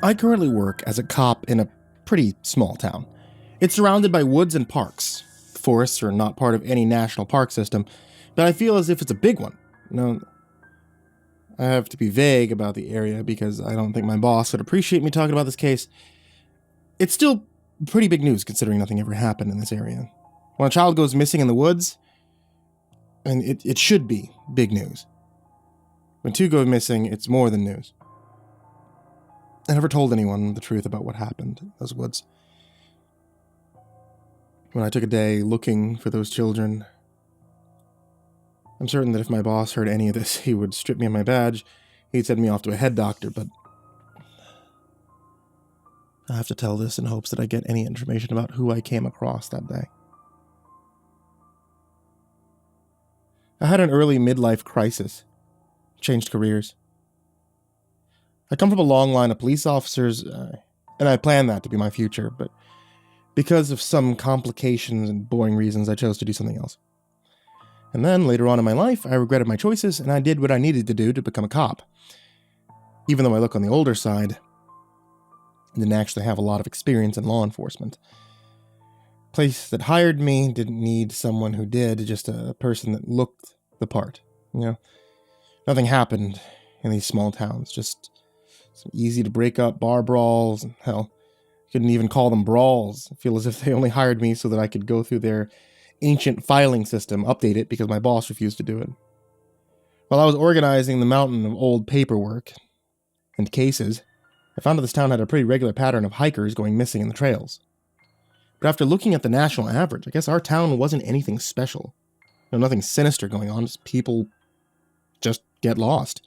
I currently work as a cop in a pretty small town. It's surrounded by woods and parks. Forests are not part of any national park system, but I feel as if it's a big one. I have to be vague about the area because I don't think my boss would appreciate me talking about this case. It's still pretty big news considering nothing ever happened in this area. When a child goes missing in the woods, and it should be big news. When two go missing, it's more than news. I never told anyone the truth about what happened in those woods. When I took a day looking for those children, I'm certain that if my boss heard any of this, he would strip me of my badge, he'd send me off to a head doctor, but I have to tell this in hopes that I get any information about who I came across that day. I had an early midlife crisis. Changed careers. I come from a long line of police officers, and I planned that to be my future, but because of some complications and boring reasons, I chose to do something else. And then, later on in my life, I regretted my choices, and I did what I needed to do to become a cop. Even though I look on the older side, I didn't actually have a lot of experience in law enforcement. The place that hired me didn't need someone who did, just a person that looked the part, Nothing happened in these small towns, just some easy to break up bar brawls, and hell, couldn't even call them brawls. I feel as if they only hired me so that I could go through their ancient filing system, update it because my boss refused to do it. While I was organizing the mountain of old paperwork and cases, I found that this town had a pretty regular pattern of hikers going missing in the trails. But after looking at the national average, I guess our town wasn't anything special. Nothing sinister going on, just people just get lost.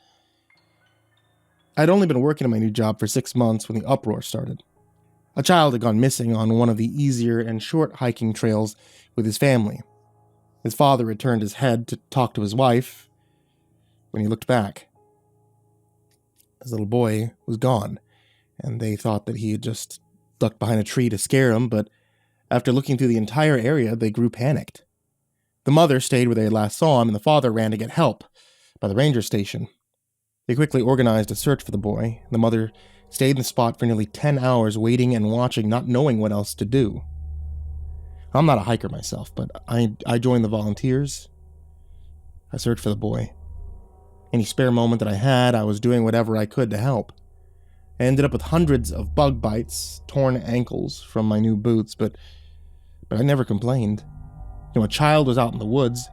I'd only been working at my new job for 6 months when the uproar started. A child had gone missing on one of the easier and short hiking trails with his family. His father had turned his head to talk to his wife when he looked back. His little boy was gone, and they thought that he had just ducked behind a tree to scare him, but after looking through the entire area, they grew panicked. The mother stayed where they last saw him, and the father ran to get help by the ranger station. They quickly organized a search for the boy. The mother stayed in the spot for nearly 10 hours, waiting and watching, not knowing what else to do. I'm not a hiker myself, but I joined the volunteers. I searched for the boy. Any spare moment that I had, I was doing whatever I could to help. I ended up with hundreds of bug bites, torn ankles from my new boots, but I never complained. A child was out in the woods.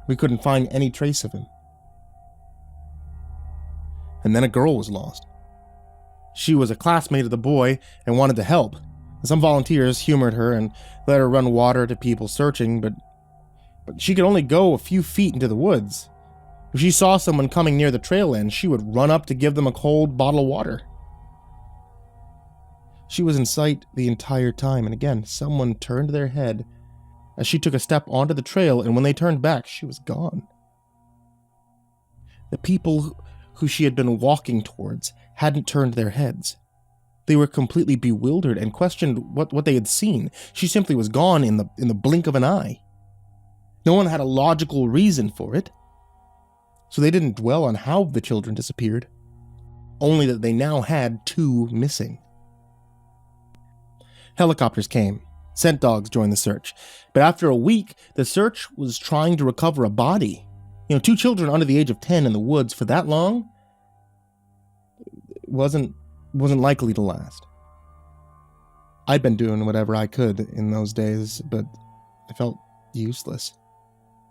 We couldn't find any trace of him. And then a girl was lost. She was a classmate of the boy and wanted to help. Some volunteers humored her and let her run water to people searching, but she could only go a few feet into the woods. If she saw someone coming near the trail end, she would run up to give them a cold bottle of water. She was in sight the entire time, and again, someone turned their head as she took a step onto the trail, and when they turned back, she was gone. The people who she had been walking towards hadn't turned their heads. They were completely bewildered and questioned what they had seen. She simply was gone in the blink of an eye. No one had a logical reason for it, so they didn't dwell on how the children disappeared, only that they now had 2 missing. Helicopters came. Scent dogs joined the search. But after a week, the search was trying to recover a body. 2 children under the age of 10 in the woods for that long wasn't likely to last. I'd been doing whatever I could in those days, but I felt useless.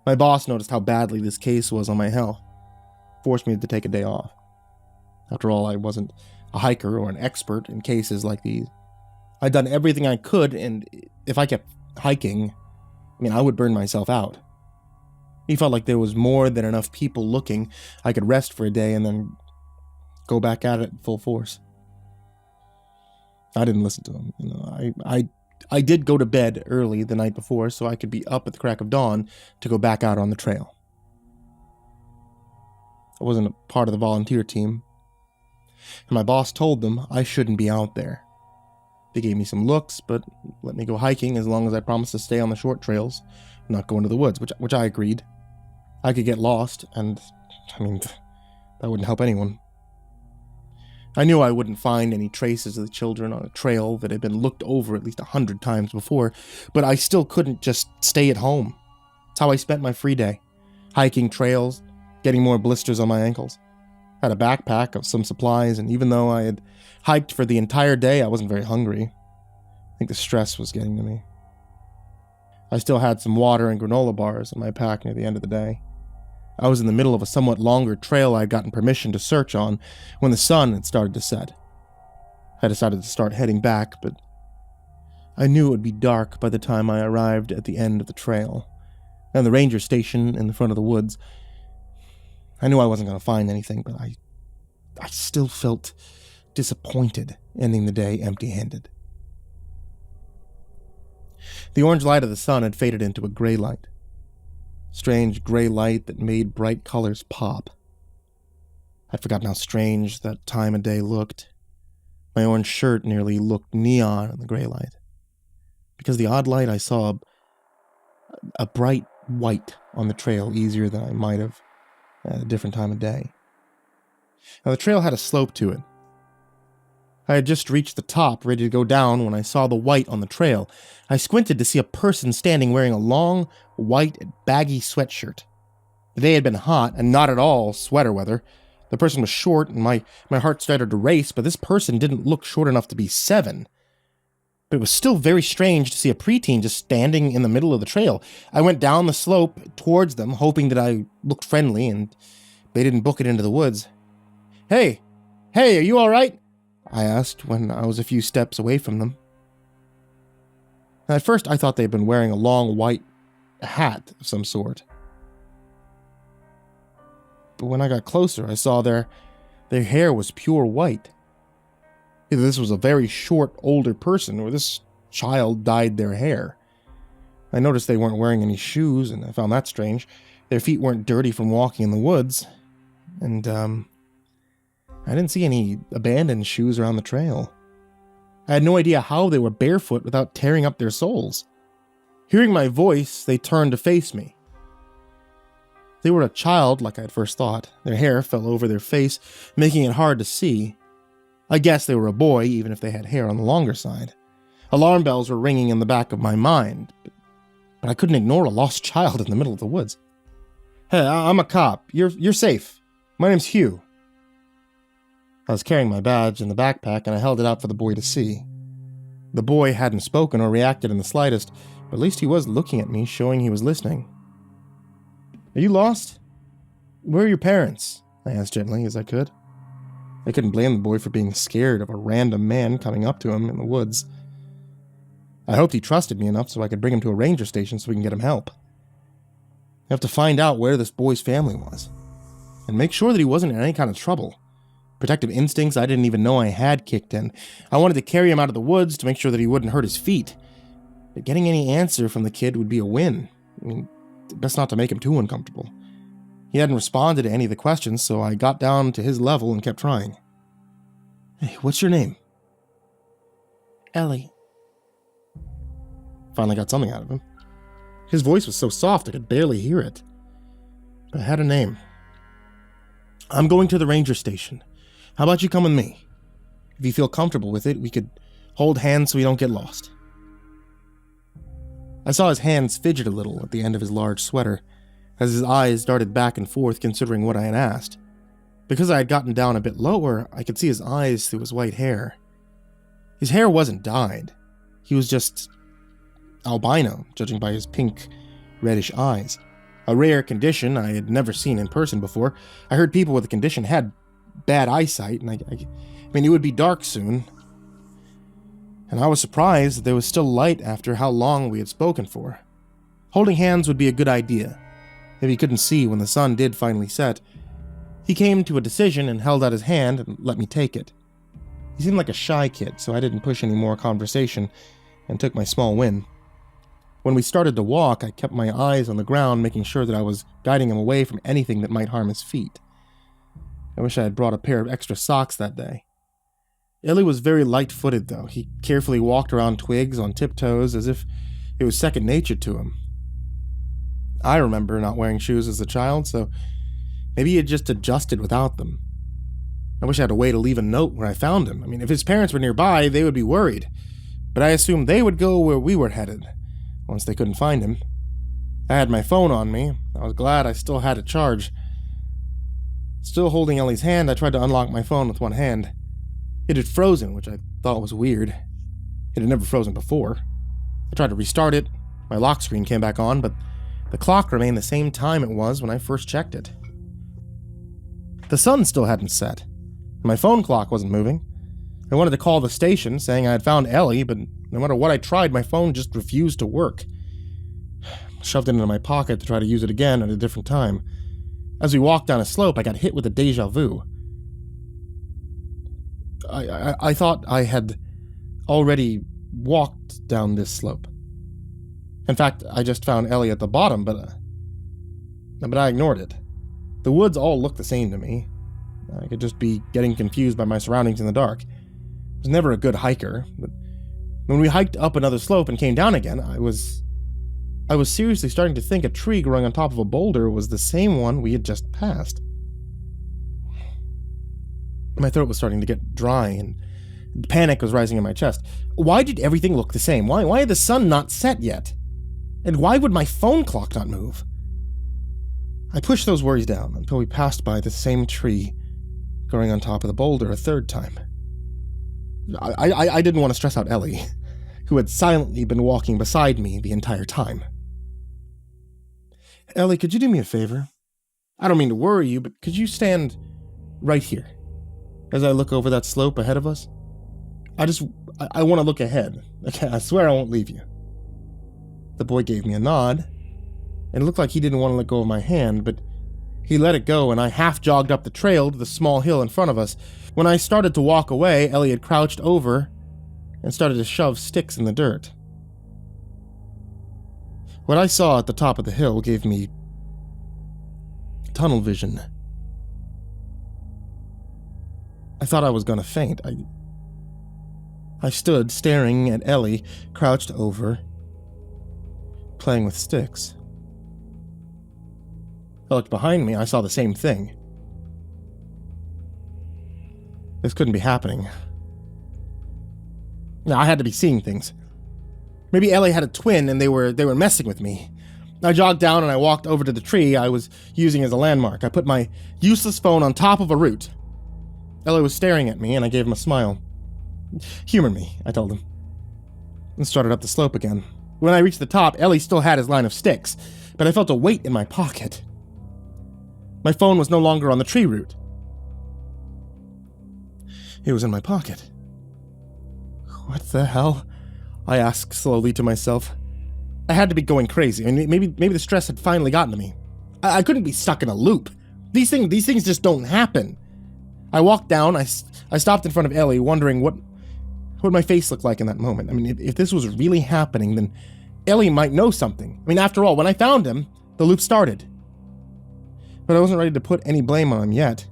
My boss noticed how badly this case was on my health, forced me to take a day off. After all, I wasn't a hiker or an expert in cases like these. I'd done everything I could, and if I kept hiking, I would burn myself out. He felt like there was more than enough people looking. I could rest for a day and then go back at it full force. I didn't listen to him. I did go to bed early the night before so I could be up at the crack of dawn to go back out on the trail. I wasn't a part of the volunteer team, and my boss told them I shouldn't be out there. They gave me some looks, but let me go hiking as long as I promised to stay on the short trails and not go into the woods, which I agreed. I could get lost, and, that wouldn't help anyone. I knew I wouldn't find any traces of the children on a trail that had been looked over at least 100 times before, but I still couldn't just stay at home. It's how I spent my free day, hiking trails, getting more blisters on my ankles. I had a backpack of some supplies, and even though I had hiked for the entire day, I wasn't very hungry. I think the stress was getting to me. I still had some water and granola bars in my pack near the end of the day. I was in the middle of a somewhat longer trail I had gotten permission to search on when the sun had started to set. I decided to start heading back, but I knew it would be dark by the time I arrived at the end of the trail, and the ranger station in the front of the woods. I knew I wasn't going to find anything, but I still felt disappointed ending the day empty-handed. The orange light of the sun had faded into a gray light. Strange gray light that made bright colors pop. I'd forgotten how strange that time of day looked. My orange shirt nearly looked neon in the gray light. Because of the odd light, I saw a bright white on the trail easier than I might have at a different time of day. Now, the trail had a slope to it. I had just reached the top, ready to go down, when I saw the white on the trail. I squinted to see a person standing wearing a long, white, baggy sweatshirt. The day had been hot, and not at all sweater weather. The person was short, and my heart started to race, but this person didn't look short enough to be 7. But it was still very strange to see a preteen just standing in the middle of the trail. I went down the slope towards them, hoping that I looked friendly, and they didn't book it into the woods. Hey, are you all right? I asked when I was a few steps away from them. At first, I thought they'd been wearing a long white hat of some sort. But when I got closer, I saw their hair was pure white. Either this was a very short, older person, or this child dyed their hair. I noticed they weren't wearing any shoes, and I found that strange. Their feet weren't dirty from walking in the woods, and, I didn't see any abandoned shoes around the trail. I had no idea how they were barefoot without tearing up their soles. Hearing my voice, they turned to face me. They were a child, like I had first thought. Their hair fell over their face, making it hard to see. I guessed they were a boy, even if they had hair on the longer side. Alarm bells were ringing in the back of my mind, but I couldn't ignore a lost child in the middle of the woods. Hey, I'm a cop. You're safe. My name's Hugh. I was carrying my badge in the backpack, and I held it out for the boy to see. The boy hadn't spoken or reacted in the slightest, but at least he was looking at me, showing he was listening. Are you lost? Where are your parents? I asked gently as I could. I couldn't blame the boy for being scared of a random man coming up to him in the woods. I hoped he trusted me enough so I could bring him to a ranger station so we can get him help. I have to find out where this boy's family was, and make sure that he wasn't in any kind of trouble. Protective instincts I didn't even know I had kicked in. I wanted to carry him out of the woods to make sure that he wouldn't hurt his feet. But getting any answer from the kid would be a win. I mean, best not to make him too uncomfortable. He hadn't responded to any of the questions, so I got down to his level and kept trying. Hey, what's your name? Ellie. Finally got something out of him. His voice was so soft I could barely hear it. But it had a name. I'm going to the ranger station. How about you come with me? If you feel comfortable with it, we could hold hands so we don't get lost. I saw his hands fidget a little at the end of his large sweater, as his eyes darted back and forth considering what I had asked. Because I had gotten down a bit lower, I could see his eyes through his white hair. His hair wasn't dyed. He was just albino, judging by his pink, reddish eyes. A rare condition I had never seen in person before. I heard people with the condition had bad eyesight, and I mean, it would be dark soon. And I was surprised that there was still light after how long we had spoken for. Holding hands would be a good idea, if he couldn't see when the sun did finally set. He came to a decision and held out his hand and let me take it. He seemed like a shy kid, so I didn't push any more conversation and took my small win. When we started to walk, I kept my eyes on the ground, making sure that I was guiding him away from anything that might harm his feet. I wish I had brought a pair of extra socks that day. Ellie was very light-footed, though. He carefully walked around twigs on tiptoes as if it was second nature to him. I remember not wearing shoes as a child, so maybe he had just adjusted without them. I wish I had a way to leave a note where I found him. I mean, if his parents were nearby, they would be worried. But I assumed they would go where we were headed, once they couldn't find him. I had my phone on me. I was glad I still had it charged. Still holding Ellie's hand, I tried to unlock my phone with one hand. It had frozen, which I thought was weird. It had never frozen before. I tried to restart it. My lock screen came back on, but the clock remained the same time it was when I first checked it. The sun still hadn't set. My phone clock wasn't moving. I wanted to call the station, saying I had found Ellie, but no matter what I tried, my phone just refused to work. I shoved it into my pocket to try to use it again at a different time. As we walked down a slope, I got hit with a deja vu. I thought I had already walked down this slope. In fact, I just found Ellie at the bottom, but I ignored it. The woods all looked the same to me. I could just be getting confused by my surroundings in the dark. I was never a good hiker, but when we hiked up another slope and came down again, I was seriously starting to think a tree growing on top of a boulder was the same one we had just passed. My throat was starting to get dry, and panic was rising in my chest. Why did everything look the same? Why had the sun not set yet? And why would my phone clock not move? I pushed those worries down until we passed by the same tree growing on top of the boulder a third time. I didn't want to stress out Ellie, who had silently been walking beside me the entire time. Ellie, could you do me a favor? I don't mean to worry you, but could you stand right here as I look over that slope ahead of us? I want to look ahead. Okay, I swear I won't leave you. The boy gave me a nod, and it looked like he didn't want to let go of my hand, but he let it go, and I half jogged up the trail to the small hill in front of us. When I started to walk away, Ellie had crouched over and started to shove sticks in the dirt. What I saw at the top of the hill gave me tunnel vision. I thought I was going to faint. I stood staring at Ellie, crouched over, playing with sticks. I looked behind me, I saw the same thing. This couldn't be happening. I had to be seeing things. Maybe Ellie had a twin and they were messing with me. I jogged down and I walked over to the tree I was using as a landmark. I put my useless phone on top of a root. Ellie was staring at me and I gave him a smile. Humor me, I told him, and started up the slope again. When I reached the top, Ellie still had his line of sticks, but I felt a weight in my pocket. My phone was no longer on the tree root. It was in my pocket. What the hell? I asked slowly to myself. I had to be going crazy. I mean, maybe the stress had finally gotten to me. I couldn't be stuck in a loop. These things just don't happen. I walked down. I stopped in front of Ellie, wondering what my face looked like in that moment. I mean, if this was really happening, then Ellie might know something. I mean, after all, when I found him, the loop started. But I wasn't ready to put any blame on him yet.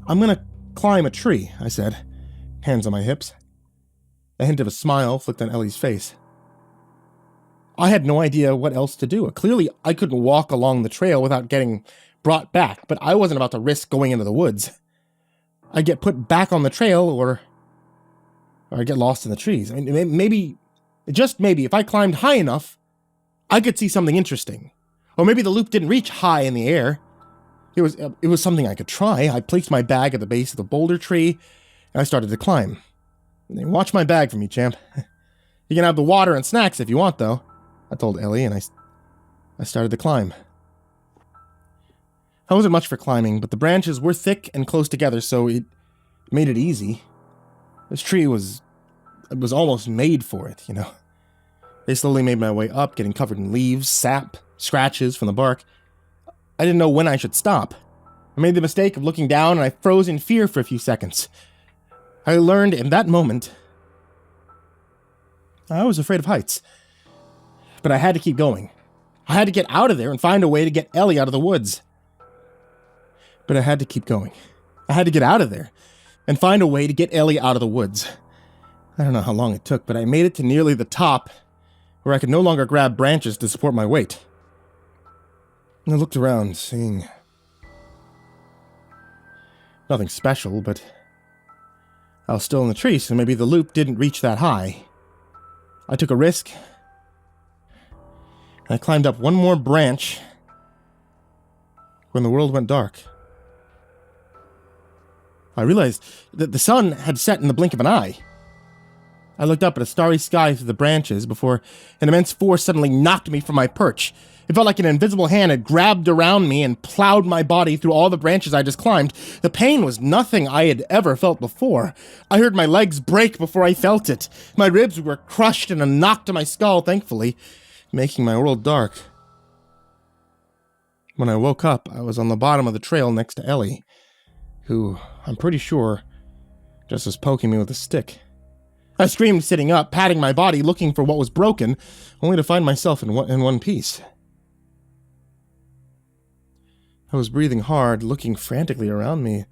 I'm gonna climb a tree, I said, hands on my hips. A hint of a smile flicked on Ellie's face. I had no idea what else to do. Clearly, I couldn't walk along the trail without getting brought back, but I wasn't about to risk going into the woods. I'd get put back on the trail, or I'd get lost in the trees. I mean, maybe, just maybe, if I climbed high enough, I could see something interesting. Or maybe the loop didn't reach high in the air. It was something I could try. I placed my bag at the base of the boulder tree, and I started to climb. Watch my bag for me, champ. You can have the water and snacks if you want, though, I told Ellie, and I started to climb. I wasn't much for climbing, but the branches were thick and close together, so it made it easy. This tree was almost made for it, you know. I slowly made my way up, getting covered in leaves, sap, scratches from the bark. I didn't know when I should stop. I made the mistake of looking down, and I froze in fear for a few seconds. I learned in that moment I was afraid of heights. But I had to keep going. I had to get out of there and find a way to get Ellie out of the woods. But I had to keep going. I had to get out of there and find a way to get Ellie out of the woods. I don't know how long it took, but I made it to nearly the top, where I could no longer grab branches to support my weight. And I looked around, seeing Nothing special, but I was still in the tree, so maybe the loop didn't reach that high. I took a risk, and I climbed up one more branch when the world went dark. I realized that the sun had set in the blink of an eye. I looked up at a starry sky through the branches before an immense force suddenly knocked me from my perch. It felt like an invisible hand had grabbed around me and plowed my body through all the branches I just climbed. The pain was nothing I had ever felt before. I heard my legs break before I felt it. My ribs were crushed in a knock to my skull, thankfully, making my world dark. When I woke up, I was on the bottom of the trail next to Ellie, who, I'm pretty sure, just was poking me with a stick. I screamed sitting up, patting my body, looking for what was broken, only to find myself in one piece. I was breathing hard, looking frantically around me.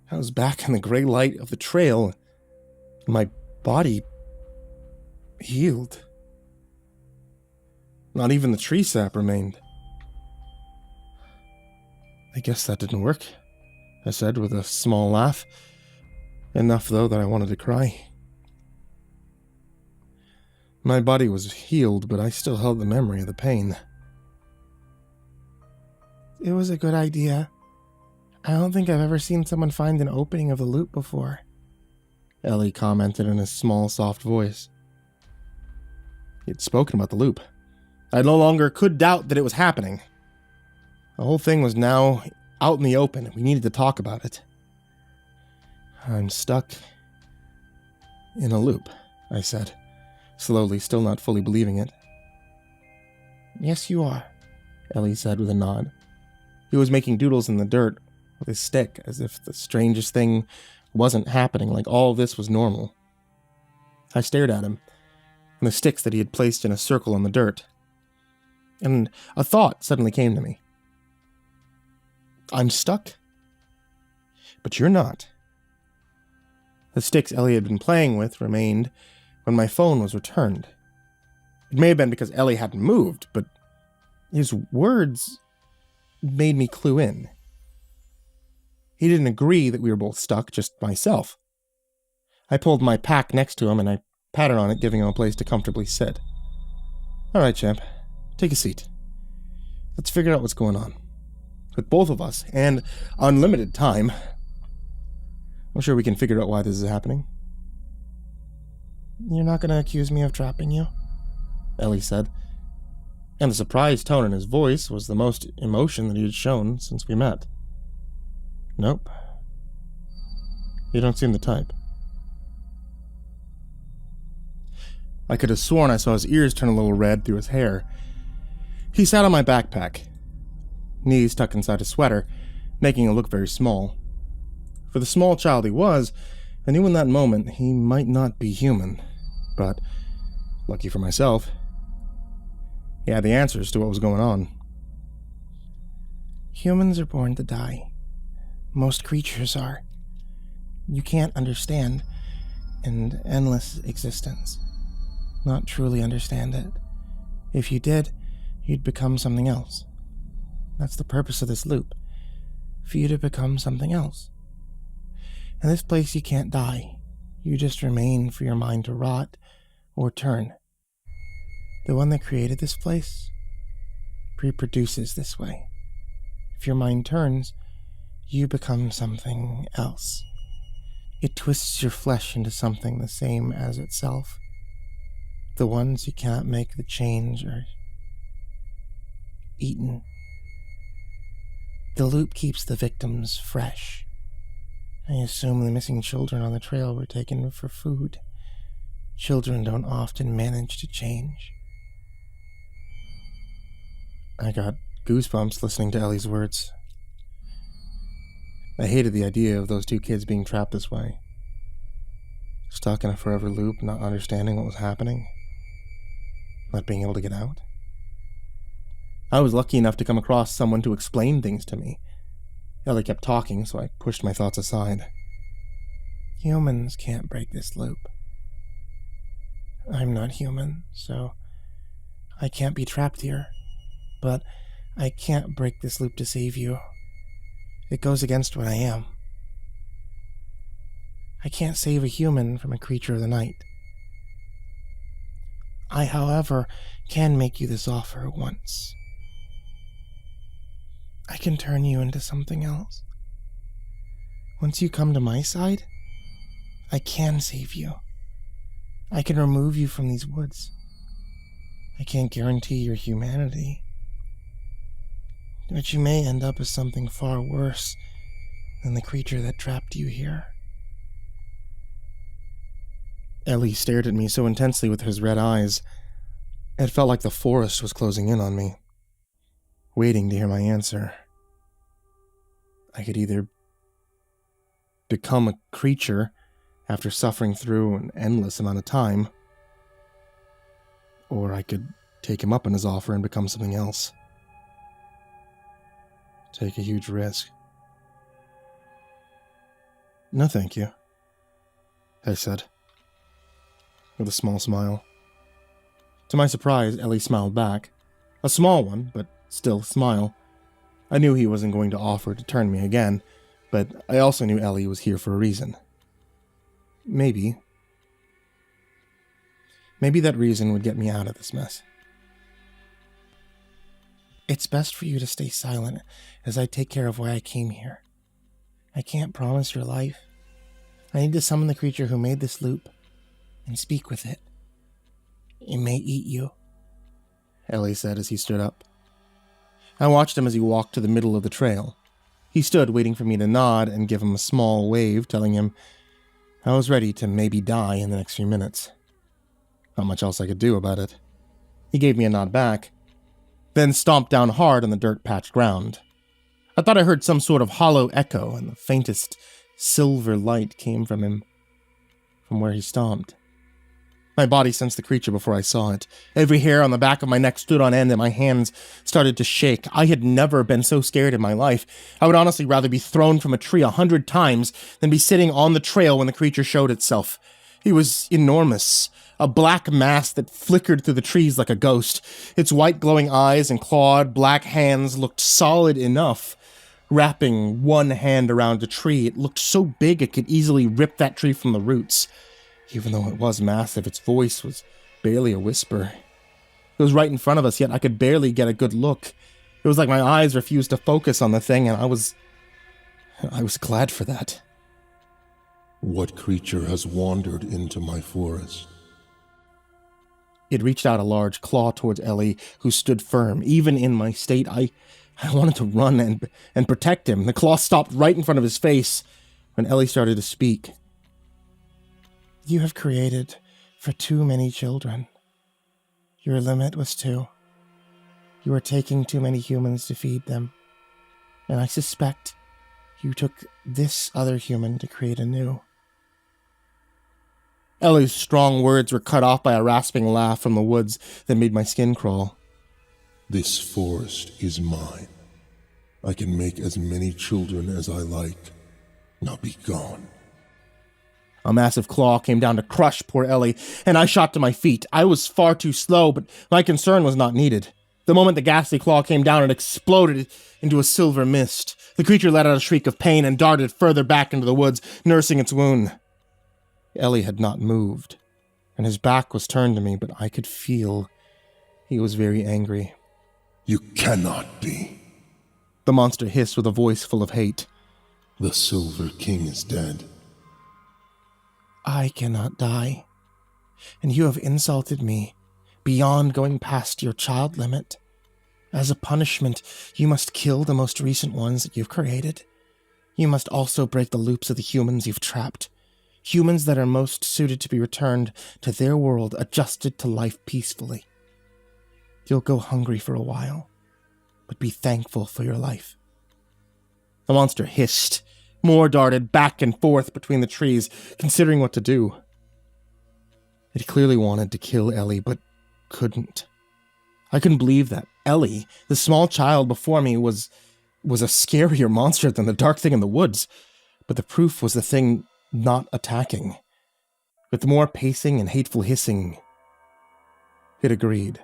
I was back in the gray light of the trail, and my body healed. Not even the tree sap remained. I guess that didn't work, I said with a small laugh. Enough, though, that I wanted to cry. My body was healed, but I still held the memory of the pain. It was a good idea. I don't think I've ever seen someone find an opening of the loop before, Ellie commented in a small, soft voice. He had spoken about the loop. I no longer could doubt that it was happening. The whole thing was now out in the open, and we needed to talk about it. I'm stuck in a loop, I said, slowly, still not fully believing it. Yes, you are, Ellie said with a nod. He was making doodles in the dirt with his stick, as if the strangest thing wasn't happening, like all this was normal. I stared at him, and the sticks that he had placed in a circle on the dirt. And a thought suddenly came to me. I'm stuck? But you're not. The sticks Ellie had been playing with remained when my phone was returned. It may have been because Ellie hadn't moved, but his words made me clue in. He didn't agree that we were both stuck, just myself. I pulled my pack next to him and I patted on it, giving him a place to comfortably sit. All right, champ, take a seat. Let's figure out what's going on. With both of us, and unlimited time, I'm sure we can figure out why this is happening. You're not going to accuse me of trapping you? Ellie said. And the surprised tone in his voice was the most emotion that he had shown since we met. Nope. You don't seem the type. I could have sworn I saw his ears turn a little red through his hair. He sat on my backpack, knees tucked inside his sweater, making him look very small. For the small child he was, I knew in that moment he might not be human, but, lucky for myself, he had the answers to what was going on. Humans are born to die. Most creatures are. You can't understand an endless existence. Not truly understand it. If you did, you'd become something else. That's the purpose of this loop. For you to become something else. In this place you can't die. You just remain for your mind to rot or turn. The one that created this place reproduces this way. If your mind turns, you become something else. It twists your flesh into something the same as itself. The ones who cannot make the change are eaten. The loop keeps the victims fresh. I assume the missing children on the trail were taken for food. Children don't often manage to change. I got goosebumps listening to Ellie's words. I hated the idea of those two kids being trapped this way. Stuck in a forever loop, not understanding what was happening. Not being able to get out. I was lucky enough to come across someone to explain things to me. Ellie kept talking, so I pushed my thoughts aside. Humans can't break this loop. I'm not human, so I can't be trapped here. But I can't break this loop to save you. It goes against what I am. I can't save a human from a creature of the night. I, however, can make you this offer once. I can turn you into something else. Once you come to my side, I can save you. I can remove you from these woods. I can't guarantee your humanity, but you may end up as something far worse than the creature that trapped you here. Ellie stared at me so intensely with his red eyes, it felt like the forest was closing in on me, waiting to hear my answer. I could either become a creature after suffering through an endless amount of time, or I could take him up on his offer and become something else. Take a huge risk. No, thank you, I said, with a small smile. To my surprise, Ellie smiled back. A small one, but still a smile. I knew he wasn't going to offer to turn me again, but I also knew Ellie was here for a reason. Maybe that reason would get me out of this mess. It's best for you to stay silent as I take care of why I came here. I can't promise your life. I need to summon the creature who made this loop and speak with it. It may eat you, Ellie said as he stood up. I watched him as he walked to the middle of the trail. He stood waiting for me to nod and give him a small wave, telling him I was ready to maybe die in the next few minutes. Not much else I could do about it. He gave me a nod back, then stomped down hard on the dirt-patched ground. I thought I heard some sort of hollow echo, and the faintest silver light came from him, from where he stomped. My body sensed the creature before I saw it. Every hair on the back of my neck stood on end and my hands started to shake. I had never been so scared in my life. I would honestly rather be thrown from a tree 100 times than be sitting on the trail when the creature showed itself. It was enormous, a black mass that flickered through the trees like a ghost. Its white glowing eyes and clawed black hands looked solid enough. Wrapping one hand around a tree, it looked so big it could easily rip that tree from the roots. Even though it was massive, its voice was barely a whisper. It was right in front of us, yet I could barely get a good look. It was like my eyes refused to focus on the thing, and I was glad for that. What creature has wandered into my forest? It reached out a large claw towards Ellie, who stood firm. Even in my state, I wanted to run and protect him. The claw stopped right in front of his face when Ellie started to speak. You have created for too many children. Your limit was 2. You are taking too many humans to feed them. And I suspect you took this other human to create a new. Ellie's strong words were cut off by a rasping laugh from the woods that made my skin crawl. This forest is mine. I can make as many children as I like. Now be gone. A massive claw came down to crush poor Ellie, and I shot to my feet. I was far too slow, but my concern was not needed. The moment the ghastly claw came down, it exploded into a silver mist. The creature let out a shriek of pain and darted further back into the woods, nursing its wound. Ellie had not moved, and his back was turned to me, but I could feel he was very angry. You cannot be. The monster hissed with a voice full of hate. The Silver King is dead. I cannot die, and you have insulted me beyond going past your child limit. As a punishment, you must kill the most recent ones that you've created. You must also break the loops of the humans you've trapped. Humans that are most suited to be returned to their world, adjusted to life peacefully. You'll go hungry for a while, but be thankful for your life. The monster hissed. More darted back and forth between the trees, considering what to do. It clearly wanted to kill Ellie, but couldn't. I couldn't believe that Ellie, the small child before me, was a scarier monster than the dark thing in the woods. But the proof was the thing not attacking. With more pacing and hateful hissing, it agreed.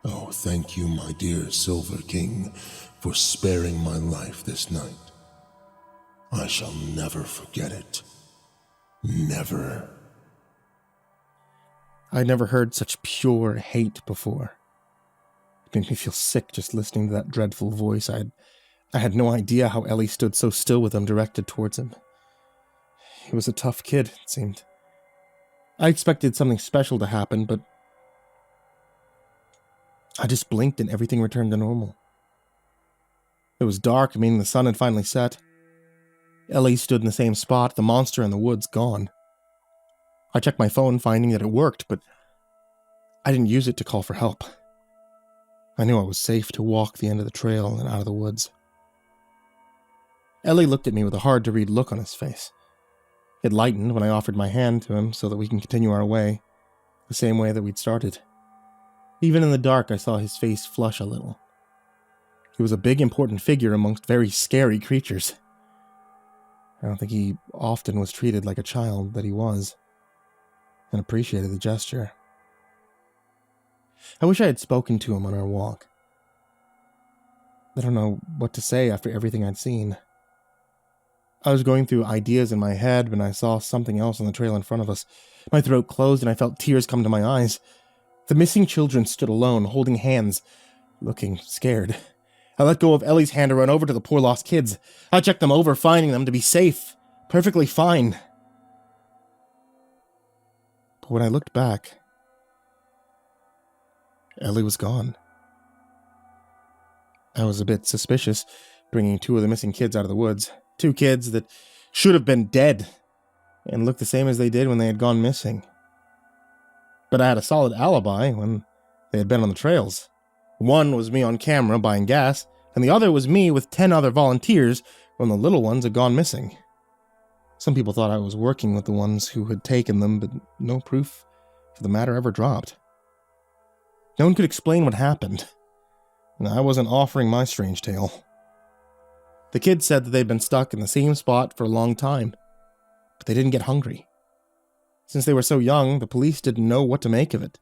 Oh, thank you, my dear Silver King, for sparing my life this night. I shall never forget it. Never. I'd never heard such pure hate before. It made me feel sick just listening to that dreadful voice. I had no idea how Ellie stood so still with them directed towards him. He was a tough kid, it seemed. I expected something special to happen, but I just blinked and everything returned to normal. It was dark, meaning the sun had finally set. Ellie stood in the same spot, the monster in the woods gone. I checked my phone, finding that it worked, but I didn't use it to call for help. I knew I was safe to walk the end of the trail and out of the woods. Ellie looked at me with a hard-to-read look on his face. It lightened when I offered my hand to him so that we can continue our way, the same way that we'd started. Even in the dark, I saw his face flush a little. He was a big, important figure amongst very scary creatures. I don't think he often was treated like a child that he was, and appreciated the gesture. I wish I had spoken to him on our walk. I don't know what to say after everything I'd seen. I was going through ideas in my head when I saw something else on the trail in front of us. My throat closed and I felt tears come to my eyes. The missing children stood alone, holding hands, looking scared. I let go of Ellie's hand to run over to the poor lost kids. I checked them over, finding them to be safe, perfectly fine. But when I looked back, Ellie was gone. I was a bit suspicious, bringing 2 of the missing kids out of the woods. 2 kids that should have been dead, and looked the same as they did when they had gone missing. But I had a solid alibi when they had been on the trails. One was me on camera buying gas, and the other was me with 10 other volunteers when the little ones had gone missing. Some people thought I was working with the ones who had taken them, but no proof for the matter ever dropped. No one could explain what happened, and I wasn't offering my strange tale. The kids said that they'd been stuck in the same spot for a long time, but they didn't get hungry. Since they were so young, the police didn't know what to make of it.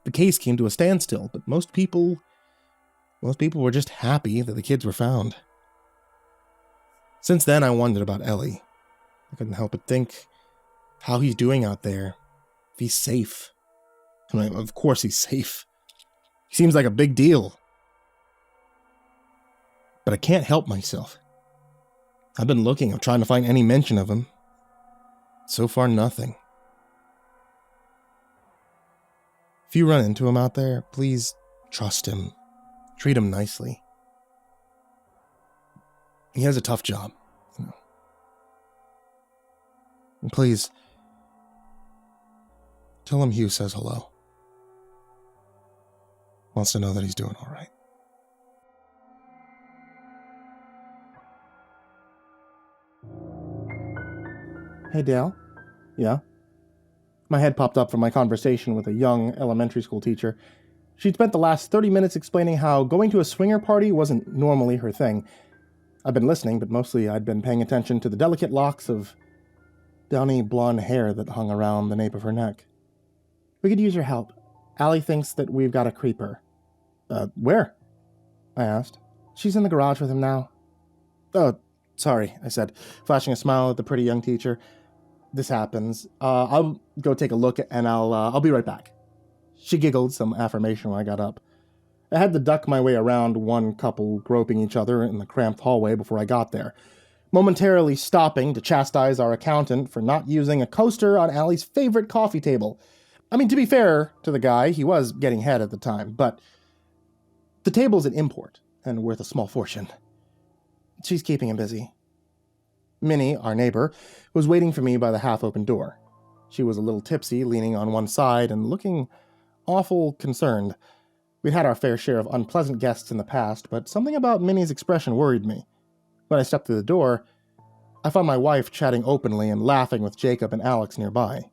The case came to a standstill, but most people were just happy that the kids were found. Since then, I wondered about Ellie. I couldn't help but think how he's doing out there, if he's safe. I mean, of course he's safe. He seems like a big deal. But I can't help myself. I've been looking, I'm trying to find any mention of him. So far, nothing. If you run into him out there, please trust him. Treat him nicely. He has a tough job, you know. And please, tell him Hugh says hello. Wants to know that he's doing all right. Hey, Dale? Yeah? My head popped up from my conversation with a young elementary school teacher. She'd spent the last 30 minutes explaining how going to a swinger party wasn't normally her thing. I'd been listening, but mostly I'd been paying attention to the delicate locks of downy blonde hair that hung around the nape of her neck. We could use your help. Allie thinks that we've got a creeper. Where? I asked. She's in the garage with him now. Oh, sorry, I said, flashing a smile at the pretty young teacher. This happens. I'll go take a look and I'll be right back. She giggled some affirmation when I got up. I had to duck my way around one couple groping each other in the cramped hallway before I got there, momentarily stopping to chastise our accountant for not using a coaster on Allie's favorite coffee table. I mean, to be fair to the guy, he was getting head at the time, but the table's an import and worth a small fortune. She's keeping him busy. Minnie, our neighbor, was waiting for me by the half-open door. She was a little tipsy, leaning on one side and looking awful concerned. We'd had our fair share of unpleasant guests in the past, but something about Minnie's expression worried me. When I stepped through the door, I found my wife chatting openly and laughing with Jacob and Alex nearby.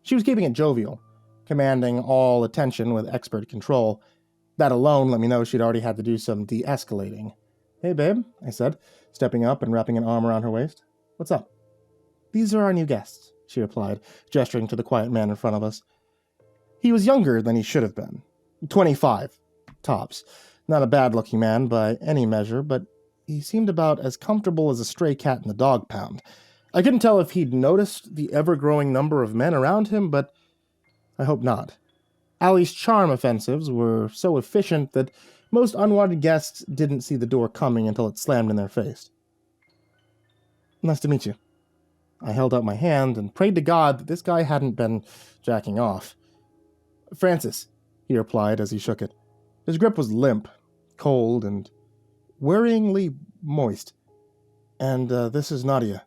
She was keeping it jovial, commanding all attention with expert control. That alone let me know she'd already had to do some de-escalating. Hey, babe, I said, stepping up and wrapping an arm around her waist. What's up? These are our new guests, she replied, gesturing to the quiet man in front of us. He was younger than he should have been. 25, tops. Not a bad-looking man by any measure, but he seemed about as comfortable as a stray cat in the dog pound. I couldn't tell if he'd noticed the ever-growing number of men around him, but I hope not. Allie's charm offensives were so efficient that most unwanted guests didn't see the door coming until it slammed in their face. Nice to meet you. I held out my hand and prayed to God that this guy hadn't been jacking off. Francis, he replied as he shook it. His grip was limp, cold, and worryingly moist. And this is Nadia.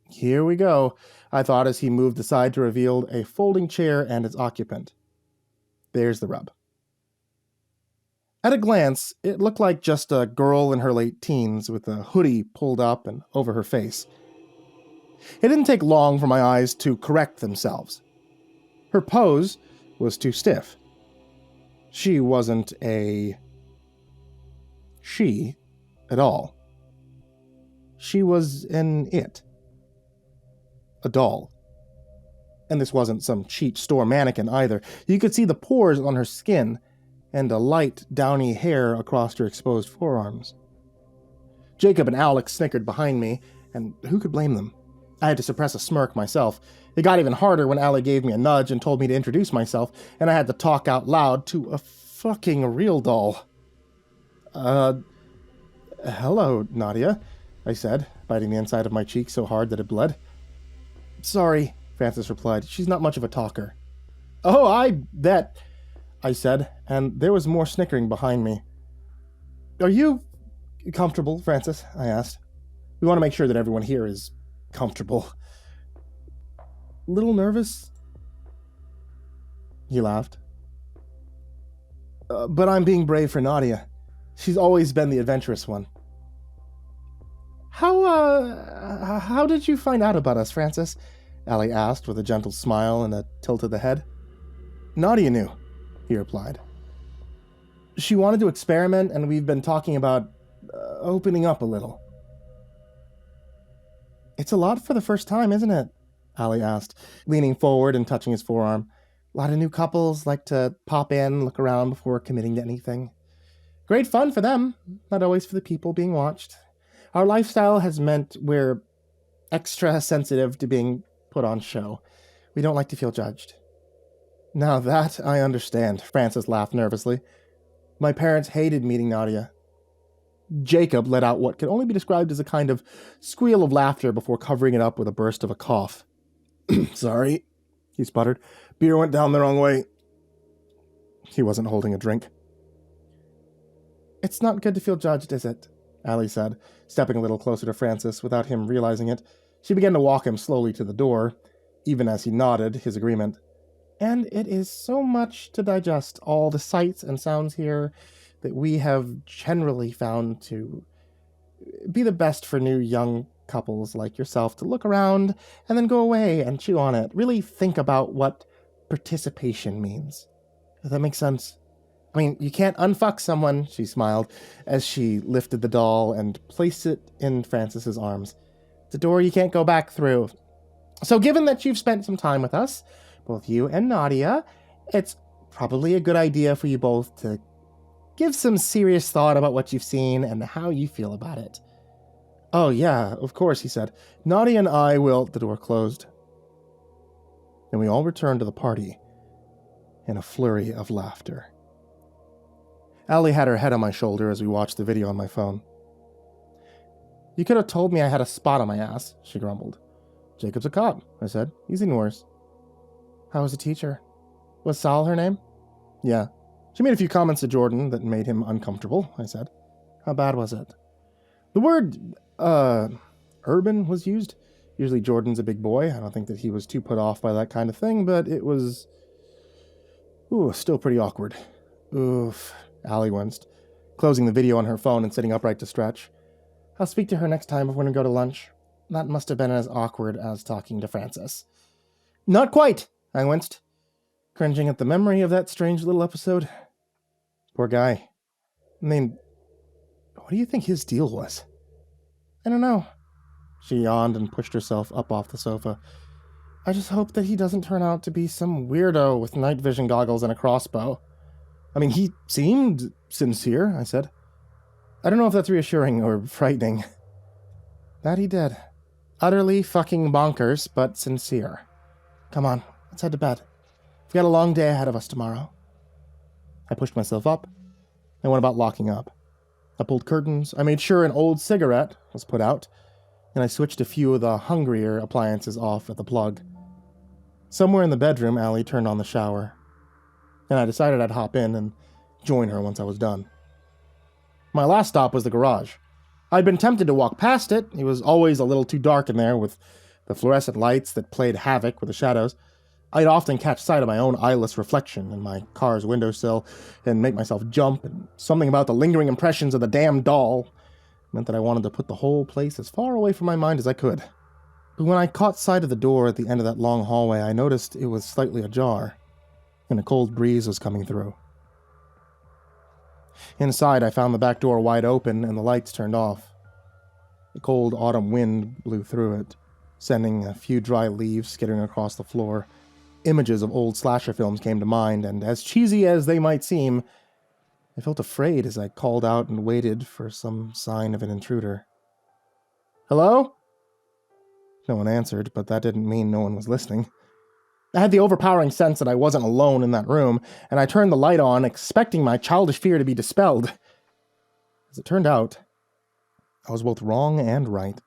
Here we go, I thought as he moved aside to reveal a folding chair and its occupant. There's the rub. At a glance, it looked like just a girl in her late teens with a hoodie pulled up and over her face. It didn't take long for my eyes to correct themselves. Her pose was too stiff. She wasn't a she at all. She was an it. A doll. And this wasn't some cheap store mannequin either. You could see the pores on her skin and a light, downy hair across her exposed forearms. Jacob and Alex snickered behind me, and who could blame them? I had to suppress a smirk myself. It got even harder when Allie gave me a nudge and told me to introduce myself, and I had to talk out loud to a fucking real doll. Hello, Nadia, I said, biting the inside of my cheek so hard that it bled. Sorry, Francis replied. She's not much of a talker. Oh, I bet, I said, and there was more snickering behind me. Are you comfortable, Francis? I asked. We want to make sure that everyone here is comfortable. Little nervous? He laughed. But I'm being brave for Nadia. She's always been the adventurous one. How did you find out about us, Francis? Allie asked with a gentle smile and a tilt of the head. Nadia knew, he replied. She wanted to experiment, and we've been talking about opening up a little. It's a lot for the first time, isn't it? Allie asked, leaning forward and touching his forearm. A lot of new couples like to pop in, look around before committing to anything. Great fun for them, not always for the people being watched. Our lifestyle has meant we're extra sensitive to being put on show. We don't like to feel judged. Now that I understand, Francis laughed nervously. My parents hated meeting Nadia. Jacob let out what could only be described as a kind of squeal of laughter before covering it up with a burst of a cough. Sorry, he sputtered. Beer went down the wrong way. He wasn't holding a drink. It's not good to feel judged, is it? Allie said, stepping a little closer to Francis without him realizing it. She began to walk him slowly to the door, even as he nodded his agreement. And it is so much to digest, all the sights and sounds here that we have generally found to be the best for new young couples like yourself to look around and then go away and chew on it. Really think about what participation means. Does that make sense? I mean, you can't unfuck someone, she smiled, as she lifted the doll and placed it in Francis's arms. It's a door you can't go back through. So given that you've spent some time with us, both you and Nadia, it's probably a good idea for you both to give some serious thought about what you've seen and how you feel about it. Oh yeah, of course, he said. Nadia and I will... The door closed. And we all returned to the party in a flurry of laughter. Allie had her head on my shoulder as we watched the video on my phone. You could have told me I had a spot on my ass, she grumbled. Jacob's a cop, I said. He's seen worse. How was the teacher? Was Sal her name? Yeah. She made a few comments to Jordan that made him uncomfortable, I said. How bad was it? The word, urban was used. Usually Jordan's a big boy. I don't think that he was too put off by that kind of thing, but it was... still pretty awkward. Oof. Allie winced, closing the video on her phone and sitting upright to stretch. I'll speak to her next time if we're going to go to lunch. That must have been as awkward as talking to Francis. Not quite, I winced, cringing at the memory of that strange little episode. Poor guy. I mean, what do you think his deal was? I don't know. She yawned and pushed herself up off the sofa. I just hope that he doesn't turn out to be some weirdo with night vision goggles and a crossbow. I mean, he seemed sincere, I said. I don't know if that's reassuring or frightening. That he did. Utterly fucking bonkers, but sincere. Come on, let's head to bed. We've got a long day ahead of us tomorrow. I pushed myself up and went about locking up. I pulled curtains, I made sure an old cigarette was put out, and I switched a few of the hungrier appliances off at the plug. Somewhere in the bedroom, Allie turned on the shower, and I decided I'd hop in and join her once I was done. My last stop was the garage. I'd been tempted to walk past it. It was always a little too dark in there with the fluorescent lights that played havoc with the shadows. I'd often catch sight of my own eyeless reflection in my car's windowsill and make myself jump, and something about the lingering impressions of the damn doll meant that I wanted to put the whole place as far away from my mind as I could. But when I caught sight of the door at the end of that long hallway, I noticed it was slightly ajar, and a cold breeze was coming through. Inside, I found the back door wide open and the lights turned off. The cold autumn wind blew through it, sending a few dry leaves skittering across the floor. Images of old slasher films came to mind, and as cheesy as they might seem, I felt afraid as I called out and waited for some sign of an intruder. Hello? No one answered, but that didn't mean no one was listening. I had the overpowering sense that I wasn't alone in that room, and I turned the light on, expecting my childish fear to be dispelled. As it turned out, I was both wrong and right.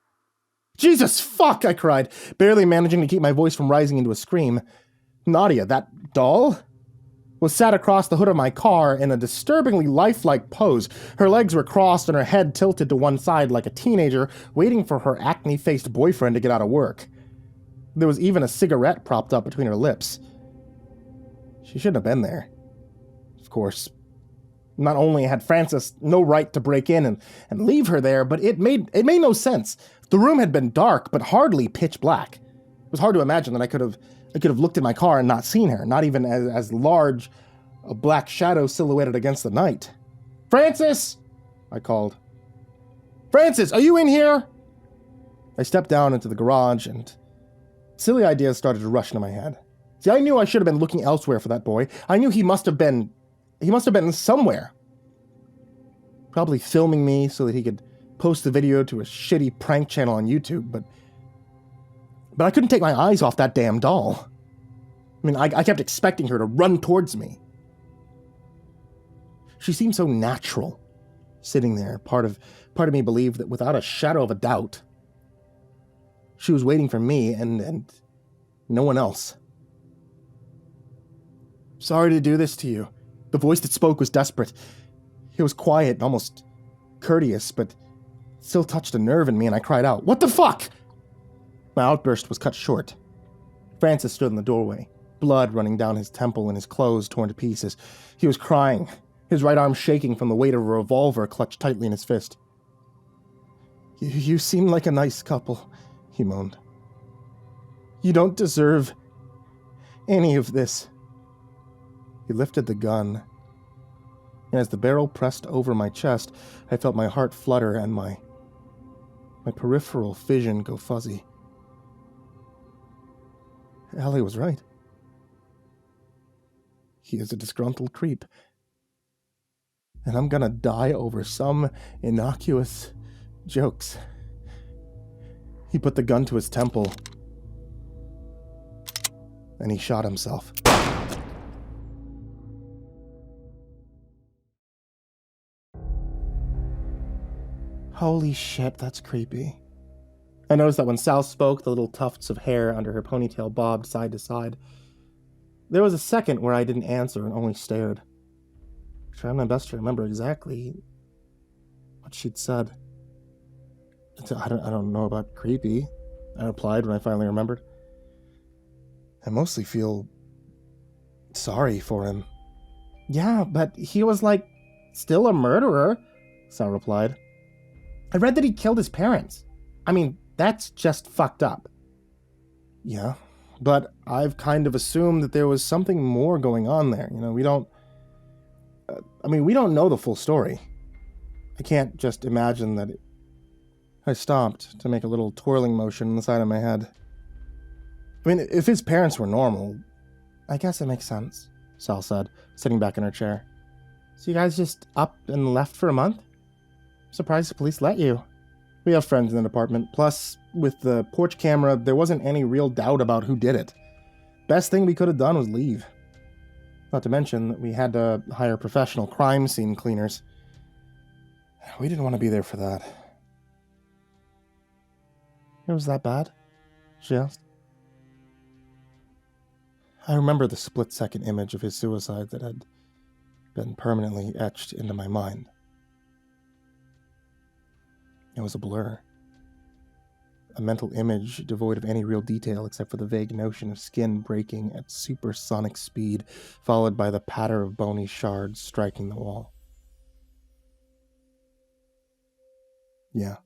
Jesus fuck, I cried, barely managing to keep my voice from rising into a scream. Nadia, that doll, was sat across the hood of my car in a disturbingly lifelike pose. Her legs were crossed and her head tilted to one side like a teenager waiting for her acne-faced boyfriend to get out of work. There was even a cigarette propped up between her lips. She shouldn't have been there. Of course. Not only had Francis no right to break in and leave her there, but it made no sense. The room had been dark, but hardly pitch black. It was hard to imagine that I could have looked at my car and not seen her, not even as large a black shadow silhouetted against the night. Francis! I called. Francis, are you in here? I stepped down into the garage and silly ideas started to rush into my head. See, I knew I should have been looking elsewhere for that boy. I knew he must have been somewhere. Probably filming me so that he could post the video to a shitty prank channel on YouTube, but I couldn't take my eyes off that damn doll. I mean, I kept expecting her to run towards me. She seemed so natural, sitting there. Part of me believed that without a shadow of a doubt, she was waiting for me and no one else. Sorry to do this to you. The voice that spoke was desperate. It was quiet and almost courteous, but still touched a nerve in me, and I cried out, "What the fuck?" My outburst was cut short. Francis stood in the doorway, blood running down his temple and his clothes torn to pieces. He was crying, his right arm shaking from the weight of a revolver clutched tightly in his fist. You seem like a nice couple," he moaned. "You don't deserve any of this." He lifted the gun, and as the barrel pressed over my chest, I felt my heart flutter and my peripheral vision go fuzzy. Allie was right. He is a disgruntled creep. And I'm gonna die over some innocuous jokes. He put the gun to his temple, and he shot himself. Holy shit, that's creepy. I noticed that when Sal spoke, the little tufts of hair under her ponytail bobbed side to side. There was a second where I didn't answer and only stared, trying my best to remember exactly what she'd said. I don't know about creepy, I replied when I finally remembered. I mostly feel sorry for him. Yeah, but he was still a murderer, Sal replied. I read that he killed his parents. I mean, that's just fucked up. Yeah, but I've kind of assumed that there was something more going on there. We don't know the full story. I can't just imagine that I stopped to make a little twirling motion on the side of my head. I mean, if his parents were normal, I guess it makes sense, Sal said, sitting back in her chair. So you guys just up and left for a month? I'm surprised the police let you. We have friends in the department. Plus, with the porch camera, there wasn't any real doubt about who did it. Best thing we could have done was leave. Not to mention that we had to hire professional crime scene cleaners. We didn't want to be there for that. It was that bad? She asked. I remember the split-second image of his suicide that had been permanently etched into my mind. It was a blur. A mental image devoid of any real detail except for the vague notion of skin breaking at supersonic speed, followed by the patter of bony shards striking the wall. Yeah.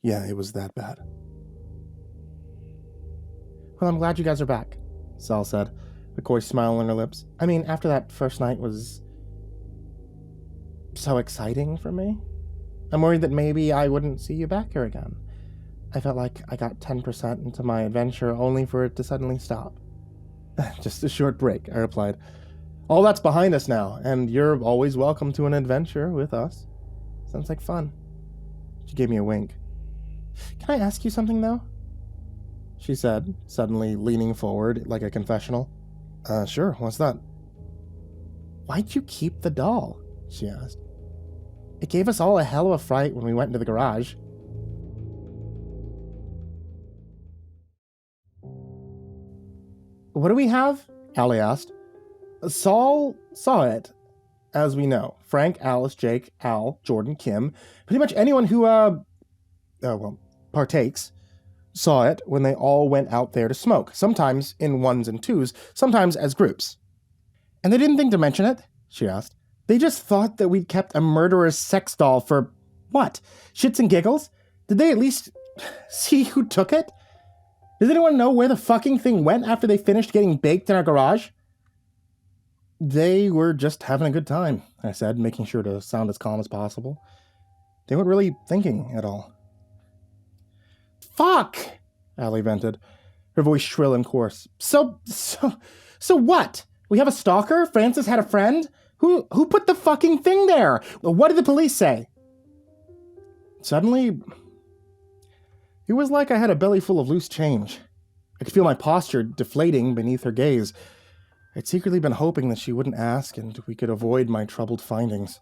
Yeah, it was that bad. Well, I'm glad you guys are back, Sal said, a coy smile on her lips. I mean, after that first night was so exciting for me. I'm worried that maybe I wouldn't see you back here again. I felt like I got 10% into my adventure only for it to suddenly stop. Just a short break, I replied. All that's behind us now, and you're always welcome to an adventure with us. Sounds like fun. She gave me a wink. Can I ask you something, though? She said, suddenly leaning forward like a confessional. Sure, what's that? Why'd you keep the doll? She asked. It gave us all a hell of a fright when we went into the garage. What do we have? Allie asked. Saul saw it, as we know. Frank, Alice, Jake, Al, Jordan, Kim, pretty much anyone who, partakes, saw it when they all went out there to smoke, sometimes in ones and twos, sometimes as groups. And they didn't think to mention it? She asked. They just thought that we'd kept a murderer's sex doll for, what, shits and giggles? Did they at least see who took it? Does anyone know where the fucking thing went after they finished getting baked in our garage? They were just having a good time, I said, making sure to sound as calm as possible. They weren't really thinking at all. Fuck! Allie vented, her voice shrill and coarse. So what? We have a stalker? Francis had a friend? Who put the fucking thing there? What did the police say? Suddenly, it was like I had a belly full of loose change. I could feel my posture deflating beneath her gaze. I'd secretly been hoping that she wouldn't ask and we could avoid my troubled findings.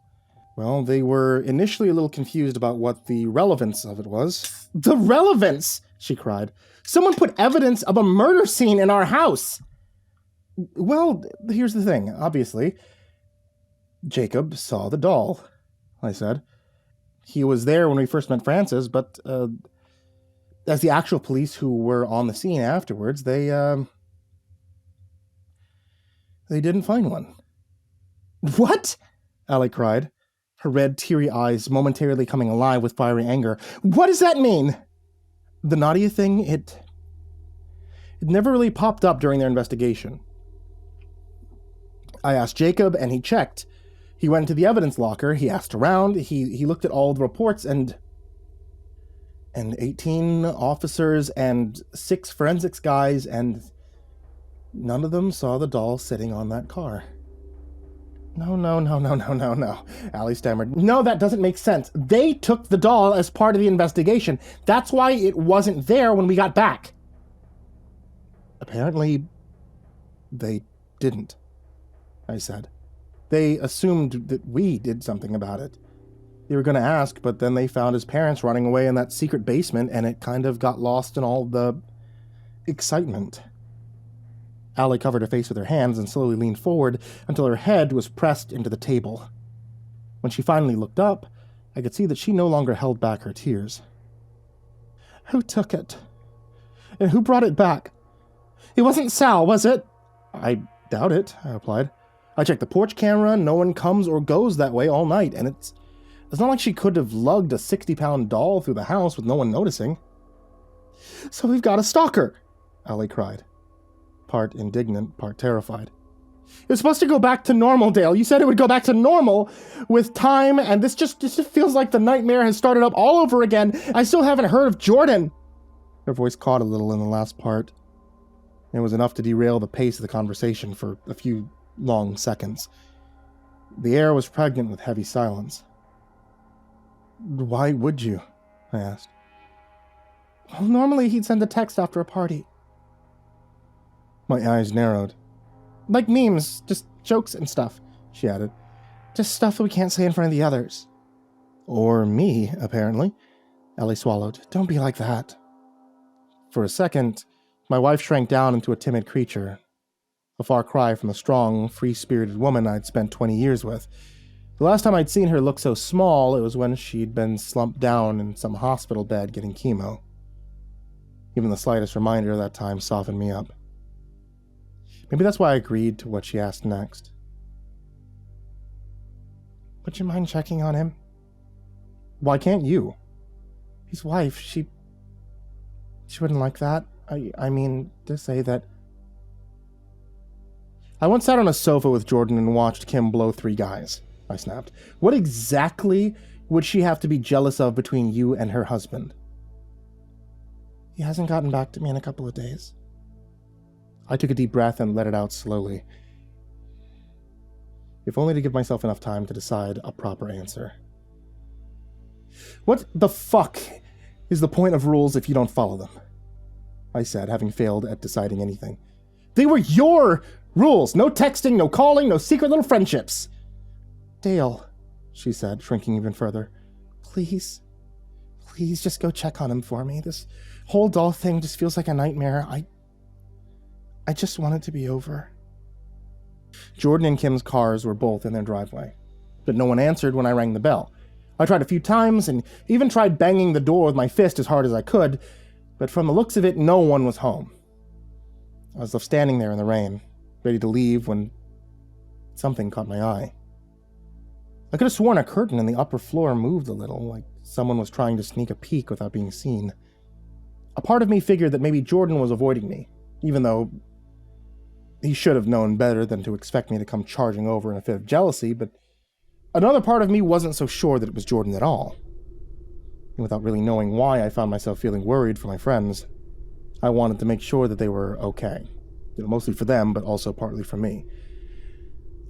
Well, they were initially a little confused about what the relevance of it was. The relevance! She cried. Someone put evidence of a murder scene in our house! Well, here's the thing, obviously. Jacob saw the doll, I said. He was there when we first met Francis, but as the actual police who were on the scene afterwards, they didn't find one. What? Allie cried, her red, teary eyes momentarily coming alive with fiery anger. What does that mean? The Nadia thing, it never really popped up during their investigation. I asked Jacob, and he checked. He went into the evidence locker, he asked around, he looked at all the reports, and 18 officers and 6 forensics guys, and none of them saw the doll sitting on that car. No, Allie stammered. No, that doesn't make sense. They took the doll as part of the investigation. That's why it wasn't there when we got back. Apparently, they didn't, I said. They assumed that we did something about it. They were going to ask, but then they found his parents running away in that secret basement, and it kind of got lost in all the excitement. Allie covered her face with her hands and slowly leaned forward until her head was pressed into the table. When she finally looked up, I could see that she no longer held back her tears. Who took it? And who brought it back? It wasn't Sal, was it? I doubt it, I replied. I checked the porch camera, no one comes or goes that way all night, and it's not like she could have lugged a 60-pound doll through the house with no one noticing. So we've got a stalker, Allie cried, part indignant, part terrified. It was supposed to go back to normal, Dale. You said it would go back to normal with time, and this just feels like the nightmare has started up all over again. I still haven't heard of Jordan. Her voice caught a little in the last part. It was enough to derail the pace of the conversation for a few long seconds. The air was pregnant with heavy silence. Why would you? I asked. Well, normally he'd send a text after a party. My eyes narrowed. Like memes, just jokes and stuff, she added. Just stuff that we can't say in front of the others. Or me, apparently. Ellie swallowed. Don't be like that. For a second, my wife shrank down into a timid creature. A far cry from the strong, free-spirited woman I'd spent 20 years with. The last time I'd seen her look so small, it was when she'd been slumped down in some hospital bed getting chemo. Even the slightest reminder of that time softened me up. Maybe that's why I agreed to what she asked next. Would you mind checking on him? Why can't you? His wife, she wouldn't like that. I mean, to say that... I once sat on a sofa with Jordan and watched Kim blow 3 guys, I snapped. What exactly would she have to be jealous of between you and her husband? He hasn't gotten back to me in a couple of days. I took a deep breath and let it out slowly. If only to give myself enough time to decide a proper answer. What the fuck is the point of rules if you don't follow them? I said, having failed at deciding anything. They were your rules! No texting, no calling, no secret little friendships! Dale, she said, shrinking even further. Please just go check on him for me. This whole doll thing just feels like a nightmare. I just want it to be over. Jordan and Kim's cars were both in their driveway, but no one answered when I rang the bell. I tried a few times and even tried banging the door with my fist as hard as I could, but from the looks of it, no one was home. I was left standing there in the rain, ready to leave when something caught my eye. I could have sworn a curtain in the upper floor moved a little, like someone was trying to sneak a peek without being seen. A part of me figured that maybe Jordan was avoiding me, even though he should have known better than to expect me to come charging over in a fit of jealousy, but another part of me wasn't so sure that it was Jordan at all. And without really knowing why, I found myself feeling worried for my friends. I wanted to make sure that they were okay. Mostly for them, but also partly for me.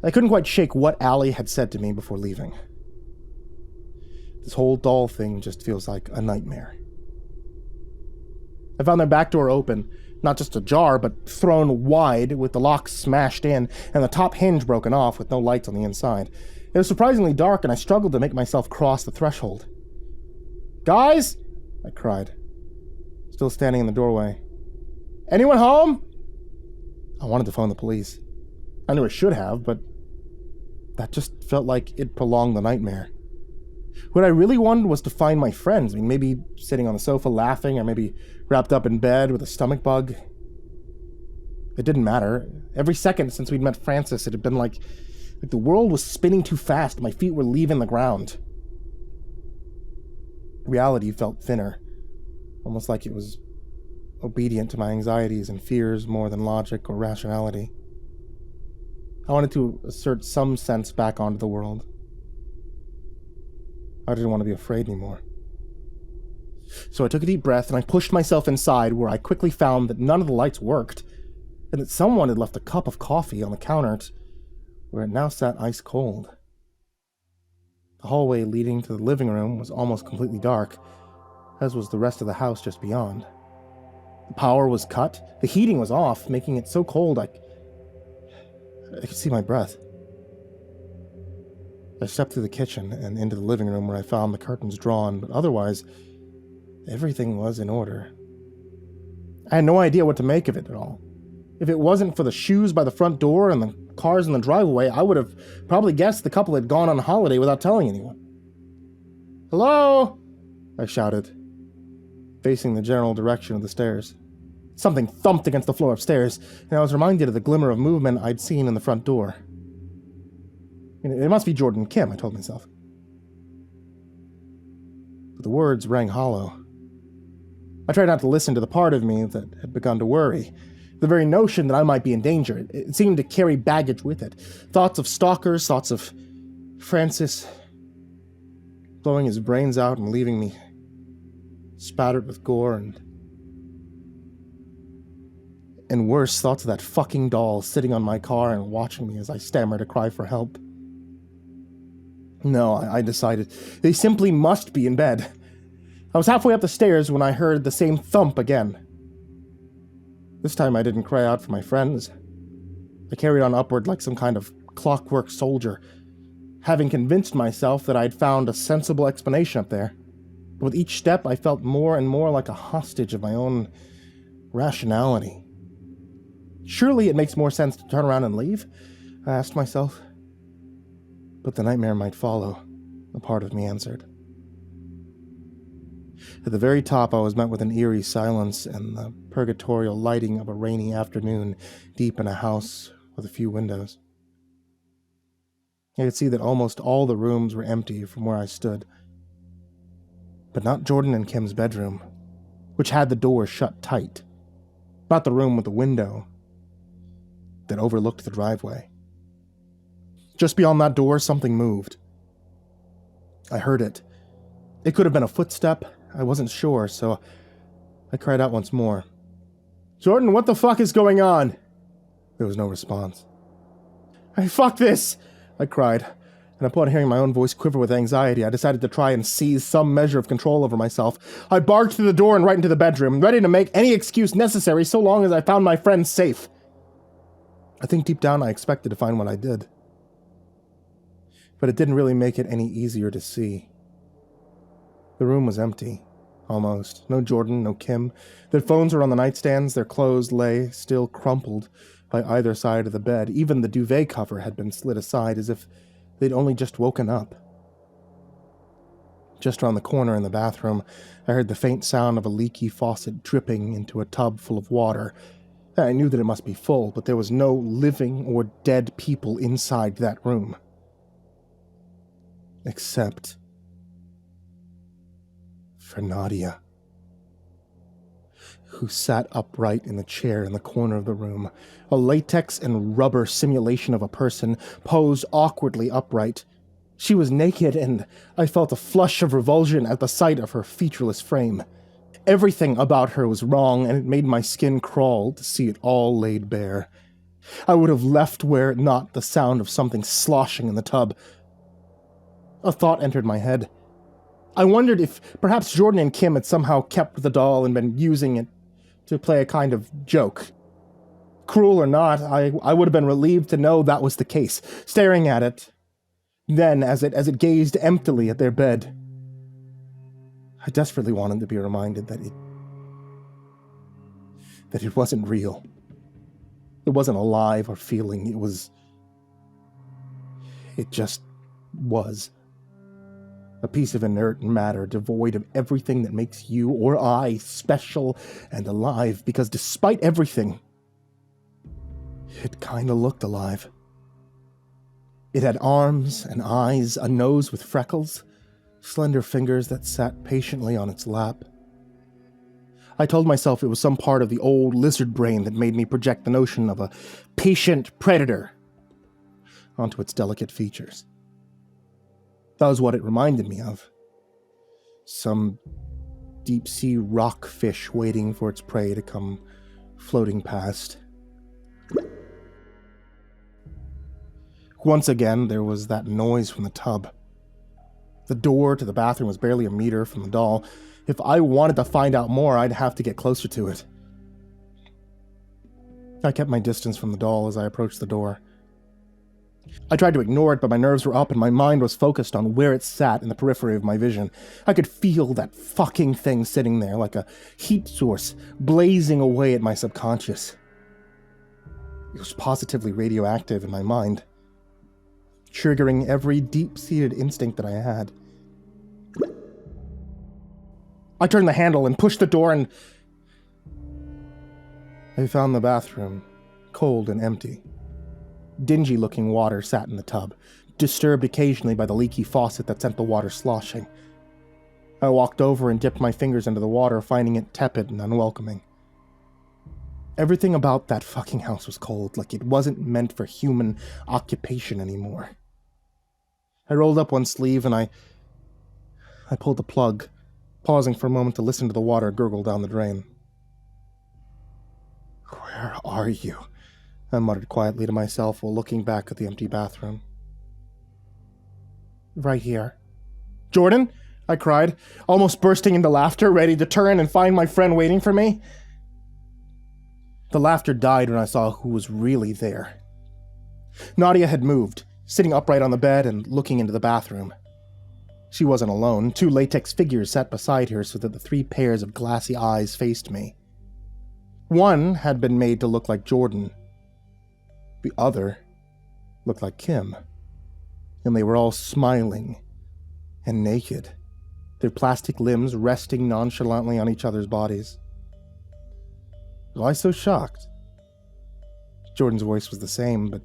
I couldn't quite shake what Allie had said to me before leaving. This whole doll thing just feels like a nightmare. I found their back door open, not just ajar, but thrown wide, with the lock smashed in and the top hinge broken off with no lights on the inside. It was surprisingly dark, and I struggled to make myself cross the threshold. Guys! I cried, still standing in the doorway. Anyone home? I wanted to phone the police. I knew I should have, but that just felt like it prolonged the nightmare. What I really wanted was to find my friends. Maybe sitting on the sofa laughing, or maybe wrapped up in bed with a stomach bug. It didn't matter. Every second since we'd met Francis, it had been like the world was spinning too fast. My feet were leaving the ground. Reality felt thinner, almost like it was obedient to my anxieties and fears more than logic or rationality. I wanted to assert some sense back onto the world. I didn't want to be afraid anymore. So I took a deep breath and I pushed myself inside, where I quickly found that none of the lights worked, and that someone had left a cup of coffee on the counter where it now sat ice cold. The hallway leading to the living room was almost completely dark, as was the rest of the house just beyond. The power was cut, the heating was off, making it so cold I could see my breath. I stepped through the kitchen and into the living room, where I found the curtains drawn, but otherwise, everything was in order. I had no idea what to make of it at all. If it wasn't for the shoes by the front door and the cars in the driveway, I would have probably guessed the couple had gone on holiday without telling anyone. Hello? I shouted, facing the general direction of the stairs. Something thumped against the floor upstairs, and I was reminded of the glimmer of movement I'd seen in the front door. It must be Jordan and Kim, I told myself. But the words rang hollow. I tried not to listen to the part of me that had begun to worry. The very notion that I might be in danger, it seemed to carry baggage with it. Thoughts of stalkers, thoughts of Francis blowing his brains out and leaving me spattered with gore, and worse, thoughts of that fucking doll sitting on my car and watching me as I stammered a cry for help. No, I decided. They simply must be in bed. I was halfway up the stairs when I heard the same thump again. This time I didn't cry out for my friends. I carried on upward like some kind of clockwork soldier, having convinced myself that I'd found a sensible explanation up there. But with each step, I felt more and more like a hostage of my own rationality. Surely it makes more sense to turn around and leave, I asked myself. But the nightmare might follow, a part of me answered. At the very top, I was met with an eerie silence and the purgatorial lighting of a rainy afternoon deep in a house with a few windows. I could see that almost all the rooms were empty from where I stood. But not Jordan and Kim's bedroom, which had the door shut tight. Not the room with the window that overlooked the driveway. Just beyond that door, something moved. I heard it. It could have been a footstep. I wasn't sure, so I cried out once more. "Jordan, what the fuck is going on?" There was no response. "Hey, fuck this!" I cried, and upon hearing my own voice quiver with anxiety, I decided to try and seize some measure of control over myself. I barged through the door and right into the bedroom, ready to make any excuse necessary so long as I found my friends safe. I think deep down I expected to find what I did. But it didn't really make it any easier to see. The room was empty. Almost. No Jordan, no Kim. Their phones were on the nightstands, their clothes lay, still crumpled, by either side of the bed. Even the duvet cover had been slid aside as if they'd only just woken up. Just around the corner in the bathroom, I heard the faint sound of a leaky faucet dripping into a tub full of water. I knew that it must be full, but there was no living or dead people inside that room. Except for Nadia, who sat upright in the chair in the corner of the room, a latex and rubber simulation of a person, posed awkwardly upright. She was naked, and I felt a flush of revulsion at the sight of her featureless frame. Everything about her was wrong, and it made my skin crawl to see it all laid bare. I would have left were it not the sound of something sloshing in the tub. A thought entered my head. I wondered if perhaps Jordan and Kim had somehow kept the doll and been using it to play a kind of joke. Cruel or not, I would have been relieved to know that was the case, staring at it. Then, as it gazed emptily at their bed, I desperately wanted to be reminded that it wasn't real. It wasn't alive or feeling. It just was. A piece of inert matter devoid of everything that makes you or I special and alive, because despite everything, it kinda looked alive. It had arms and eyes, a nose with freckles, slender fingers that sat patiently on its lap. I told myself it was some part of the old lizard brain that made me project the notion of a patient predator onto its delicate features. That was what it reminded me of. Some deep-sea rockfish waiting for its prey to come floating past. Once again, there was that noise from the tub. The door to the bathroom was barely a meter from the doll. If I wanted to find out more, I'd have to get closer to it. I kept my distance from the doll as I approached the door. I tried to ignore it, but my nerves were up and my mind was focused on where it sat in the periphery of my vision. I could feel that fucking thing sitting there like a heat source, blazing away at my subconscious. It was positively radioactive in my mind, triggering every deep-seated instinct that I had. I turned the handle and pushed the door, and I found the bathroom cold and empty. Dingy-looking water sat in the tub, disturbed occasionally by the leaky faucet that sent the water sloshing. I walked over and dipped my fingers into the water, finding it tepid and unwelcoming. Everything about that fucking house was cold, like it wasn't meant for human occupation anymore. I rolled up one sleeve and I pulled the plug, pausing for a moment to listen to the water gurgle down the drain. "Where are you?" I muttered quietly to myself while looking back at the empty bathroom. Right here. Jordan? I cried, almost bursting into laughter, ready to turn and find my friend waiting for me. The laughter died when I saw who was really there. Nadia had moved, sitting upright on the bed and looking into the bathroom. She wasn't alone. 2 latex figures sat beside her so that the 3 pairs of glassy eyes faced me. One had been made to look like Jordan. The other looked like Kim. And they were all smiling and naked, their plastic limbs resting nonchalantly on each other's bodies. Why so shocked? Jordan's voice was the same, but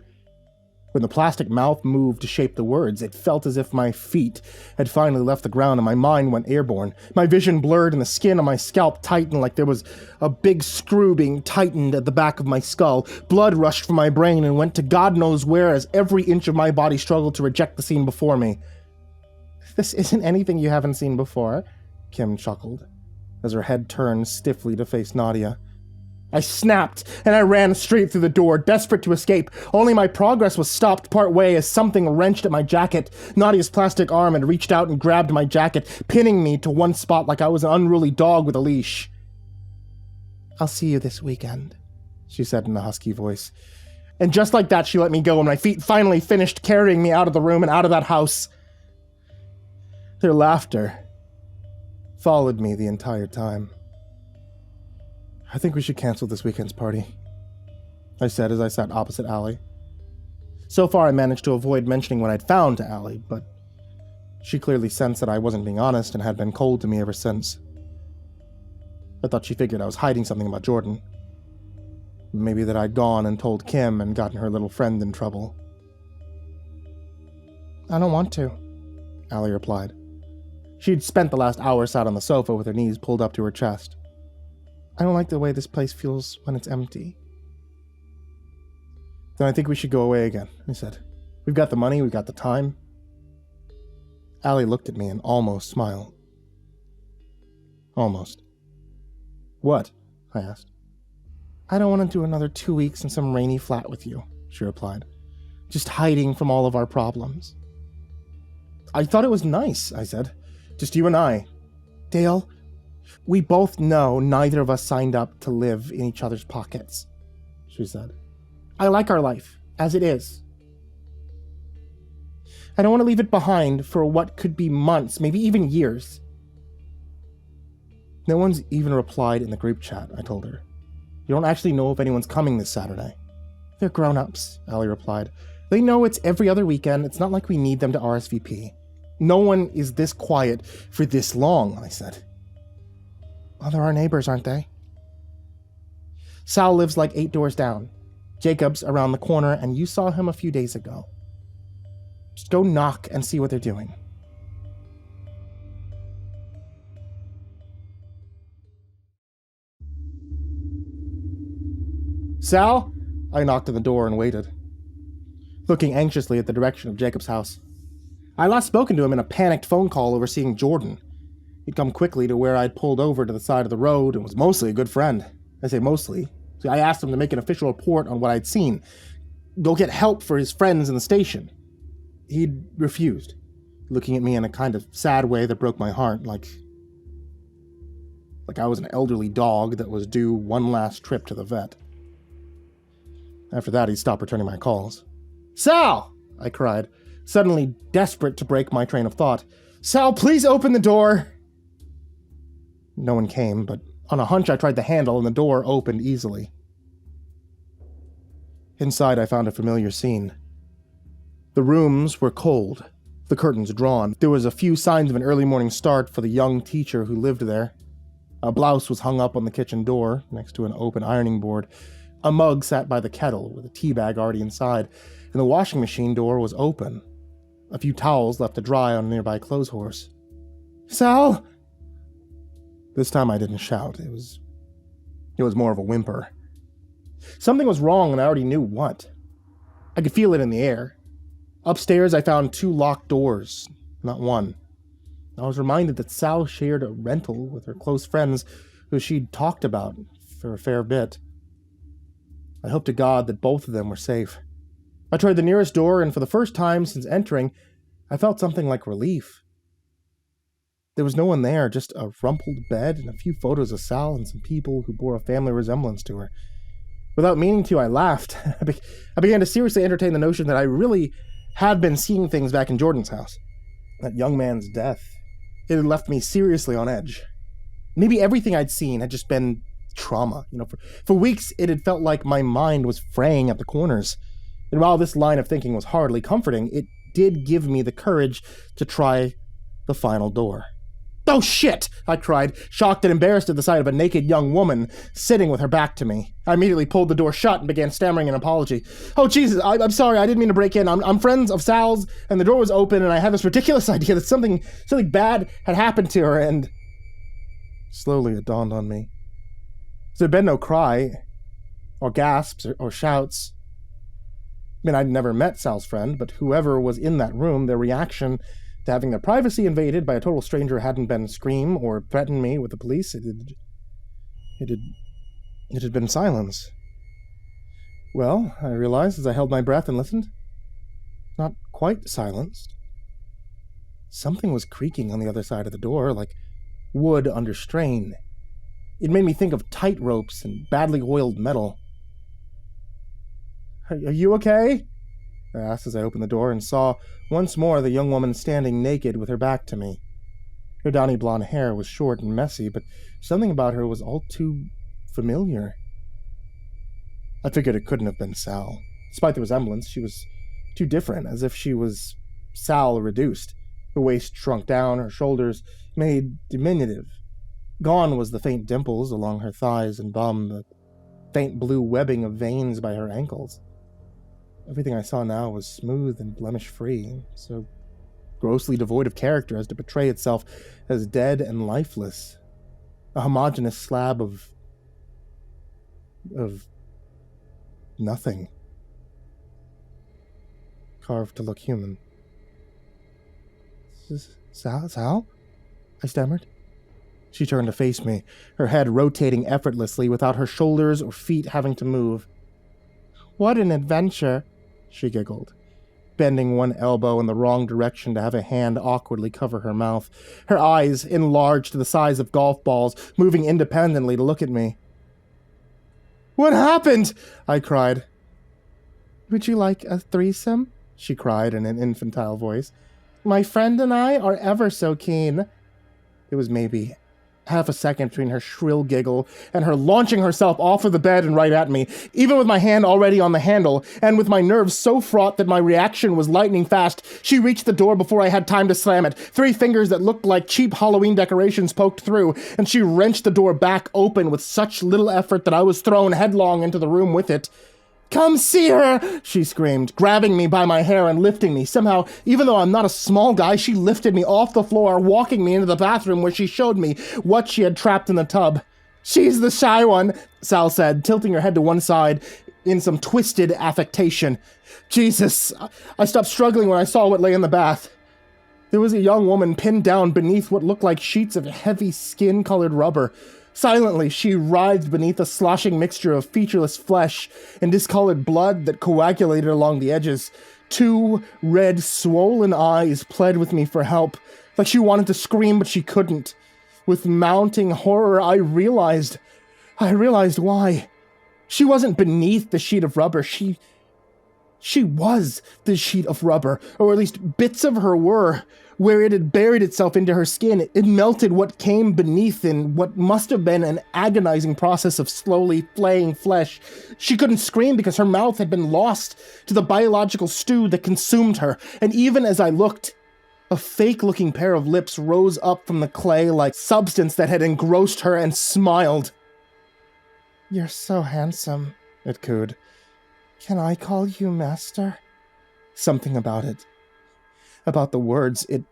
when the plastic mouth moved to shape the words, it felt as if my feet had finally left the ground and my mind went airborne. My vision blurred and the skin on my scalp tightened like there was a big screw being tightened at the back of my skull. Blood rushed from my brain and went to God knows where as every inch of my body struggled to reject the scene before me. This isn't anything you haven't seen before, Kim chuckled, as her head turned stiffly to face Nadia. I snapped, and I ran straight through the door, desperate to escape. Only my progress was stopped partway as something wrenched at my jacket. Nadia's plastic arm had reached out and grabbed my jacket, pinning me to one spot like I was an unruly dog with a leash. I'll see you this weekend, she said in a husky voice. And just like that, she let me go, and my feet finally finished carrying me out of the room and out of that house. Their laughter followed me the entire time. I think we should cancel this weekend's party, I said as I sat opposite Allie. So far I managed to avoid mentioning what I'd found to Allie, but she clearly sensed that I wasn't being honest and had been cold to me ever since. I thought she figured I was hiding something about Jordan. Maybe that I'd gone and told Kim and gotten her little friend in trouble. I don't want to, Allie replied. She'd spent the last hour sat on the sofa with her knees pulled up to her chest. I don't like the way this place feels when it's empty. Then I think we should go away again, I said. We've got the money, we've got the time. Allie looked at me and almost smiled. Almost. What? I asked. I don't want to do another 2 weeks in some rainy flat with you, she replied. Just hiding from all of our problems. I thought it was nice, I said. Just you and I. Dale, we both know neither of us signed up to live in each other's pockets, she said. I like our life, as it is. I don't want to leave it behind for what could be months, maybe even years. No one's even replied in the group chat, I told her. You don't actually know if anyone's coming this Saturday. They're grown-ups, Allie replied. They know it's every other weekend. It's not like we need them to RSVP. No one is this quiet for this long, I said. Well, they're our neighbors, aren't they? Sal lives like 8 doors down. Jacob's around the corner, and you saw him a few days ago. Just go knock and see what they're doing. Sal? I knocked on the door and waited, looking anxiously at the direction of Jacob's house. I'd last spoken to him in a panicked phone call over seeing Jordan. He'd come quickly to where I'd pulled over to the side of the road and was mostly a good friend. I say mostly. So I asked him to make an official report on what I'd seen. Go get help for his friends in the station. He'd refused, looking at me in a kind of sad way that broke my heart, like I was an elderly dog that was due one last trip to the vet. After that, he stopped returning my calls. Sal! I cried, suddenly desperate to break my train of thought. Sal, please open the door! No one came, but on a hunch I tried the handle and the door opened easily. Inside I found a familiar scene. The rooms were cold, the curtains drawn. There was a few signs of an early morning start for the young teacher who lived there. A blouse was hung up on the kitchen door, next to an open ironing board. A mug sat by the kettle, with a tea bag already inside, and the washing machine door was open. A few towels left to dry on a nearby clothes horse. Sal! This time I didn't shout. It was more of a whimper. Something was wrong, and I already knew what. I could feel it in the air. Upstairs, I found 2 locked doors, not one. I was reminded that Sal shared a rental with her close friends who she'd talked about for a fair bit. I hoped to God that both of them were safe. I tried the nearest door, and for the first time since entering, I felt something like relief. There was no one there, just a rumpled bed and a few photos of Sal and some people who bore a family resemblance to her. Without meaning to, I laughed. I began to seriously entertain the notion that I really had been seeing things back in Jordan's house. That young man's death, it had left me seriously on edge. Maybe everything I'd seen had just been trauma. For weeks, it had felt like my mind was fraying at the corners. And while this line of thinking was hardly comforting, it did give me the courage to try the final door. "Oh shit!" I cried, shocked and embarrassed at the sight of a naked young woman sitting with her back to me. I immediately pulled the door shut and began stammering an apology. "Oh Jesus, I'm sorry, I didn't mean to break in. I'm friends of Sal's, and the door was open, and I had this ridiculous idea that something bad had happened to her, and..." Slowly it dawned on me. There had been no cry, or gasps, or shouts. I mean, I'd never met Sal's friend, but whoever was in that room, their reaction to having their privacy invaded by a total stranger hadn't been scream or threaten me with the police. It had been silence. Well, I realized as I held my breath and listened, not quite silenced. Something was creaking on the other side of the door, like wood under strain. It made me think of tight ropes and badly oiled metal. "Are you okay?" I asked as I opened the door and saw once more the young woman standing naked with her back to me. Her downy blonde hair was short and messy, but something about her was all too familiar. I figured it couldn't have been Sal. Despite the resemblance, she was too different, as if she was Sal reduced. Her waist shrunk down, her shoulders made diminutive. Gone was the faint dimples along her thighs and bum, the faint blue webbing of veins by her ankles. Everything I saw now was smooth and blemish-free, so grossly devoid of character as to portray itself as dead and lifeless. A homogeneous slab of nothing. Carved to look human. Sal? I stammered. She turned to face me, her head rotating effortlessly without her shoulders or feet having to move. "What an adventure," she giggled, bending one elbow in the wrong direction to have a hand awkwardly cover her mouth, her eyes, enlarged to the size of golf balls, moving independently to look at me. "What happened?" I cried. "Would you like a threesome?" she cried in an infantile voice. "My friend and I are ever so keen." It was maybe half a second between her shrill giggle and her launching herself off of the bed and right at me, even with my hand already on the handle, and with my nerves so fraught that my reaction was lightning fast. She reached the door before I had time to slam it. 3 fingers that looked like cheap Halloween decorations poked through, and she wrenched the door back open with such little effort that I was thrown headlong into the room with it. "Come see her!" she screamed, grabbing me by my hair and lifting me. Somehow, even though I'm not a small guy, she lifted me off the floor, walking me into the bathroom where she showed me what she had trapped in the tub. "She's the shy one," Sal said, tilting her head to one side in some twisted affectation. Jesus, I stopped struggling when I saw what lay in the bath. There was a young woman pinned down beneath what looked like sheets of heavy skin-colored rubber. Silently, she writhed beneath a sloshing mixture of featureless flesh and discolored blood that coagulated along the edges. 2 red, swollen eyes pled with me for help, like she wanted to scream, but she couldn't. With mounting horror, I realized why. She wasn't beneath the sheet of rubber. She was the sheet of rubber, or at least bits of her were. Where it had buried itself into her skin, it melted what came beneath in what must have been an agonizing process of slowly flaying flesh. She couldn't scream because her mouth had been lost to the biological stew that consumed her, and even as I looked, a fake-looking pair of lips rose up from the clay-like substance that had engrossed her and smiled. "You're so handsome," it cooed. "Can I call you master?" Something about it. About the words, it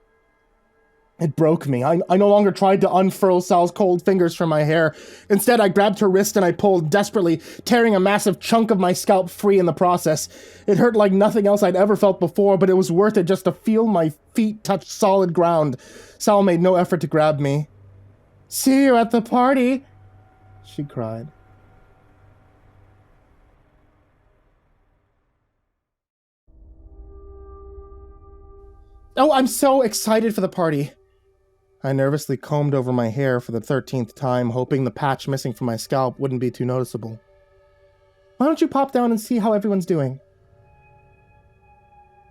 broke me. I no longer tried to unfurl Sal's cold fingers from my hair. Instead, I grabbed her wrist and I pulled, desperately, tearing a massive chunk of my scalp free in the process. It hurt like nothing else I'd ever felt before, but it was worth it just to feel my feet touch solid ground. Sal made no effort to grab me. "See you at the party," she cried. Oh, I'm so excited for the party. I nervously combed over my hair for the 13th time, hoping the patch missing from my scalp wouldn't be too noticeable. Why don't you pop down and see how everyone's doing?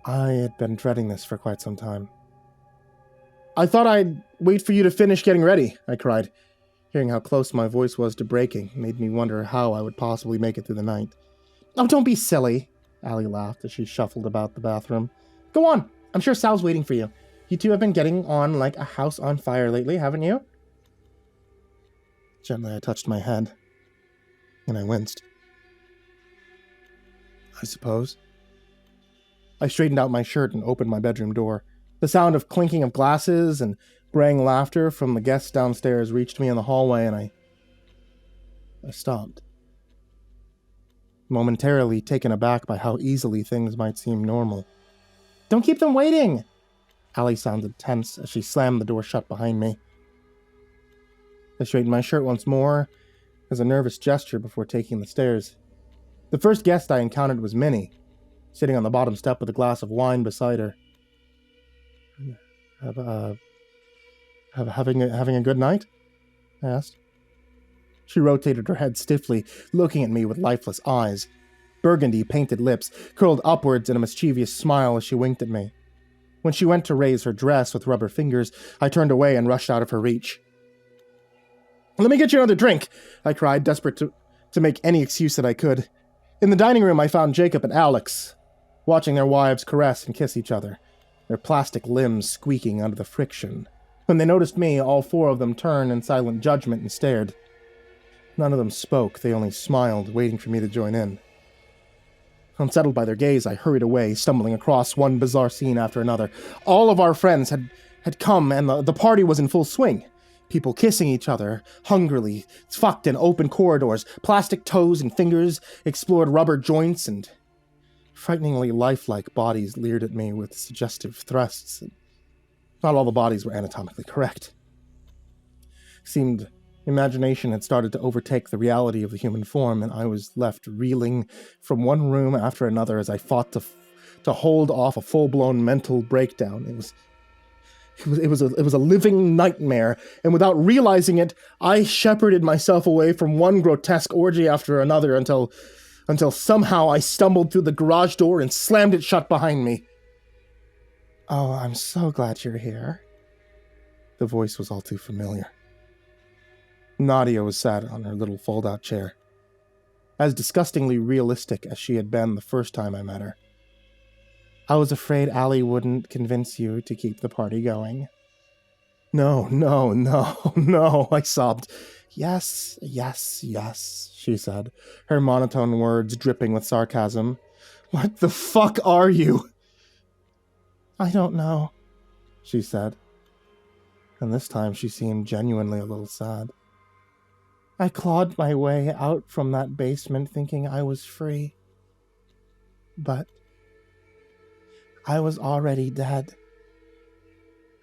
I had been dreading this for quite some time. I thought I'd wait for you to finish getting ready, I cried. Hearing how close my voice was to breaking made me wonder how I would possibly make it through the night. Oh, don't be silly, Allie laughed as she shuffled about the bathroom. Go on, I'm sure Sal's waiting for you. You two have been getting on like a house on fire lately, haven't you? Gently I touched my head, and I winced. I suppose. I straightened out my shirt and opened my bedroom door. The sound of clinking of glasses and braying laughter from the guests downstairs reached me in the hallway, and I stopped. Momentarily taken aback by how easily things might seem normal. Don't keep them waiting! Allie sounded tense as she slammed the door shut behind me. I straightened my shirt once more as a nervous gesture before taking the stairs. The first guest I encountered was Minnie, sitting on the bottom step with a glass of wine beside her. Having a good night? I asked. She rotated her head stiffly, looking at me with lifeless eyes. Burgundy painted lips curled upwards in a mischievous smile as she winked at me. When she went to raise her dress with rubber fingers, I turned away and rushed out of her reach. Let me get you another drink, I cried, desperate to make any excuse that I could. In the dining room, I found Jacob and Alex, watching their wives caress and kiss each other, their plastic limbs squeaking under the friction. When they noticed me, all four of them turned in silent judgment and stared. None of them spoke, they only smiled, waiting for me to join in. Unsettled by their gaze, I hurried away, stumbling across one bizarre scene after another. All of our friends had come, and the party was in full swing. People kissing each other, hungrily, fucked in open corridors, plastic toes and fingers explored rubber joints, and frighteningly lifelike bodies leered at me with suggestive thrusts. Not all the bodies were anatomically correct. Seemed imagination had started to overtake the reality of the human form, and I was left reeling from one room after another as I fought to hold off a full-blown mental breakdown. It was a living nightmare, and without realizing it, I shepherded myself away from one grotesque orgy after another until somehow I stumbled through the garage door and slammed it shut behind me. Oh, I'm so glad you're here. The voice was all too familiar. Nadia was sat on her little fold-out chair, as disgustingly realistic as she had been the first time I met her. I was afraid Allie wouldn't convince you to keep the party going. No, I sobbed. Yes, she said, her monotone words dripping with sarcasm. What the fuck are you? I don't know, she said, and this time she seemed genuinely a little sad. I clawed my way out from that basement thinking I was free. But I was already dead.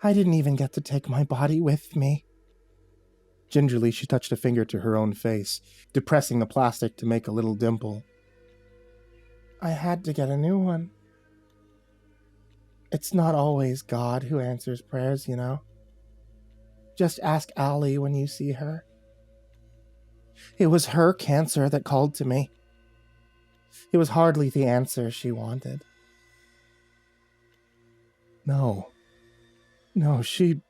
I didn't even get to take my body with me. Gingerly, she touched a finger to her own face, depressing the plastic to make a little dimple. I had to get a new one. It's not always God who answers prayers, you know. Just ask Allie when you see her. It was her cancer that called to me. It was hardly the answer she wanted. No, she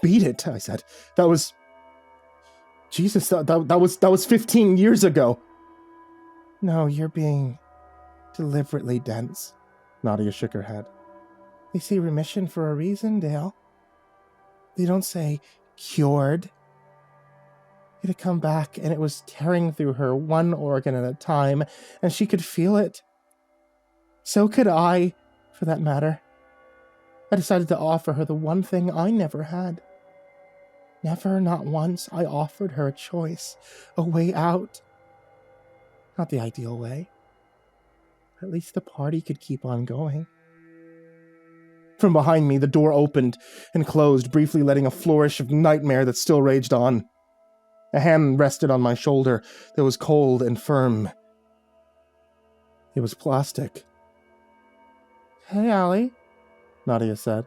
beat it, I said. That was... Jesus, that was 15 years ago. No, you're being deliberately dense. Nadia shook her head. They say remission for a reason, Dale. They don't say cured. It had come back, and it was tearing through her one organ at a time, and she could feel it. So could I, for that matter. I decided to offer her the one thing I never had. Never, not once, I offered her a choice, a way out. Not the ideal way. At least the party could keep on going. From behind me, the door opened and closed, briefly letting a flourish of nightmare that still raged on. A hand rested on my shoulder that was cold and firm. It was plastic. Hey, Allie, Nadia said.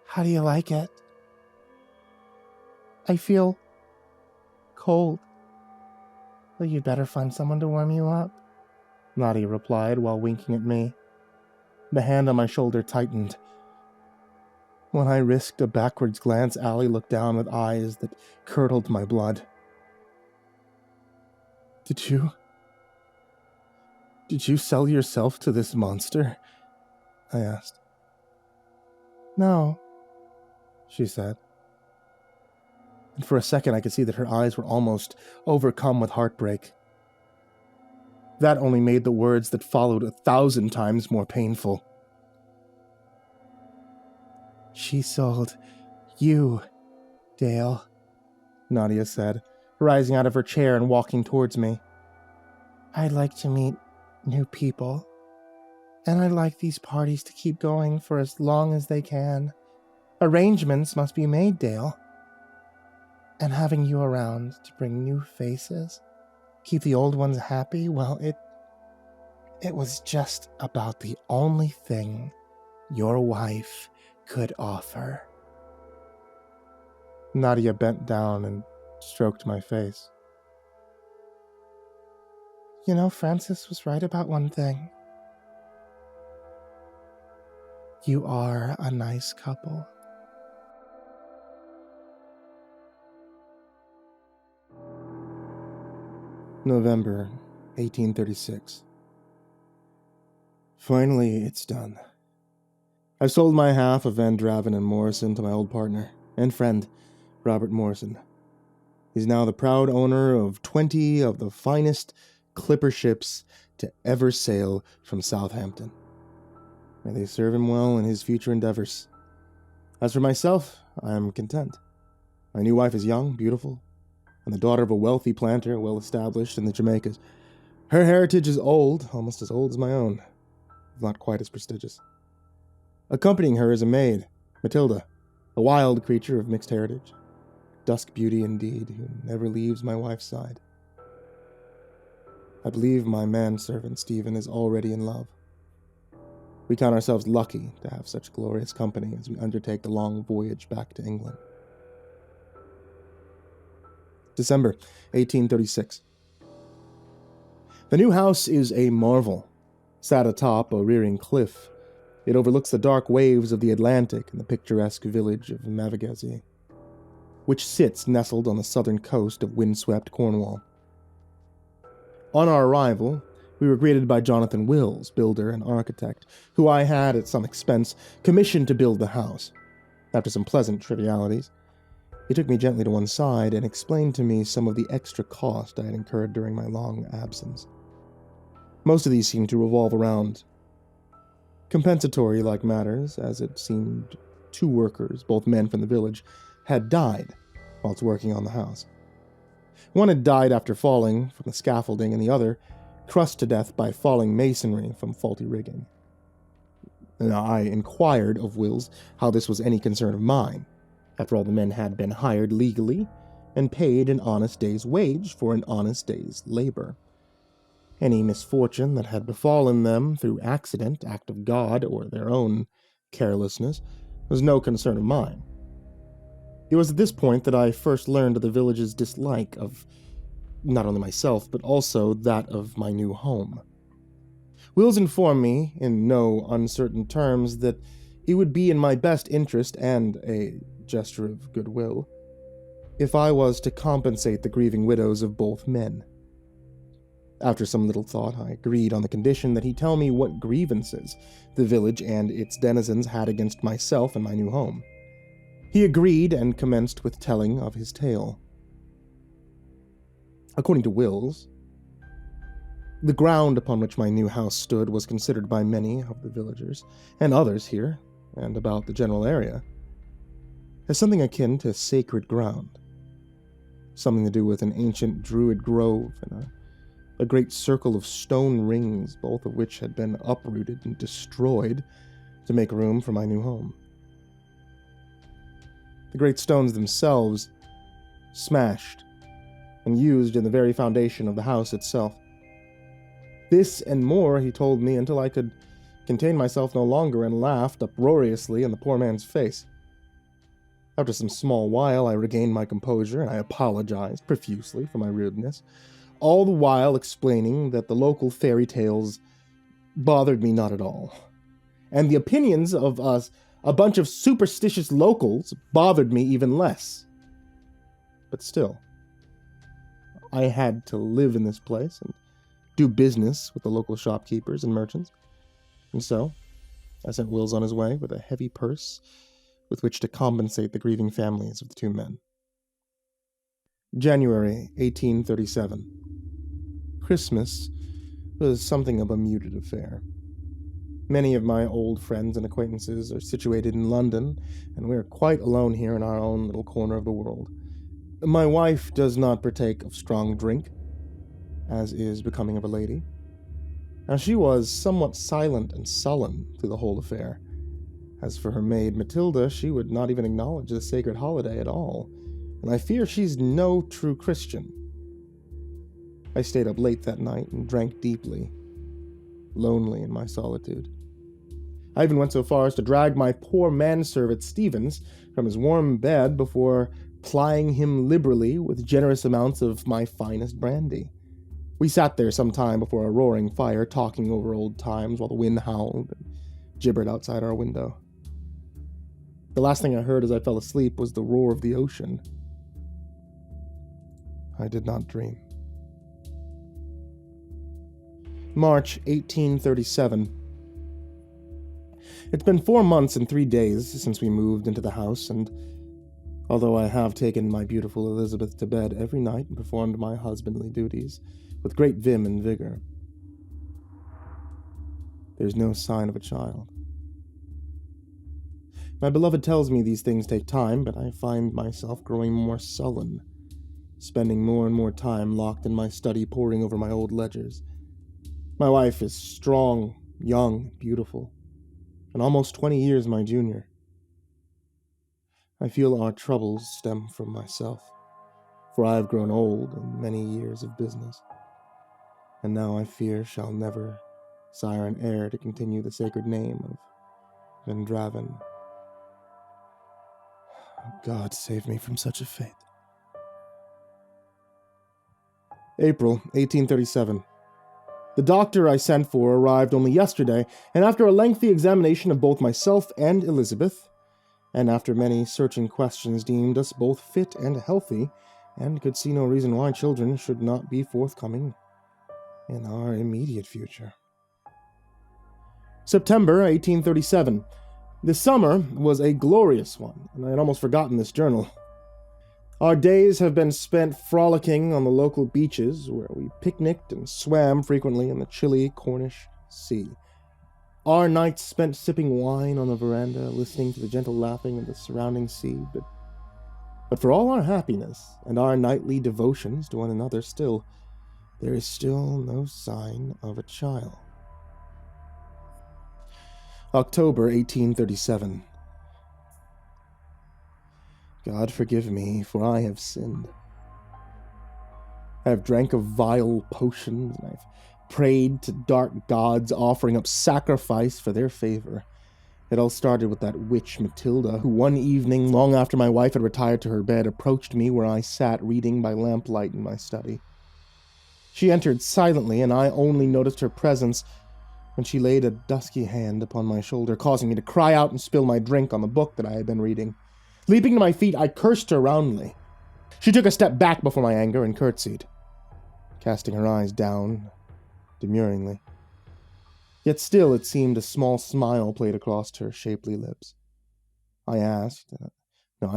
How do you like it? I feel cold. Well, you'd better find someone to warm you up, Nadia replied while winking at me. The hand on my shoulder tightened. When I risked a backwards glance, Allie looked down with eyes that curdled my blood. Did you sell yourself to this monster? I asked. No, she said. And for a second I could see that her eyes were almost overcome with heartbreak. That only made the words that followed 1,000 times more painful. She sold you, Dale, Nadia said, rising out of her chair and walking towards me. I'd like to meet new people, and I'd like these parties to keep going for as long as they can. Arrangements must be made, Dale. And having you around to bring new faces, keep the old ones happy, well, it was just about the only thing your wife could offer. Nadia bent down and stroked my face. You know, Francis was right about one thing. You are a nice couple. November 1836. Finally, it's done. I've sold my half of Van Draven and Morrison to my old partner and friend, Robert Morrison. He's now the proud owner of 20 of the finest clipper ships to ever sail from Southampton. May they serve him well in his future endeavors. As for myself, I am content. My new wife is young, beautiful, and the daughter of a wealthy planter well established in the Jamaicas. Her heritage is old, almost as old as my own, if not quite as prestigious. Accompanying her is a maid, Matilda, a wild creature of mixed heritage. Dusk beauty indeed, who never leaves my wife's side. I believe my manservant Stephen is already in love. We count ourselves lucky to have such glorious company as we undertake the long voyage back to England. December 1836. The new house is a marvel. Sat atop a rearing cliff, it overlooks the dark waves of the Atlantic and the picturesque village of Mavagazzi, which sits nestled on the southern coast of windswept Cornwall. On our arrival, we were greeted by Jonathan Wills, builder and architect, who I had, at some expense, commissioned to build the house. After some pleasant trivialities, he took me gently to one side and explained to me some of the extra cost I had incurred during my long absence. Most of these seemed to revolve around compensatory-like matters, as it seemed 2 workers, both men from the village, had died whilst working on the house. One had died after falling from the scaffolding, and the other crushed to death by falling masonry from faulty rigging. Now, I inquired of Wills how this was any concern of mine. After all, the men had been hired legally and paid an honest day's wage for an honest day's labor. Any misfortune that had befallen them through accident, act of God, or their own carelessness was no concern of mine. It was at this point that I first learned of the village's dislike of not only myself, but also that of my new home. Wills informed me, in no uncertain terms, that it would be in my best interest, and a gesture of goodwill, if I was to compensate the grieving widows of both men. After some little thought, I agreed on the condition that he tell me what grievances the village and its denizens had against myself and my new home. He agreed and commenced with telling of his tale. According to Wills, the ground upon which my new house stood was considered by many of the villagers, and others here, and about the general area, as something akin to sacred ground. Something to do with an ancient druid grove and a great circle of stone rings, both of which had been uprooted and destroyed to make room for my new home. The great stones themselves smashed and used in the very foundation of the house itself. This and more he told me until I could contained myself no longer and laughed uproariously in the poor man's face. After some small while, I regained my composure and I apologized profusely for my rudeness, all the while explaining that the local fairy tales bothered me not at all, and the opinions of us, a bunch of superstitious locals, bothered me even less. But still, I had to live in this place and do business with the local shopkeepers and merchants, and so I sent Wills on his way with a heavy purse with which to compensate the grieving families of the two men. January 1837. Christmas was something of a muted affair. Many of my old friends and acquaintances are situated in London, and we are quite alone here in our own little corner of the world. My wife does not partake of strong drink, as is becoming of a lady. Now she was somewhat silent and sullen through the whole affair. As for her maid, Matilda, she would not even acknowledge the sacred holiday at all, and I fear she's no true Christian. I stayed up late that night and drank deeply, lonely in my solitude. I even went so far as to drag my poor manservant Stevens from his warm bed before plying him liberally with generous amounts of my finest brandy. We sat there some time before a roaring fire, talking over old times while the wind howled and gibbered outside our window. The last thing I heard as I fell asleep was the roar of the ocean. I did not dream. March 1837. It's been 4 months and 3 days since we moved into the house, and although I have taken my beautiful Elizabeth to bed every night and performed my husbandly duties with great vim and vigor, there's no sign of a child. My beloved tells me these things take time, but I find myself growing more sullen, spending more and more time locked in my study poring over my old ledgers. My wife is strong, young, beautiful, and almost 20 years my junior. I feel our troubles stem from myself, for I have grown old in many years of business, and now I fear shall never sire an heir to continue the sacred name of Vendraven. God save me from such a fate. April 1837. The doctor I sent for arrived only yesterday, and after a lengthy examination of both myself and Elizabeth, and after many searching questions, deemed us both fit and healthy, and could see no reason why children should not be forthcoming in our immediate future. September 1837. The summer was a glorious one, and I had almost forgotten this journal. Our days have been spent frolicking on the local beaches, where we picnicked and swam frequently in the chilly Cornish sea. Our nights spent sipping wine on the veranda, listening to the gentle lapping of the surrounding sea, but for all our happiness and our nightly devotions to one another, still, there is still no sign of a child. October 1837. God forgive me, for I have sinned. I have drank of vile potions, and I've prayed to dark gods, offering up sacrifice for their favor. It all started with that witch Matilda, who one evening, long after my wife had retired to her bed, approached me where I sat reading by lamplight in my study. She entered silently, and I only noticed her presence when she laid a dusky hand upon my shoulder, causing me to cry out and spill my drink on the book that I had been reading. Leaping to my feet, I cursed her roundly. She took a step back before my anger and curtsied, casting her eyes down demurringly. Yet still it seemed a small smile played across her shapely lips. I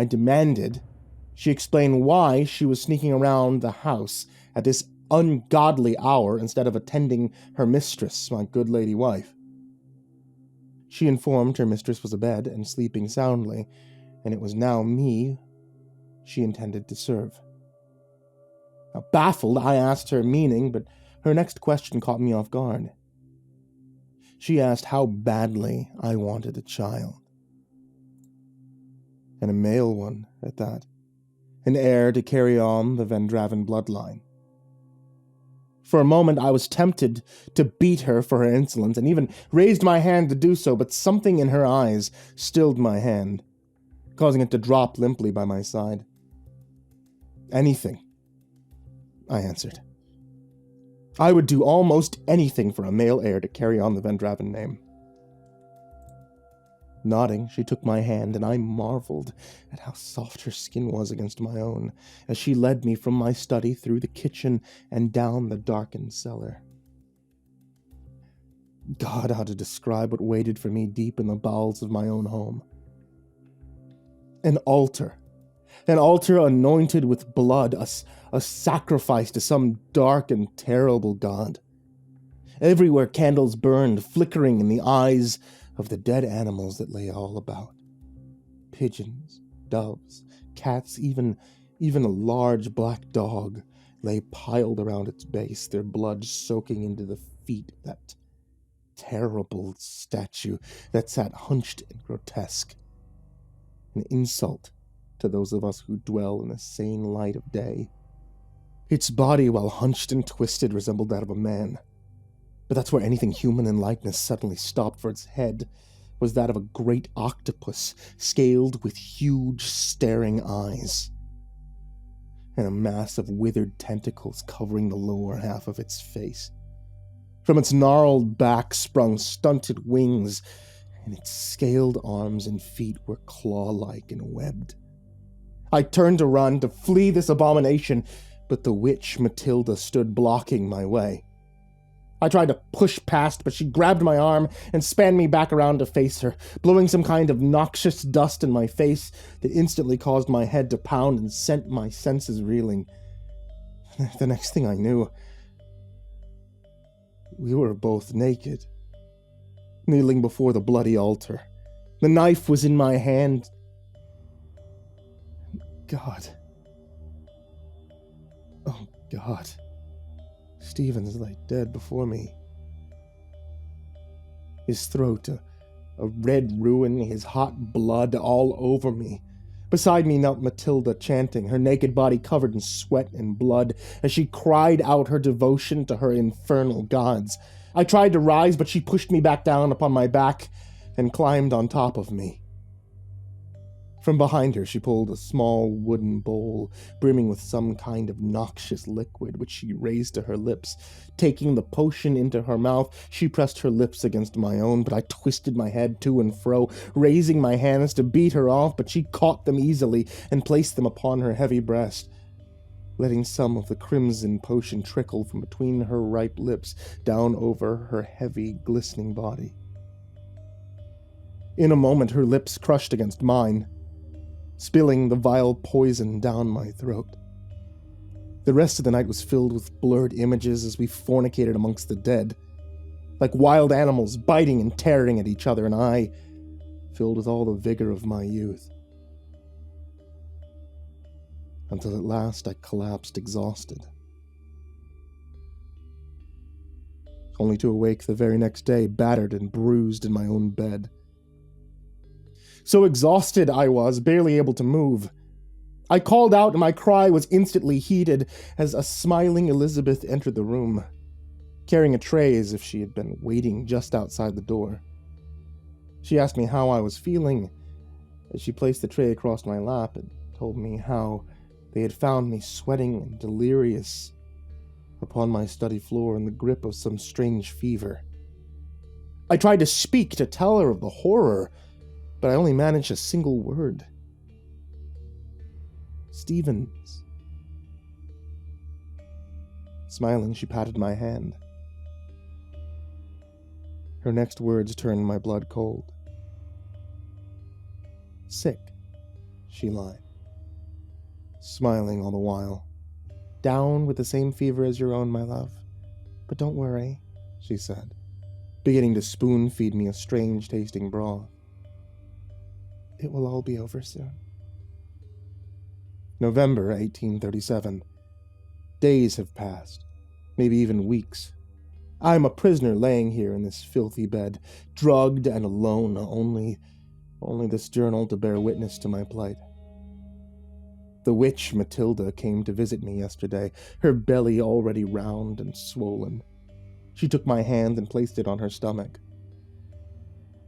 demanded she explain why she was sneaking around the house at this ungodly hour instead of attending her mistress, my good lady wife. She informed her mistress was abed and sleeping soundly, and it was now me she intended to serve. Now, baffled, I asked her meaning, but her next question caught me off guard. She asked how badly I wanted a child, and a male one at that, an heir to carry on the Vendraven bloodline. For a moment, I was tempted to beat her for her insolence and even raised my hand to do so, but something in her eyes stilled my hand, causing it to drop limply by my side. "Anything," I answered. I would do almost anything for a male heir to carry on the Vendraven name. Nodding, she took my hand, and I marveled at how soft her skin was against my own as she led me from my study through the kitchen and down the darkened cellar. God, how to describe what waited for me deep in the bowels of my own home. An altar anointed with blood, a sacrifice to some dark and terrible god. Everywhere candles burned, flickering in the eyes of the dead animals that lay all about. Pigeons, doves, cats, even a large black dog lay piled around its base, their blood soaking into the feet of that terrible statue that sat hunched and grotesque. An insult to those of us who dwell in the sane light of day. Its body, while hunched and twisted, resembled that of a man. But that's where anything human in likeness suddenly stopped, for its head was that of a great octopus, scaled with huge, staring eyes, and a mass of withered tentacles covering the lower half of its face. From its gnarled back sprung stunted wings, and its scaled arms and feet were claw-like and webbed. I turned to run, to flee this abomination, but the witch Matilda stood blocking my way. I tried to push past, but she grabbed my arm and span me back around to face her, blowing some kind of noxious dust in my face that instantly caused my head to pound and sent my senses reeling. The next thing I knew, we were both naked, kneeling before the bloody altar. The knife was in my hand. God. Oh, God. Stevens lay dead before me. His throat, a red ruin, his hot blood all over me. Beside me knelt Matilda, chanting, her naked body covered in sweat and blood, as she cried out her devotion to her infernal gods. I tried to rise, but she pushed me back down upon my back and climbed on top of me. From behind her, she pulled a small wooden bowl brimming with some kind of noxious liquid, which she raised to her lips. Taking the potion into her mouth, she pressed her lips against my own, but I twisted my head to and fro, raising my hands to beat her off, but she caught them easily and placed them upon her heavy breast, letting some of the crimson potion trickle from between her ripe lips down over her heavy, glistening body. In a moment, her lips crushed against mine, spilling the vile poison down my throat. The rest of the night was filled with blurred images as we fornicated amongst the dead, like wild animals biting and tearing at each other, and I, filled with all the vigor of my youth. Until at last I collapsed exhausted, only to awake the very next day battered and bruised in my own bed. So exhausted I was, barely able to move. I called out, and my cry was instantly heeded as a smiling Elizabeth entered the room, carrying a tray as if she had been waiting just outside the door. She asked me how I was feeling as she placed the tray across my lap and told me how they had found me sweating and delirious upon my study floor in the grip of some strange fever. I tried to speak to tell her of the horror, but I only managed a single word. Stevens. Smiling, she patted my hand. Her next words turned my blood cold. Sick, she lied, smiling all the while. Down with the same fever as your own, my love. But don't worry, she said, beginning to spoon-feed me a strange-tasting broth. It will all be over soon. November 1837. Days have passed, maybe even weeks. I am a prisoner laying here in this filthy bed, drugged and alone, only this journal to bear witness to my plight. The witch Matilda came to visit me yesterday, her belly already round and swollen. She took my hand and placed it on her stomach.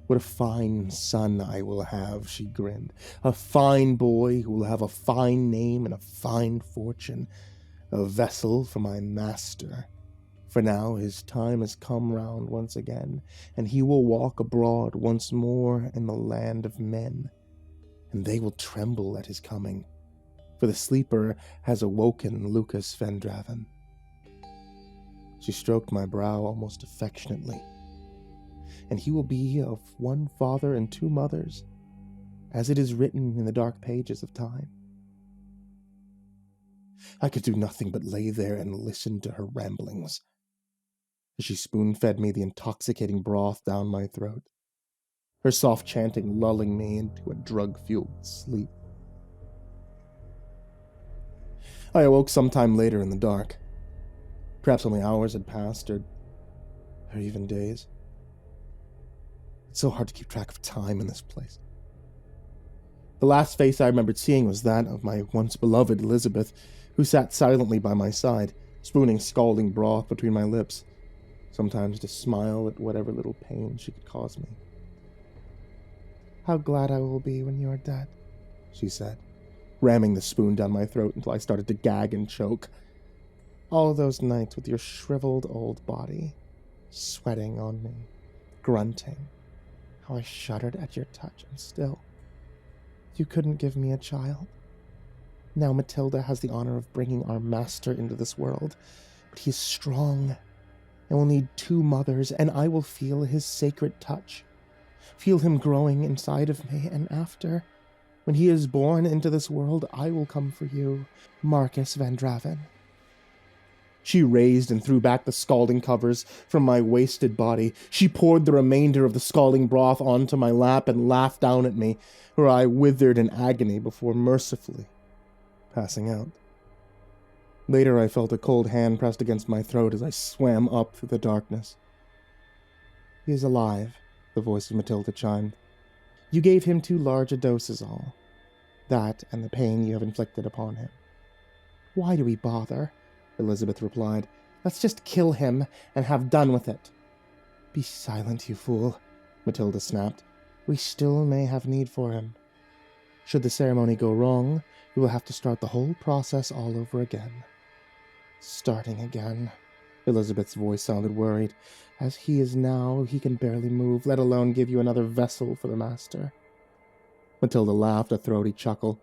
What a fine son I will have, she grinned. A fine boy who will have a fine name and a fine fortune. A vessel for my master. For now his time has come round once again, and he will walk abroad once more in the land of men. And they will tremble at his coming, for the sleeper has awoken Lucas Vendraven. She stroked my brow almost affectionately. And he will be of one father and two mothers, as it is written in the dark pages of time. I could do nothing but lay there and listen to her ramblings, as she spoon-fed me the intoxicating broth down my throat, her soft chanting lulling me into a drug-fueled sleep. I awoke sometime later in the dark. Perhaps only hours had passed, or even days. It's so hard to keep track of time in this place. The last face I remembered seeing was that of my once beloved Elizabeth, who sat silently by my side, spooning scalding broth between my lips, sometimes to smile at whatever little pain she could cause me. "How glad I will be when you are dead," she said, ramming the spoon down my throat until I started to gag and choke. "All those nights with your shriveled old body, sweating on me, grunting. How I shuddered at your touch, and still, you couldn't give me a child. Now Matilda has the honor of bringing our master into this world, but he is strong, and will need two mothers, and I will feel his sacred touch, feel him growing inside of me, and after, when he is born into this world, I will come for you, Marcus Vendraven." She raised and threw back the scalding covers from my wasted body. She poured the remainder of the scalding broth onto my lap and laughed down at me, where I withered in agony before mercifully passing out. Later I felt a cold hand pressed against my throat as I swam up through the darkness. "He is alive," the voice of Matilda chimed. "You gave him too large a dose is all. That and the pain you have inflicted upon him." "Why do we bother?" Elizabeth replied. "Let's just kill him and have done with it." "Be silent, you fool," Matilda snapped. "We still may have need for him. Should the ceremony go wrong, we will have to start the whole process all over again." "Starting again." Elizabeth's voice sounded worried. "As he is now, he can barely move, let alone give you another vessel for the master." Matilda laughed a throaty chuckle.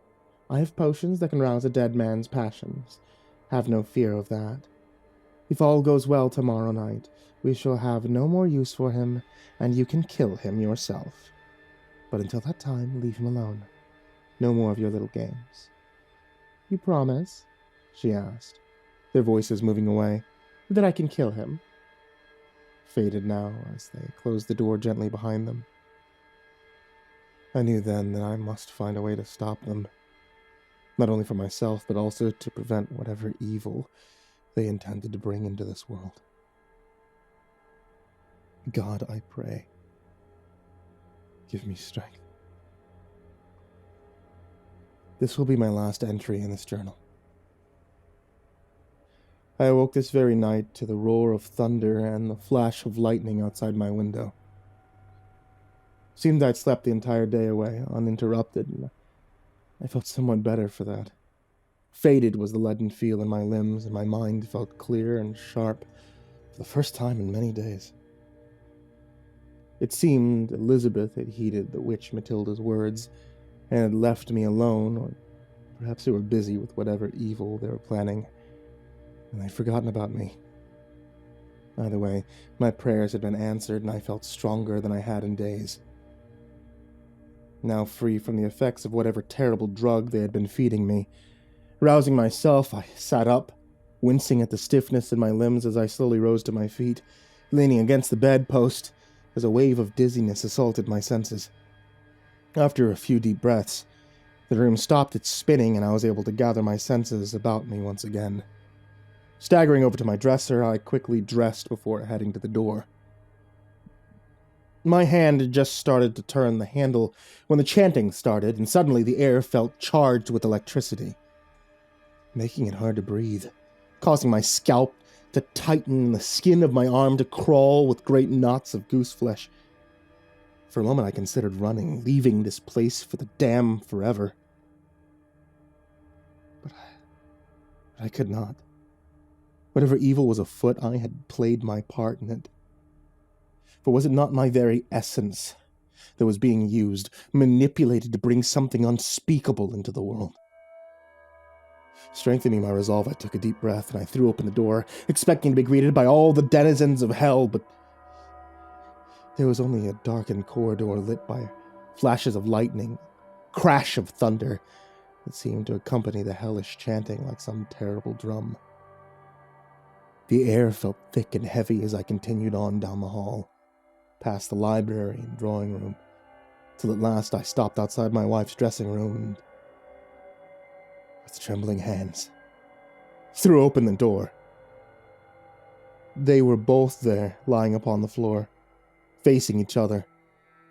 "I have potions that can rouse a dead man's passions. Have no fear of that. If all goes well tomorrow night, we shall have no more use for him, and you can kill him yourself. But until that time, leave him alone. No more of your little games." "You promise?" she asked, their voices moving away. "That I can kill him?" Faded now as they closed the door gently behind them. I knew then that I must find a way to stop them. Not only for myself, but also to prevent whatever evil they intended to bring into this world. God, I pray, give me strength. This will be my last entry in this journal. I awoke this very night to the roar of thunder and the flash of lightning outside my window. Seemed I'd slept the entire day away, uninterrupted, and I felt somewhat better for that. Faded was the leaden feel in my limbs, and my mind felt clear and sharp for the first time in many days. It seemed Elizabeth had heeded the witch Matilda's words and had left me alone, or perhaps they were busy with whatever evil they were planning, and they'd forgotten about me. Either way, my prayers had been answered, and I felt stronger than I had in days. Now free from the effects of whatever terrible drug they had been feeding me. Rousing myself, I sat up, wincing at the stiffness in my limbs as I slowly rose to my feet, leaning against the bedpost as a wave of dizziness assaulted my senses. After a few deep breaths, the room stopped its spinning and I was able to gather my senses about me once again. Staggering over to my dresser, I quickly dressed before heading to the door. My hand had just started to turn the handle when the chanting started, and suddenly the air felt charged with electricity. making it hard to breathe, causing my scalp to tighten and the skin of my arm to crawl with great knots of goose flesh. For a moment I considered running, leaving this place for the damn forever. But I could not. Whatever evil was afoot, I had played my part in it. For was it not my very essence that was being used, manipulated to bring something unspeakable into the world? Strengthening my resolve, I took a deep breath and I threw open the door, expecting to be greeted by all the denizens of hell, but there was only a darkened corridor lit by flashes of lightning, crash of thunder that seemed to accompany the hellish chanting like some terrible drum. The air felt thick and heavy as I continued on down the hall, past the library and drawing room, till at last I stopped outside my wife's dressing room and, with trembling hands, threw open the door. They were both there, lying upon the floor, facing each other,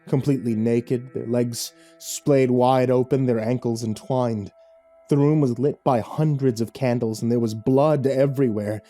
completely naked, their legs splayed wide open, their ankles entwined. The room was lit by hundreds of candles, and there was blood everywhere.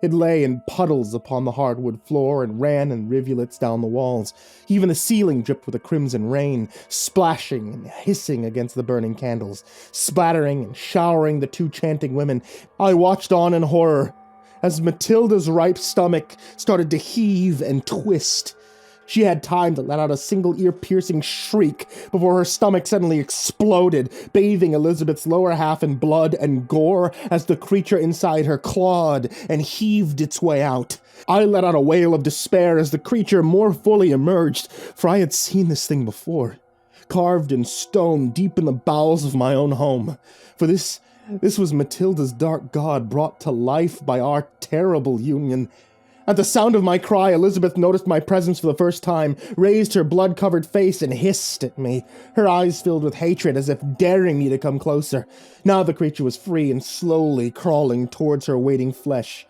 It lay in puddles upon the hardwood floor and ran in rivulets down the walls. Even the ceiling dripped with a crimson rain, splashing and hissing against the burning candles, splattering and showering the two chanting women. I watched on in horror as Matilda's ripe stomach started to heave and twist. She had time to let out a single ear-piercing shriek before her stomach suddenly exploded, bathing Elizabeth's lower half in blood and gore as the creature inside her clawed and heaved its way out. I let out a wail of despair as the creature more fully emerged, for I had seen this thing before, carved in stone deep in the bowels of my own home. For this was Matilda's dark god brought to life by our terrible union. At the sound of my cry, Elizabeth noticed my presence for the first time, raised her blood-covered face and hissed at me, her eyes filled with hatred as if daring me to come closer. Now the creature was free and slowly crawling towards her waiting flesh.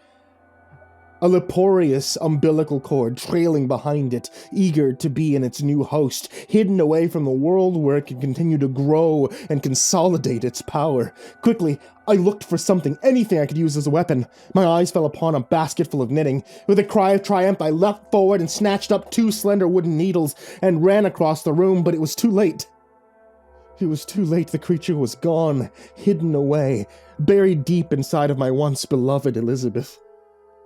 A laborious umbilical cord trailing behind it, eager to be in its new host, hidden away from the world where it could continue to grow and consolidate its power. Quickly, I looked for something, anything I could use as a weapon. My eyes fell upon a basket full of knitting. With a cry of triumph, I leapt forward and snatched up 2 slender wooden needles and ran across the room, but it was too late. It was too late. The creature was gone, hidden away, buried deep inside of my once beloved Elizabeth.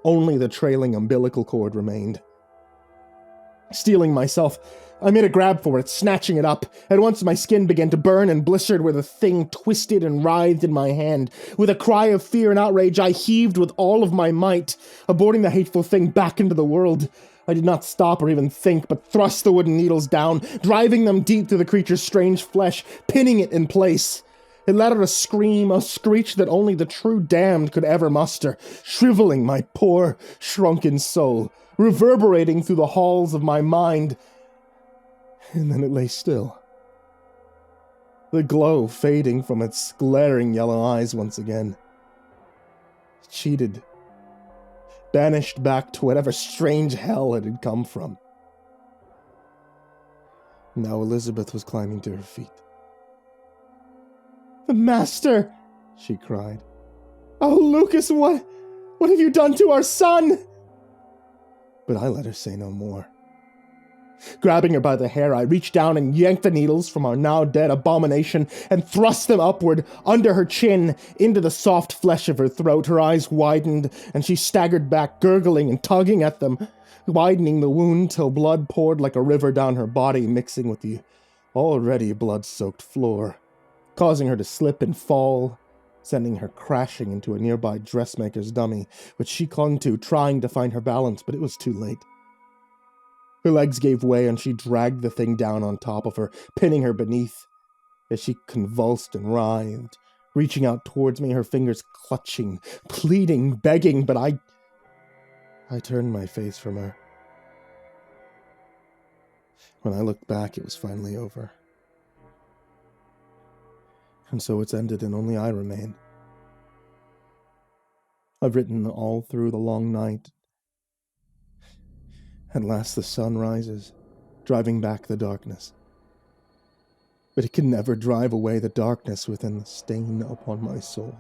Only the trailing umbilical cord remained. Steeling myself, I made a grab for it, snatching it up. At once my skin began to burn and blistered where the thing twisted and writhed in my hand. With a cry of fear and outrage, I heaved with all of my might, aborting the hateful thing back into the world. I did not stop or even think, but thrust the wooden needles down, driving them deep through the creature's strange flesh, pinning it in place. It let out a scream, a screech that only the true damned could ever muster, shriveling my poor, shrunken soul, reverberating through the halls of my mind. And then it lay still, the glow fading from its glaring yellow eyes once again. Cheated, banished back to whatever strange hell it had come from. Now Elizabeth was climbing to her feet. "The Master!" she cried. "Oh, Lucas, what have you done to our son?" But I let her say no more. Grabbing her by the hair, I reached down and yanked the needles from our now-dead abomination and thrust them upward, under her chin, into the soft flesh of her throat. Her eyes widened, and she staggered back, gurgling and tugging at them, widening the wound till blood poured like a river down her body, mixing with the already blood-soaked floor, causing her to slip and fall, sending her crashing into a nearby dressmaker's dummy, which she clung to, trying to find her balance, but it was too late. Her legs gave way, and she dragged the thing down on top of her, pinning her beneath, as she convulsed and writhed, reaching out towards me, her fingers clutching, pleading, begging, but I turned my face from her. When I looked back, it was finally over. And so it's ended, and only I remain. I've written all through the long night. At last the sun rises, driving back the darkness. But it can never drive away the darkness within the stain upon my soul.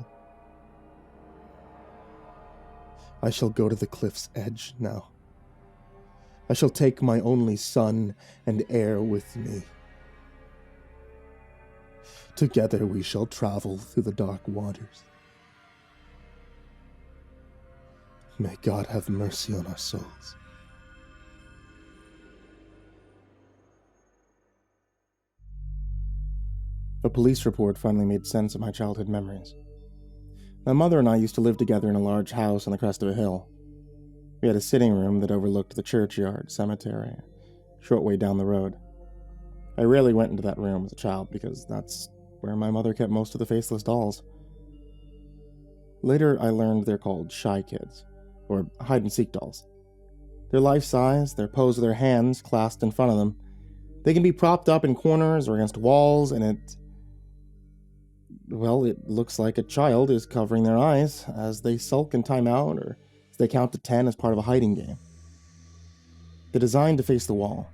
I shall go to the cliff's edge now. I shall take my only son and heir with me. Together we shall travel through the dark waters. May God have mercy on our souls. A police report finally made sense of my childhood memories. My mother and I used to live together in a large house on the crest of a hill. We had a sitting room that overlooked the churchyard cemetery, a short way down the road. I rarely went into that room as a child because that's where my mother kept most of the faceless dolls. Later, I learned they're called shy kids, or hide-and-seek dolls. They're life-size, they're posed with their hands clasped in front of them. They can be propped up in corners or against walls, and it looks like a child is covering their eyes as they sulk in timeout or as they count to 10 as part of a hiding game. They're designed to face the wall,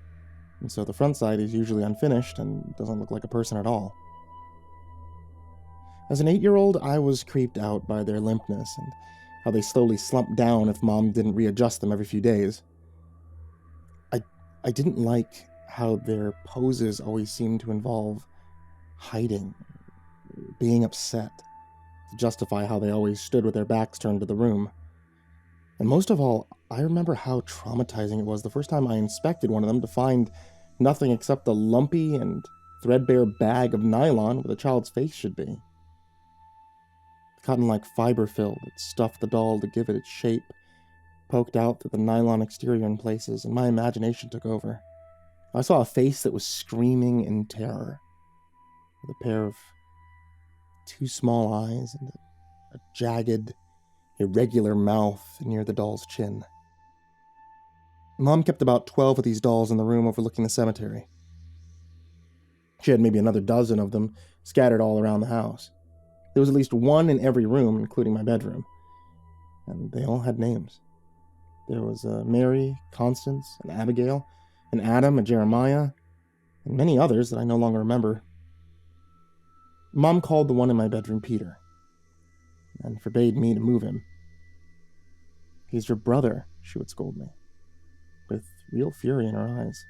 and so the front side is usually unfinished and doesn't look like a person at all. As an 8-year-old, I was creeped out by their limpness and how they slowly slumped down if Mom didn't readjust them every few days. I didn't like how their poses always seemed to involve hiding, being upset, to justify how they always stood with their backs turned to the room. And most of all, I remember how traumatizing it was the first time I inspected one of them to find nothing except a lumpy and threadbare bag of nylon where the child's face should be. Cotton-like fiber fill that stuffed the doll to give it its shape, poked out through the nylon exterior in places, and my imagination took over. I saw a face that was screaming in terror, with a pair of two small eyes and a jagged, irregular mouth near the doll's chin. Mom kept about 12 of these dolls in the room overlooking the cemetery. She had maybe another dozen of them scattered all around the house. There was at least one in every room, including my bedroom, and they all had names. There was a Mary, Constance, an Abigail, an Adam, a Jeremiah, and many others that I no longer remember. Mom called the one in my bedroom Peter, and forbade me to move him. "He's your brother," she would scold me, with real fury in her eyes.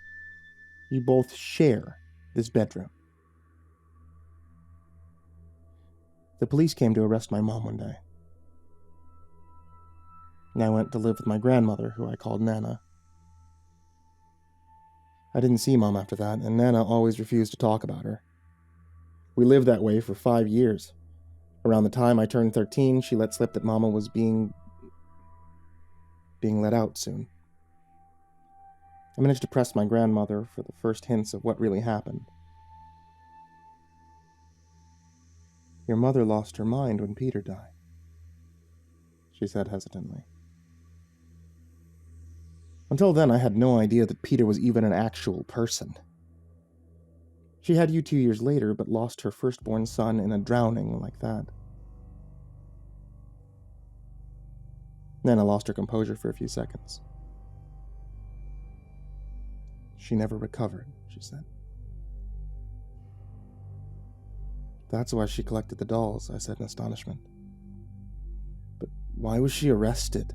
"You both share this bedroom." The police came to arrest my mom one day. And I went to live with my grandmother, who I called Nana. I didn't see Mom after that, and Nana always refused to talk about her. We lived that way for 5 years. Around the time I turned 13, she let slip that Mama was being let out soon. I managed to press my grandmother for the first hints of what really happened. "Your mother lost her mind when Peter died," she said hesitantly. Until then, I had no idea that Peter was even an actual person. She had you 2 years later, but lost her firstborn son in a drowning like that. Nana lost her composure for a few seconds. "She never recovered," she said. "That's why she collected the dolls," I said in astonishment. "But why was she arrested?"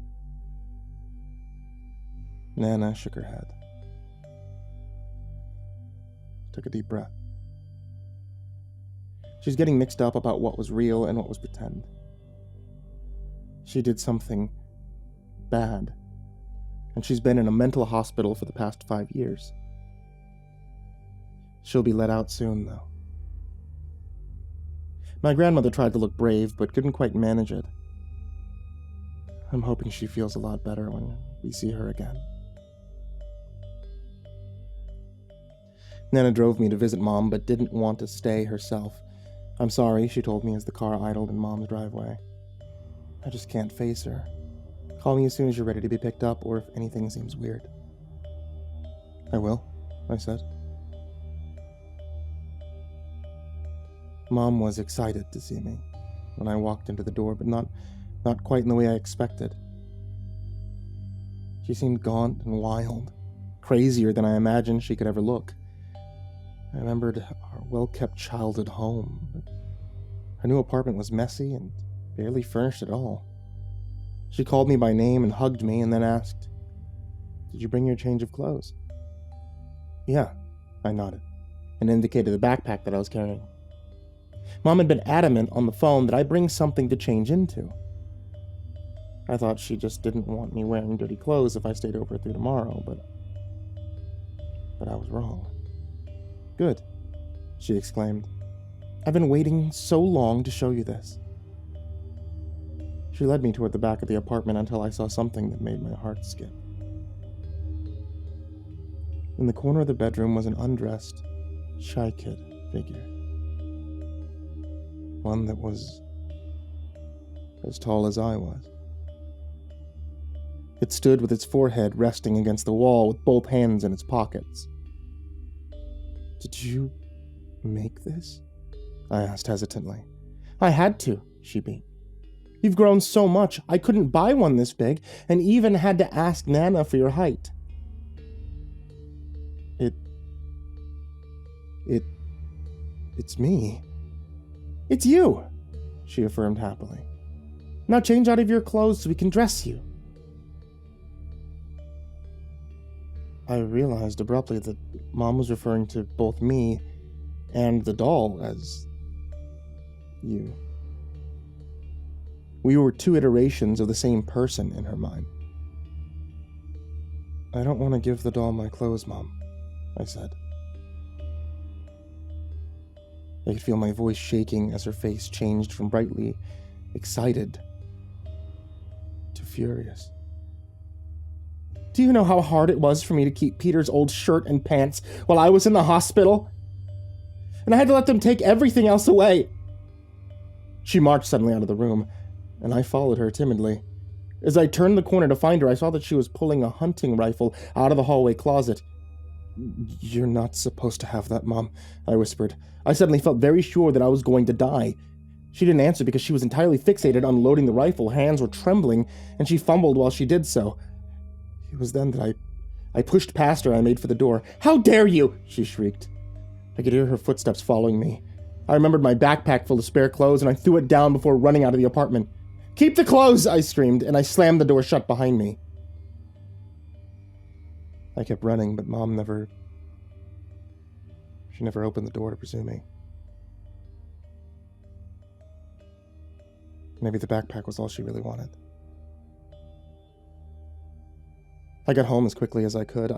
Nana shook her head. Took a deep breath. She's getting mixed up about what was real and what was pretend. She did something bad, and she's been in a mental hospital for the past 5 years. She'll be let out soon, though. My grandmother tried to look brave, but couldn't quite manage it. I'm hoping she feels a lot better when we see her again. Nana drove me to visit Mom, but didn't want to stay herself. "I'm sorry," she told me as the car idled in Mom's driveway. "I just can't face her. Call me as soon as you're ready to be picked up, or if anything seems weird." "I will," I said. Mom was excited to see me when I walked into the door, but not quite in the way I expected. She seemed gaunt and wild, crazier than I imagined she could ever look. I remembered our well-kept childhood home, but her new apartment was messy and barely furnished at all. She called me by name and hugged me and then asked, "Did you bring your change of clothes?" "Yeah," I nodded, and indicated the backpack that I was carrying. Mom had been adamant on the phone that I bring something to change into. I thought she just didn't want me wearing dirty clothes if I stayed over through tomorrow, but I was wrong. "Good," she exclaimed. "I've been waiting so long to show you this." She led me toward the back of the apartment until I saw something that made my heart skip. In the corner of the bedroom was an undressed, shy kid figure. One that was as tall as I was. It stood with its forehead resting against the wall with both hands in its pockets. "Did you make this?" I asked hesitantly. "I had to," she beamed. "You've grown so much, I couldn't buy one this big, and even had to ask Nana for your height." It's me. "It's you," she affirmed happily. "Now change out of your clothes so we can dress you." I realized abruptly that Mom was referring to both me and the doll as you. We were two iterations of the same person in her mind. "I don't want to give the doll my clothes, Mom," I said. I could feel my voice shaking as her face changed from brightly excited to furious. "Do you know how hard it was for me to keep Peter's old shirt and pants while I was in the hospital? And I had to let them take everything else away." She marched suddenly out of the room, and I followed her timidly. As I turned the corner to find her, I saw that she was pulling a hunting rifle out of the hallway closet. "You're not supposed to have that, Mom," I whispered. I suddenly felt very sure that I was going to die. She didn't answer because she was entirely fixated on loading the rifle. Her hands were trembling, and she fumbled while she did so. It was then that I pushed past her and I made for the door. "How dare you!" she shrieked. I could hear her footsteps following me. I remembered my backpack full of spare clothes, and I threw it down before running out of the apartment. "Keep the clothes!" I screamed, and I slammed the door shut behind me. I kept running, but Mom never opened the door to pursue me. Maybe the backpack was all she really wanted. I got home as quickly as I could.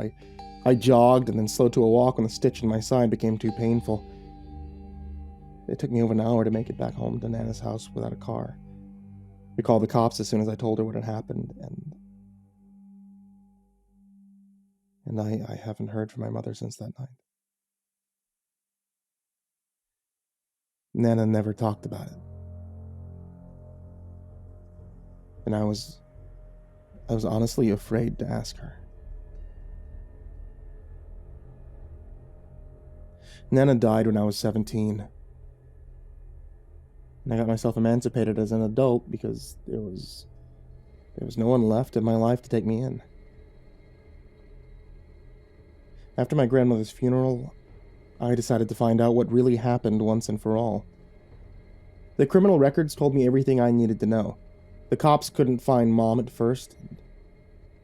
I jogged and then slowed to a walk when the stitch in my side became too painful. It took me over an hour to make it back home to Nana's house without a car. We called the cops as soon as I told her what had happened, and I haven't heard from my mother since that night. Nana never talked about it. And I was honestly afraid to ask her. Nana died when I was 17. And I got myself emancipated as an adult because there was no one left in my life to take me in. After my grandmother's funeral, I decided to find out what really happened once and for all. The criminal records told me everything I needed to know. The cops couldn't find Mom at first.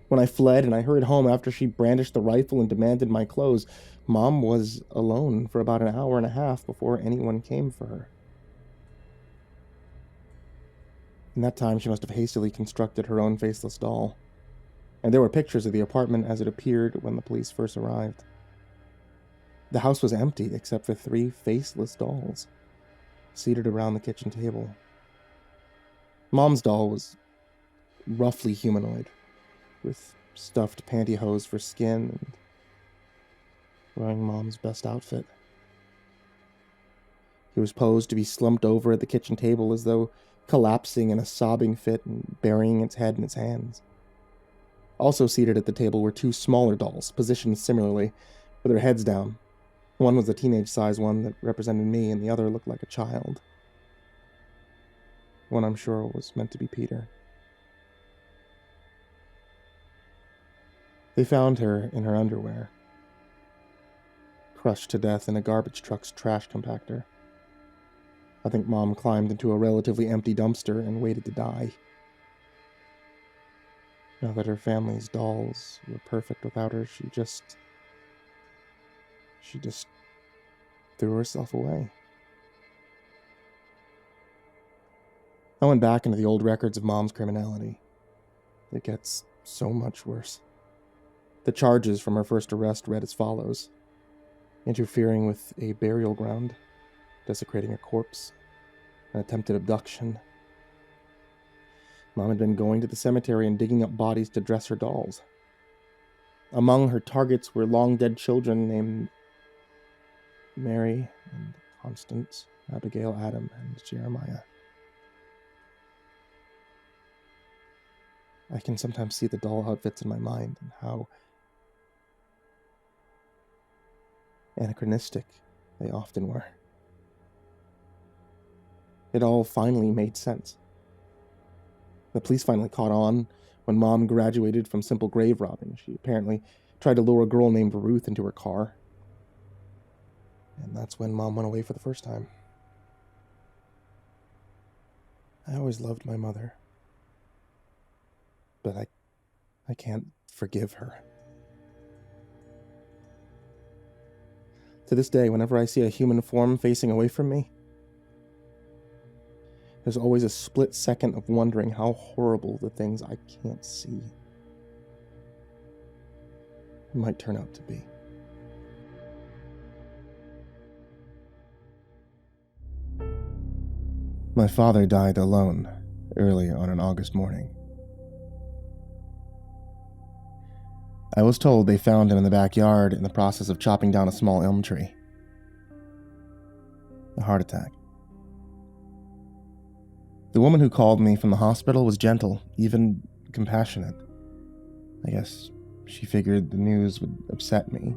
When I fled and I hurried home after she brandished the rifle and demanded my clothes, Mom was alone for about an hour and a half before anyone came for her. In that time, she must have hastily constructed her own faceless doll. And there were pictures of the apartment as it appeared when the police first arrived. The house was empty except for 3 faceless dolls, seated around the kitchen table. Mom's doll was roughly humanoid, with stuffed pantyhose for skin and wearing Mom's best outfit. It was posed to be slumped over at the kitchen table as though collapsing in a sobbing fit and burying its head in its hands. Also seated at the table were 2 smaller dolls, positioned similarly, with their heads down. One was the teenage-sized one that represented me, and the other looked like a child. One I'm sure was meant to be Peter. They found her in her underwear, crushed to death in a garbage truck's trash compactor. I think Mom climbed into a relatively empty dumpster and waited to die. Now that her family's dolls were perfect without her, she just threw herself away. I went back into the old records of Mom's criminality. It gets so much worse. The charges from her first arrest read as follows: interfering with a burial ground, desecrating a corpse, an attempted abduction. Mom had been going to the cemetery and digging up bodies to dress her dolls. Among her targets were long-dead children named Mary and Constance, Abigail, Adam, and Jeremiah. I can sometimes see the doll outfits in my mind and how anachronistic they often were. It all finally made sense. The police finally caught on when Mom graduated from simple grave robbing. She apparently tried to lure a girl named Ruth into her car. And that's when Mom went away for the first time. I always loved my mother. But I can't forgive her. To this day, whenever I see a human form facing away from me, there's always a split second of wondering how horrible the things I can't see might turn out to be. My father died alone early on an August morning. I was told they found him in the backyard in the process of chopping down a small elm tree. A heart attack. The woman who called me from the hospital was gentle, even compassionate. I guess she figured the news would upset me.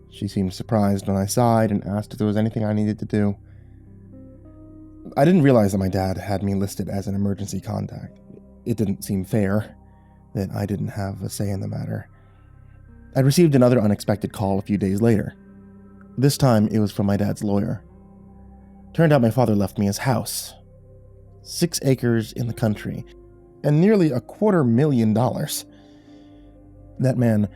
She seemed surprised when I sighed and asked if there was anything I needed to do. I didn't realize that my dad had me listed as an emergency contact. It didn't seem fair that I didn't have a say in the matter. I received another unexpected call a few days later. This time, it was from my dad's lawyer. Turned out my father left me his house. 6 acres in the country, and nearly $250,000. That man,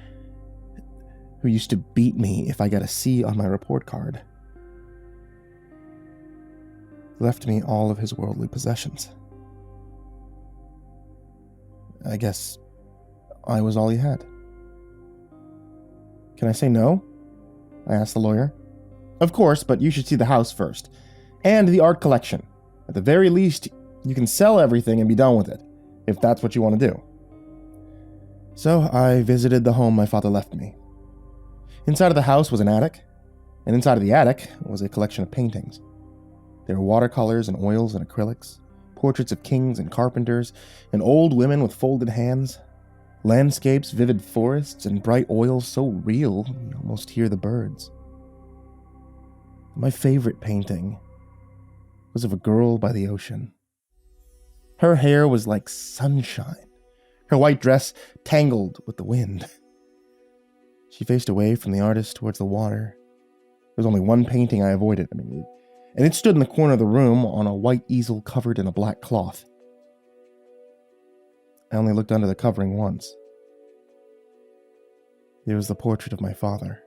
who used to beat me if I got a C on my report card, left me all of his worldly possessions. I guess I was all he had. Can I say no? I asked the lawyer. Of course, but you should see the house first. And the art collection. At the very least, you can sell everything and be done with it, if that's what you want to do. So I visited the home my father left me. Inside of the house was an attic, and inside of the attic was a collection of paintings. There were watercolors and oils and acrylics, portraits of kings and carpenters, and old women with folded hands, landscapes, vivid forests, and bright oils so real you almost hear the birds. My favorite painting was of a girl by the ocean. Her hair was like sunshine, her white dress tangled with the wind. She faced away from the artist towards the water. There was only one painting I avoided, and it stood in the corner of the room on a white easel covered in a black cloth. I only looked under the covering once. It was the portrait of my father,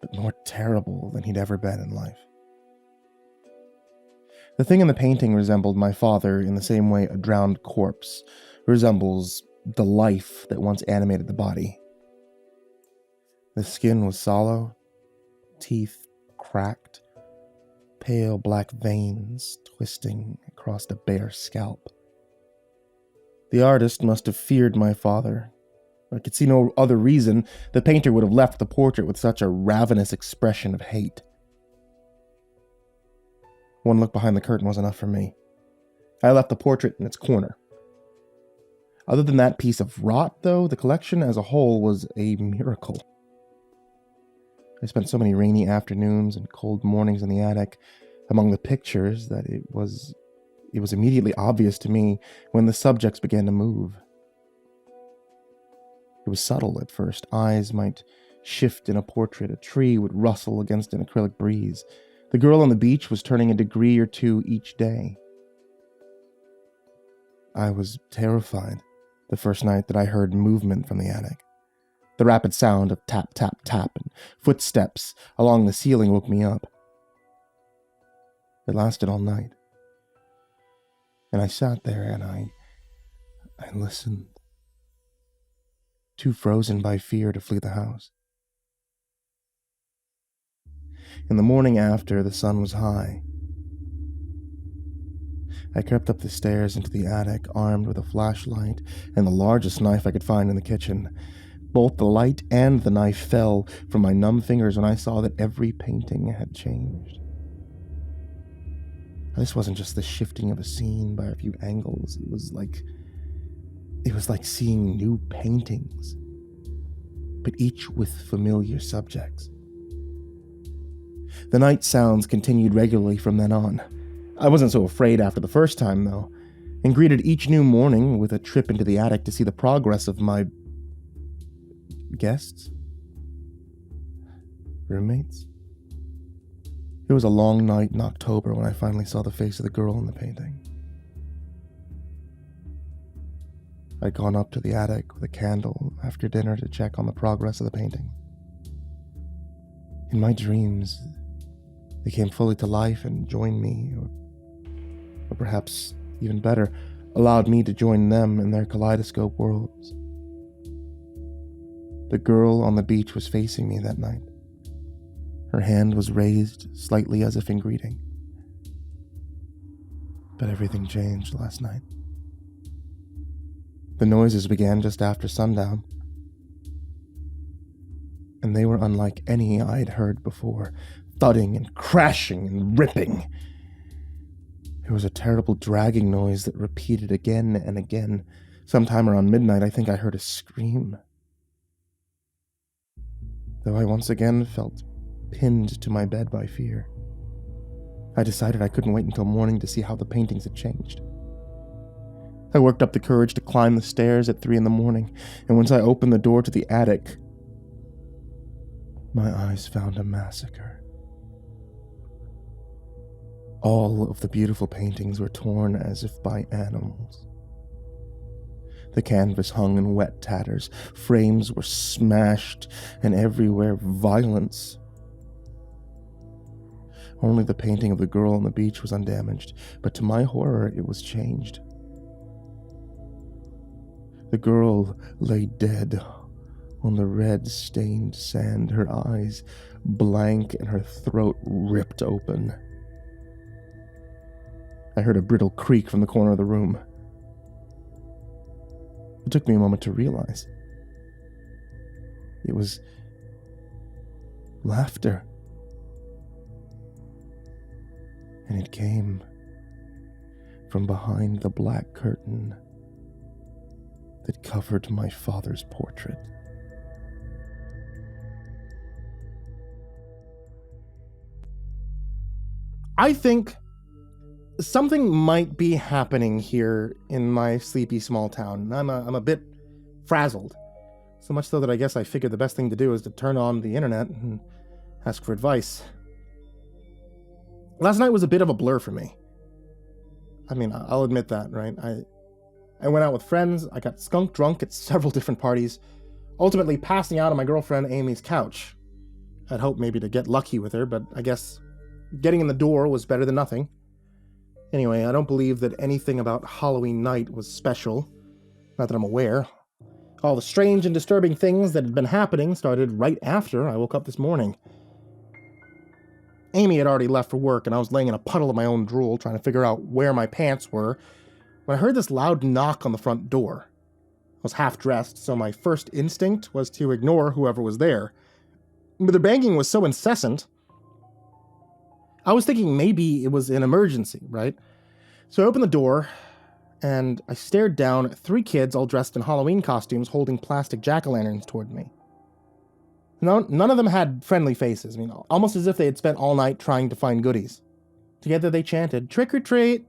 but more terrible than he'd ever been in life. The thing in the painting resembled my father in the same way a drowned corpse resembles the life that once animated the body. The skin was sallow, teeth cracked, pale black veins twisting across the bare scalp. The artist must have feared my father. I could see no other reason the painter would have left the portrait with such a ravenous expression of hate. One look behind the curtain was enough for me. I left the portrait in its corner. Other than that piece of rot, though, the collection as a whole was a miracle. I spent so many rainy afternoons and cold mornings in the attic among the pictures that it was immediately obvious to me when the subjects began to move. It was subtle at first. Eyes might shift in a portrait. A tree would rustle against an acrylic breeze. The girl on the beach was turning a degree or two each day. I was terrified the first night that I heard movement from the attic. The rapid sound of tap, tap, tap and footsteps along the ceiling woke me up. It lasted all night. And I sat there and I listened, too frozen by fear to flee the house. In the morning after, the sun was high. I crept up the stairs into the attic, armed with a flashlight and the largest knife I could find in the kitchen. Both the light and the knife fell from my numb fingers when I saw that every painting had changed. This wasn't just the shifting of a scene by a few angles. It was like seeing new paintings, but each with familiar subjects. The night sounds continued regularly from then on. I wasn't so afraid after the first time, though, and greeted each new morning with a trip into the attic to see the progress of my guests? Roommates? It was a long night in October when I finally saw the face of the girl in the painting. I'd gone up to the attic with a candle after dinner to check on the progress of the painting. In my dreams, they came fully to life and joined me, or perhaps even better, allowed me to join them in their kaleidoscope worlds. The girl on the beach was facing me that night. Her hand was raised slightly as if in greeting. But everything changed last night. The noises began just after sundown, and they were unlike any I'd heard before, thudding and crashing and ripping. It was a terrible dragging noise that repeated again and again. Sometime around midnight, I think I heard a scream. Though I once again felt pinned to my bed by fear, I decided I couldn't wait until morning to see how the paintings had changed. I worked up the courage to climb the stairs at 3 a.m, and once I opened the door to the attic, my eyes found a massacre. All of the beautiful paintings were torn as if by animals. The canvas hung in wet tatters, frames were smashed, and everywhere violence. Only the painting of the girl on the beach was undamaged, but to my horror, it was changed. The girl lay dead on the red-stained sand, her eyes blank and her throat ripped open. I heard a brittle creak from the corner of the room. It took me a moment to realize. It was laughter. And it came from behind the black curtain that covered my father's portrait. I think something might be happening here in my sleepy small town. I'm a bit frazzled. So much so that I guess I figured the best thing to do is to turn on the internet and ask for advice. Last night was a bit of a blur for me. I mean, I'll admit that, right? I went out with friends, I got skunk drunk at several different parties, ultimately passing out on my girlfriend Amy's couch. I'd hoped maybe to get lucky with her, but I guess getting in the door was better than nothing. Anyway, I don't believe that anything about Halloween night was special. Not that I'm aware. All the strange and disturbing things that had been happening started right after I woke up this morning. Amy had already left for work, and I was laying in a puddle of my own drool trying to figure out where my pants were when I heard this loud knock on the front door. I was half-dressed, so my first instinct was to ignore whoever was there. But the banging was so incessant, I was thinking maybe it was an emergency, right? So I opened the door, and I stared down at 3 kids all dressed in Halloween costumes holding plastic jack-o'-lanterns toward me. None of them had friendly faces, almost as if they had spent all night trying to find goodies. Together they chanted, "Trick or treat!"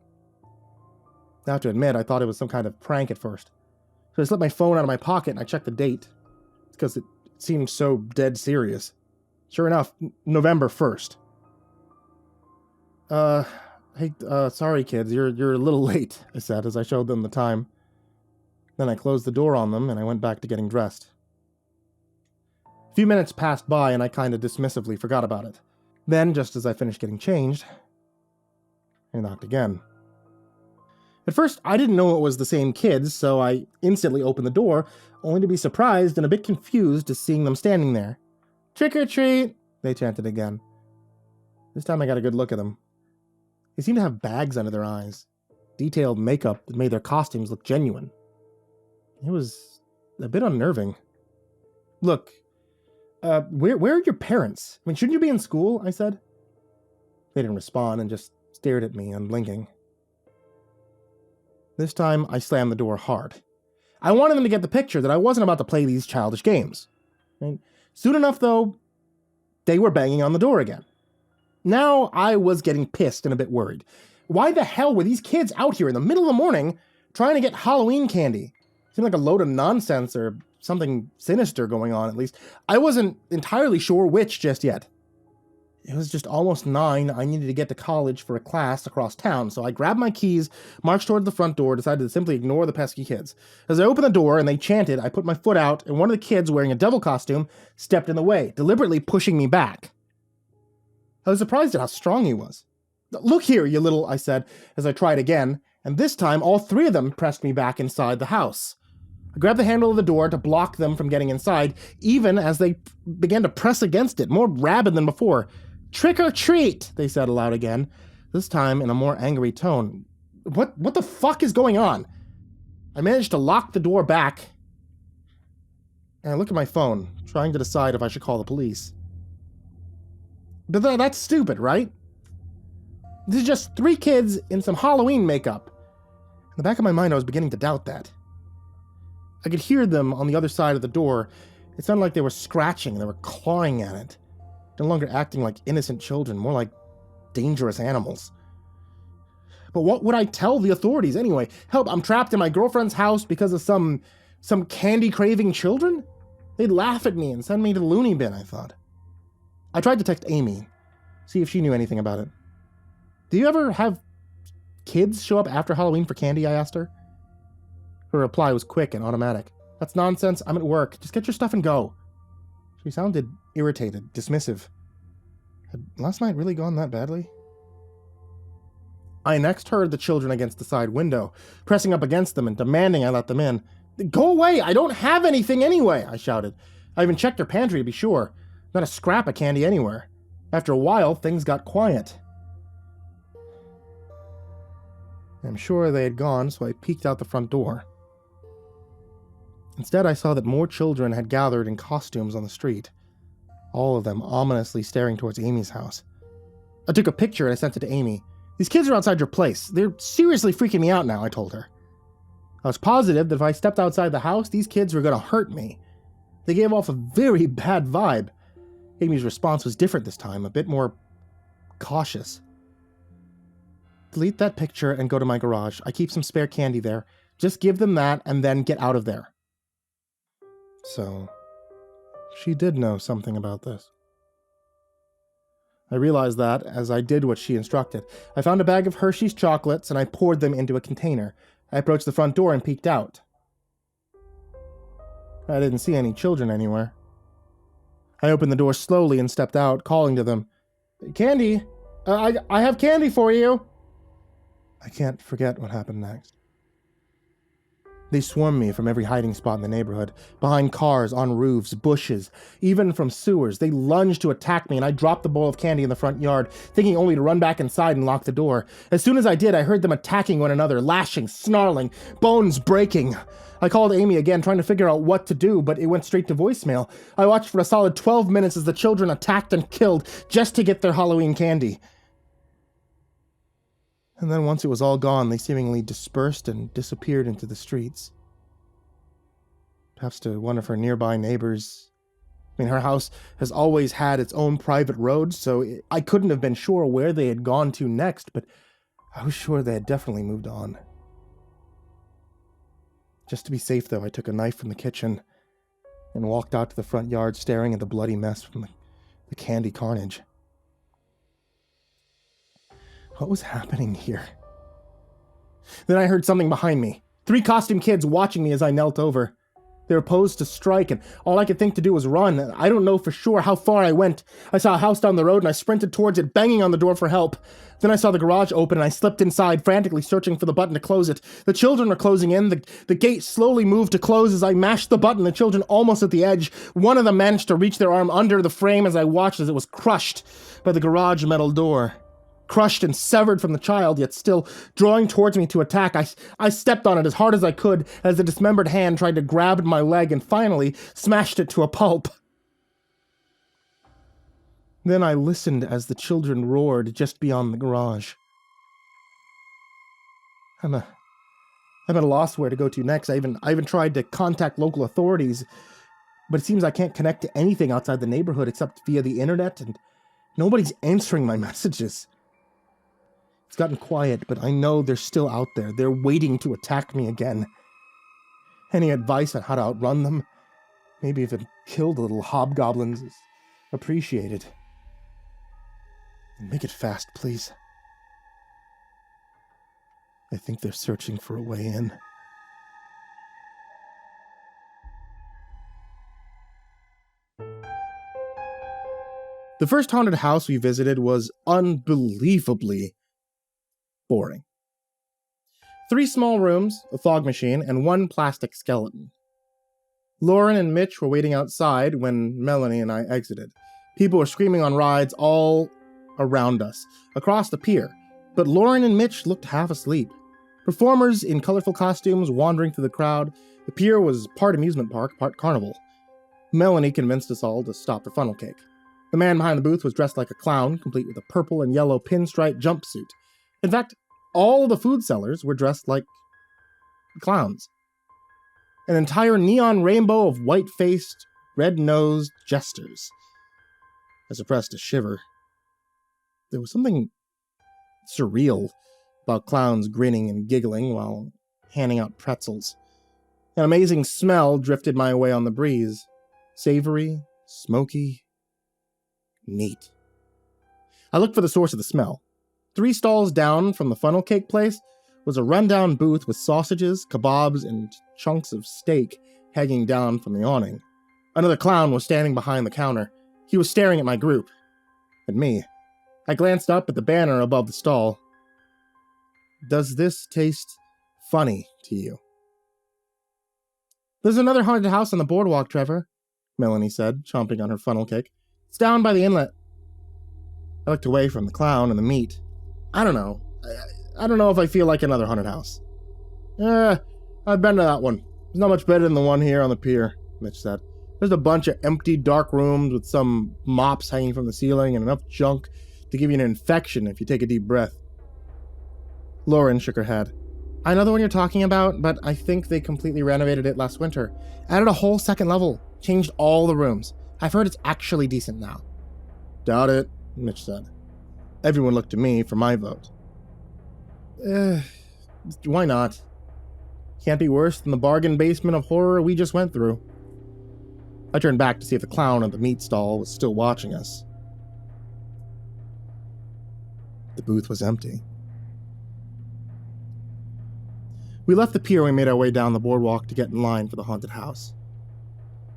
I have to admit, I thought it was some kind of prank at first. So I slipped my phone out of my pocket and I checked the date. It's because it seemed so dead serious. Sure enough, November 1st. Hey, sorry kids, you're a little late, I said as I showed them the time. Then I closed the door on them and I went back to getting dressed. A few minutes passed by and I kinda dismissively forgot about it. Then, just as I finished getting changed, I knocked again. At first, I didn't know it was the same kids, so I instantly opened the door, only to be surprised and a bit confused at seeing them standing there. "Trick or treat," they chanted again. This time I got a good look at them. They seemed to have bags under their eyes, detailed makeup that made their costumes look genuine. It was a bit unnerving. "Look, where are your parents? I mean, shouldn't you be in school?" I said. They didn't respond and just stared at me, unblinking. This time, I slammed the door hard. I wanted them to get the picture that I wasn't about to play these childish games. And soon enough, though, they were banging on the door again. Now I was getting pissed and a bit worried. Why the hell were these kids out here in the middle of the morning trying to get Halloween candy? Seemed like a load of nonsense or something sinister going on, at least. I wasn't entirely sure which just yet. It was just almost 9. I needed to get to college for a class across town, so I grabbed my keys, marched toward the front door, decided to simply ignore the pesky kids. As I opened the door and they chanted, I put my foot out, and one of the kids wearing a devil costume stepped in the way, deliberately pushing me back. I was surprised at how strong he was. "Look here, you little," I said, as I tried again, and this time all 3 of them pressed me back inside the house. I grabbed the handle of the door to block them from getting inside, even as they began to press against it, more rabid than before. "Trick or treat," they said aloud again, this time in a more angry tone. What the fuck is going on? I managed to lock the door back, and I looked at my phone, trying to decide if I should call the police. But that's stupid, right? This is just 3 kids in some Halloween makeup. In the back of my mind, I was beginning to doubt that. I could hear them on the other side of the door. It sounded like they were scratching, they were clawing at it. No longer acting like innocent children, more like dangerous animals. But what would I tell the authorities anyway? Help, I'm trapped in my girlfriend's house because of some candy-craving children? They'd laugh at me and send me to the loony bin, I thought. I tried to text Amy, see if she knew anything about it. "Do you ever have kids show up after Halloween for candy?" I asked her. Her reply was quick and automatic. "That's nonsense, I'm at work. Just get your stuff and go." She sounded irritated, dismissive. Had last night really gone that badly? I next heard the children against the side window, pressing up against them and demanding I let them in. "Go away! I don't have anything anyway!" I shouted. I even checked their pantry to be sure. Not a scrap of candy anywhere. After a while, things got quiet. I'm sure they had gone, so I peeked out the front door. Instead, I saw that more children had gathered in costumes on the street, all of them ominously staring towards Amy's house. I took a picture and I sent it to Amy. "These kids are outside your place. They're seriously freaking me out now," I told her. I was positive that if I stepped outside the house, these kids were going to hurt me. They gave off a very bad vibe. Amy's response was different this time, a bit more cautious. "Delete that picture and go to my garage. I keep some spare candy there. Just give them that and then get out of there." So, she did know something about this. I realized that as I did what she instructed. I found a bag of Hershey's chocolates and I poured them into a container. I approached the front door and peeked out. I didn't see any children anywhere. I opened the door slowly and stepped out, calling to them. "Candy! I have candy for you!" I can't forget what happened next. They swarmed me from every hiding spot in the neighborhood, behind cars, on roofs, bushes, even from sewers. They lunged to attack me, and I dropped the bowl of candy in the front yard, thinking only to run back inside and lock the door. As soon as I did, I heard them attacking one another, lashing, snarling, bones breaking. I called Amy again, trying to figure out what to do, but it went straight to voicemail. I watched for a solid 12 minutes as the children attacked and killed just to get their Halloween candy. And then once it was all gone, they seemingly dispersed and disappeared into the streets. Perhaps to one of her nearby neighbors. I mean, her house has always had its own private road, so I couldn't have been sure where they had gone to next, but I was sure they had definitely moved on. Just to be safe, though, I took a knife from the kitchen and walked out to the front yard, staring at the bloody mess from the candy carnage. What was happening here? Then I heard something behind me. 3 costumed kids watching me as I knelt over. They were posed to strike, and all I could think to do was run. I don't know for sure how far I went. I saw a house down the road, and I sprinted towards it, banging on the door for help. Then I saw the garage open, and I slipped inside, frantically searching for the button to close it. The children were closing in. The gate slowly moved to close as I mashed the button, the children almost at the edge. One of them managed to reach their arm under the frame as I watched as it was crushed by the garage metal door. Crushed and severed from the child, yet still drawing towards me to attack. I stepped on it as hard as I could as the dismembered hand tried to grab my leg and finally smashed it to a pulp. Then I listened as the children roared just beyond the garage. I'm at a loss where to go to next. I even tried to contact local authorities, but it seems I can't connect to anything outside the neighborhood except via the internet, and nobody's answering my messages. It's gotten quiet, but I know they're still out there. They're waiting to attack me again. Any advice on how to outrun them? Maybe even kill the little hobgoblins is appreciated. And make it fast, please. I think they're searching for a way in. The first haunted house we visited was unbelievably boring. 3 small rooms, a fog machine, and 1 plastic skeleton. Lauren and Mitch were waiting outside when Melanie and I exited. People were screaming on rides all around us, across the pier, but Lauren and Mitch looked half asleep. Performers in colorful costumes wandering through the crowd. The pier was part amusement park, part carnival. Melanie convinced us all to stop for funnel cake. The man behind the booth was dressed like a clown, complete with a purple and yellow pinstripe jumpsuit. In fact, all the food sellers were dressed like clowns. An entire neon rainbow of white-faced, red-nosed jesters. I suppressed a shiver. There was something surreal about clowns grinning and giggling while handing out pretzels. An amazing smell drifted my way on the breeze. Savory, smoky, neat. I looked for the source of the smell. 3 stalls down from the funnel cake place was a rundown booth with sausages, kebabs, and chunks of steak hanging down from the awning. Another clown was standing behind the counter. He was staring at my group. At me. I glanced up at the banner above the stall. Does this taste funny to you? There's another haunted house on the boardwalk, Trevor, Melanie said, chomping on her funnel cake. It's down by the inlet. I looked away from the clown and the meat. I don't know. I don't know if I feel like another haunted house. I've been to that one. It's not much better than the one here on the pier, Mitch said. There's a bunch of empty, dark rooms with some mops hanging from the ceiling and enough junk to give you an infection if you take a deep breath. Lauren shook her head. I know the one you're talking about, but I think they completely renovated it last winter. Added a whole second level. Changed all the rooms. I've heard it's actually decent now. Doubt it, Mitch said. Everyone looked to me for my vote. Why not? Can't be worse than the bargain basement of horror we just went through. I turned back to see if the clown at the meat stall was still watching us. The booth was empty. We left the pier and we made our way down the boardwalk to get in line for the haunted house.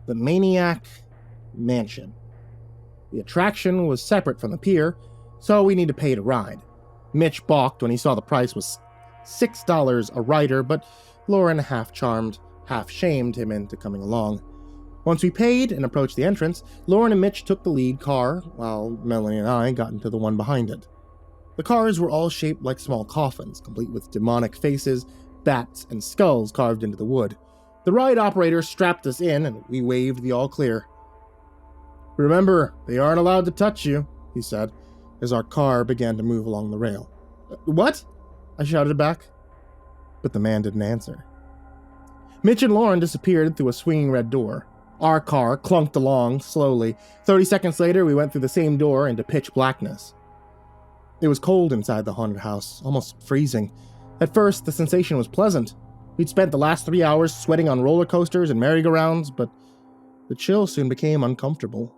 The Maniac Mansion. The attraction was separate from the pier, so we need to pay to ride. Mitch balked when he saw the price was $6 a rider, but Lauren half-charmed, half-shamed him into coming along. Once we paid and approached the entrance, Lauren and Mitch took the lead car, while Melanie and I got into the one behind it. The cars were all shaped like small coffins, complete with demonic faces, bats, and skulls carved into the wood. The ride operator strapped us in, and we waved the all clear. Remember, they aren't allowed to touch you, he said, as our car began to move along the rail. What? I shouted back. But the man didn't answer. Mitch and Lauren disappeared through a swinging red door. Our car clunked along slowly. 30 seconds later, we went through the same door into pitch blackness. It was cold inside the haunted house, almost freezing. At first, the sensation was pleasant. We'd spent the last 3 hours sweating on roller coasters and merry-go-rounds, but the chill soon became uncomfortable.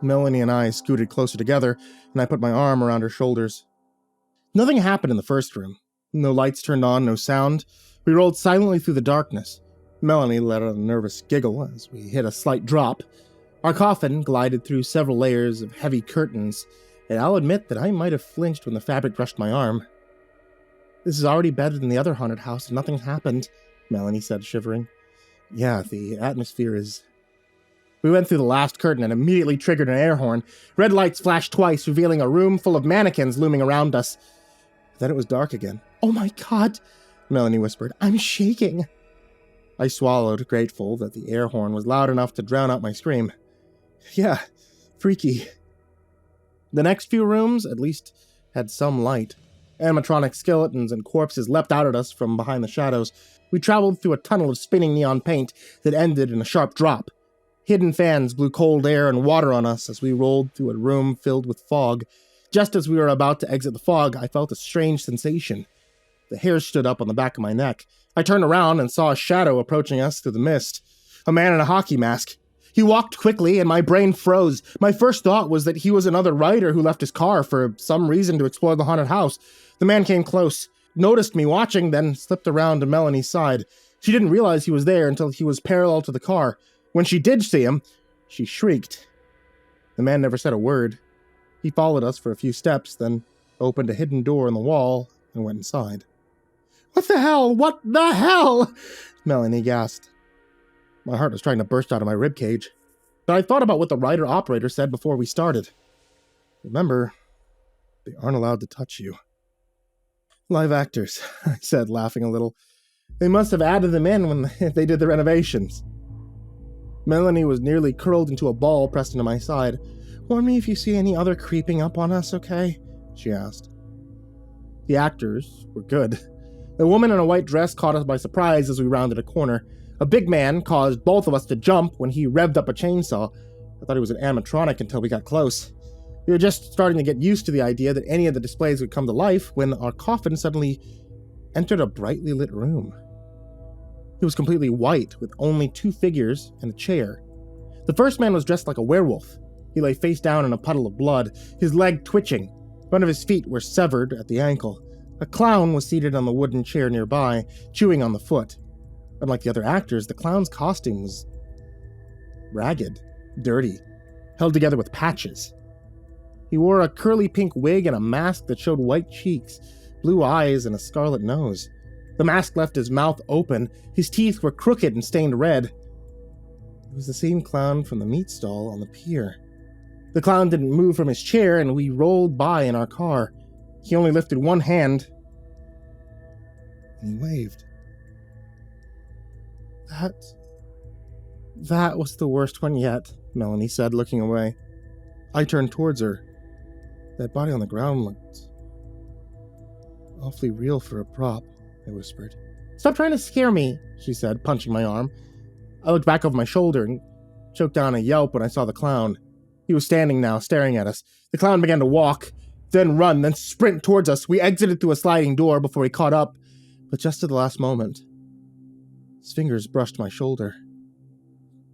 Melanie and I scooted closer together, and I put my arm around her shoulders. Nothing happened in the first room. No lights turned on, no sound. We rolled silently through the darkness. Melanie let out a nervous giggle as we hit a slight drop. Our coffin glided through several layers of heavy curtains, and I'll admit that I might have flinched when the fabric brushed my arm. "This is already better than the other haunted house, and nothing happened," Melanie said, shivering. "Yeah, the atmosphere is..." We went through the last curtain and immediately triggered an air horn. Red lights flashed twice, revealing a room full of mannequins looming around us. Then it was dark again. "Oh my God," Melanie whispered. "I'm shaking." I swallowed, grateful that the air horn was loud enough to drown out my scream. "Yeah, freaky." The next few rooms, at least, had some light. Animatronic skeletons and corpses leapt out at us from behind the shadows. We traveled through a tunnel of spinning neon paint that ended in a sharp drop. Hidden fans blew cold air and water on us as we rolled through a room filled with fog. Just as we were about to exit the fog, I felt a strange sensation. The hair stood up on the back of my neck. I turned around and saw a shadow approaching us through the mist. A man in a hockey mask. He walked quickly and my brain froze. My first thought was that he was another writer who left his car for some reason to explore the haunted house. The man came close, noticed me watching, then slipped around to Melanie's side. She didn't realize he was there until he was parallel to the car. When she did see him, she shrieked. The man never said a word. He followed us for a few steps, then opened a hidden door in the wall and went inside. "What the hell? What the hell?" Melanie gasped. My heart was trying to burst out of my ribcage. But I thought about what the writer-operator said before we started. "Remember, they aren't allowed to touch you." "Live actors," I said, laughing a little. "They must have added them in when they did the renovations." Melanie was nearly curled into a ball pressed into my side. "Warn me if you see any other creeping up on us, okay?" she asked. The actors were good. The woman in a white dress caught us by surprise as we rounded a corner. A big man caused both of us to jump when he revved up a chainsaw. I thought he was an animatronic until we got close. We were just starting to get used to the idea that any of the displays would come to life when our coffin suddenly entered a brightly lit room. It was completely white, with only 2 figures and a chair. The first man was dressed like a werewolf. He lay face down in a puddle of blood, his leg twitching. One of his feet were severed at the ankle. A clown was seated on the wooden chair nearby, chewing on the foot. Unlike the other actors, the clown's costume was ragged, dirty, held together with patches. He wore a curly pink wig and a mask that showed white cheeks, blue eyes, and a scarlet nose. The mask left his mouth open. His teeth were crooked and stained red. It was the same clown from the meat stall on the pier. The clown didn't move from his chair, and we rolled by in our car. He only lifted one hand, and he waved. That was the worst one yet, Melanie said, looking away. I turned towards her. That body on the ground looked awfully real for a prop, I whispered. "Stop trying to scare me," she said, punching my arm. I looked back over my shoulder and choked down a yelp when I saw the clown. He was standing now, staring at us. The clown began to walk, then run, then sprint towards us. We exited through a sliding door before he caught up, but just at the last moment. His fingers brushed my shoulder.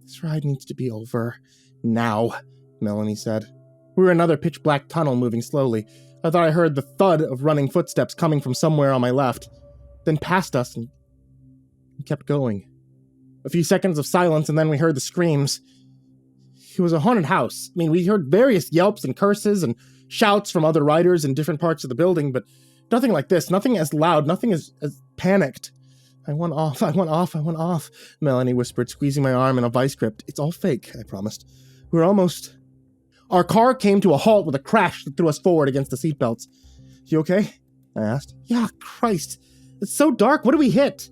"This ride needs to be over. Now," Melanie said. We were in another pitch-black tunnel moving slowly. I thought I heard the thud of running footsteps coming from somewhere on my left, then past us, and kept going. A few seconds of silence, and then we heard the screams. It was a haunted house. We heard various yelps and curses and shouts from other riders in different parts of the building, but nothing like this, nothing as loud, nothing as panicked. I went off, Melanie whispered, squeezing my arm in a vice grip. "It's all fake," I promised. "We're almost..." Our car came to a halt with a crash that threw us forward against the seatbelts. "You okay?" I asked. "Yeah, Christ. It's so dark. What did we hit?"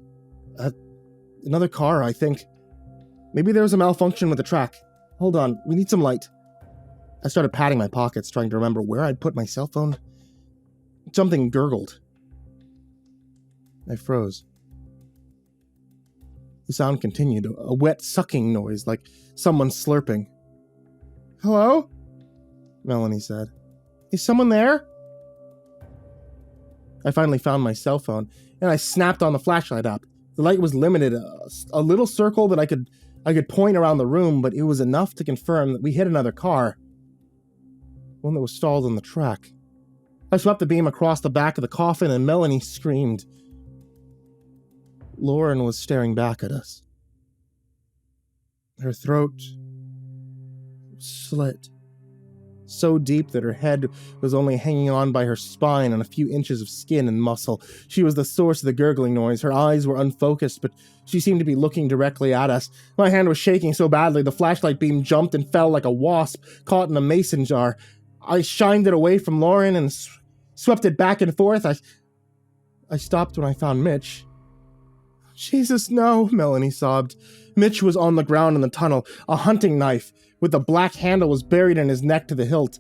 Another car, I think. Maybe there was a malfunction with the track. Hold on, we need some light." I started patting my pockets, trying to remember where I'd put my cell phone. Something gurgled. I froze. The sound continued, a wet sucking noise, like someone slurping. "Hello?" Melanie said. "Is someone there?" I finally found my cell phone, and I snapped on the flashlight app. The light was limited, a little circle that I could point around the room, but it was enough to confirm that we hit another car. One that was stalled on the track. I swept the beam across the back of the coffin and Melanie screamed. Lauren was staring back at us. Her throat slit so deep that her head was only hanging on by her spine and a few inches of skin and muscle. She was the source of the gurgling noise. Her eyes were unfocused, but she seemed to be looking directly at us. My hand was shaking so badly the flashlight beam jumped and fell like a wasp caught in a mason jar. I shined it away from Lauren and swept it back and forth. I stopped when I found Mitch. Jesus, no, Melanie sobbed. Mitch was on the ground in the tunnel. A hunting knife with a black handle was buried in his neck to the hilt.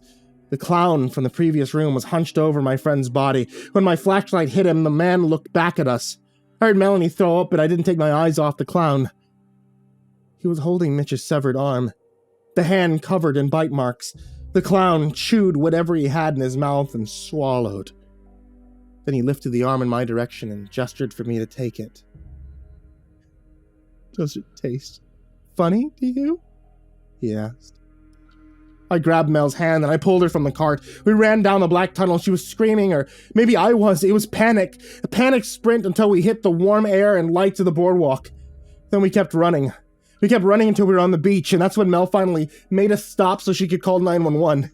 The clown from the previous room was hunched over my friend's body. When my flashlight hit him, the man looked back at us. I heard Melanie throw up, but I didn't take my eyes off the clown. He was holding Mitch's severed arm, the hand covered in bite marks. The clown chewed whatever he had in his mouth and swallowed. Then he lifted the arm in my direction and gestured for me to take it. Does it taste funny to you? He asked. I grabbed Mel's hand and I pulled her from the cart. We ran down the black tunnel. She was screaming, or maybe I was. It was panic. A panic sprint until we hit the warm air and lights of the boardwalk. Then we kept running. We kept running until we were on the beach, and that's when Mel finally made us stop so she could call 911.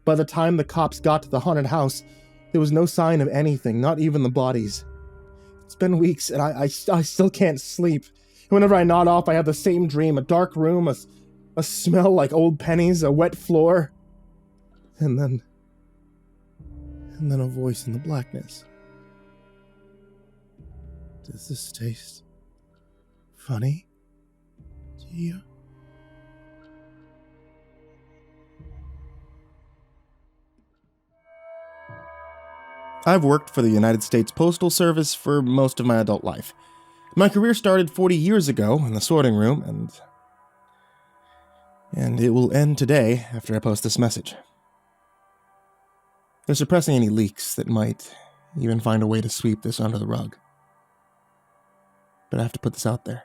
By the time the cops got to the haunted house, there was no sign of anything, not even the bodies. It's been weeks, and I still can't sleep. Whenever I nod off, I have the same dream, a dark room, a smell like old pennies, a wet floor, and then a voice in the blackness. Does this taste funny to you? I've worked for the United States Postal Service for most of my adult life. My career started 40 years ago in the sorting room, and it will end today after I post this message. They're suppressing any leaks that might even find a way to sweep this under the rug. But I have to put this out there.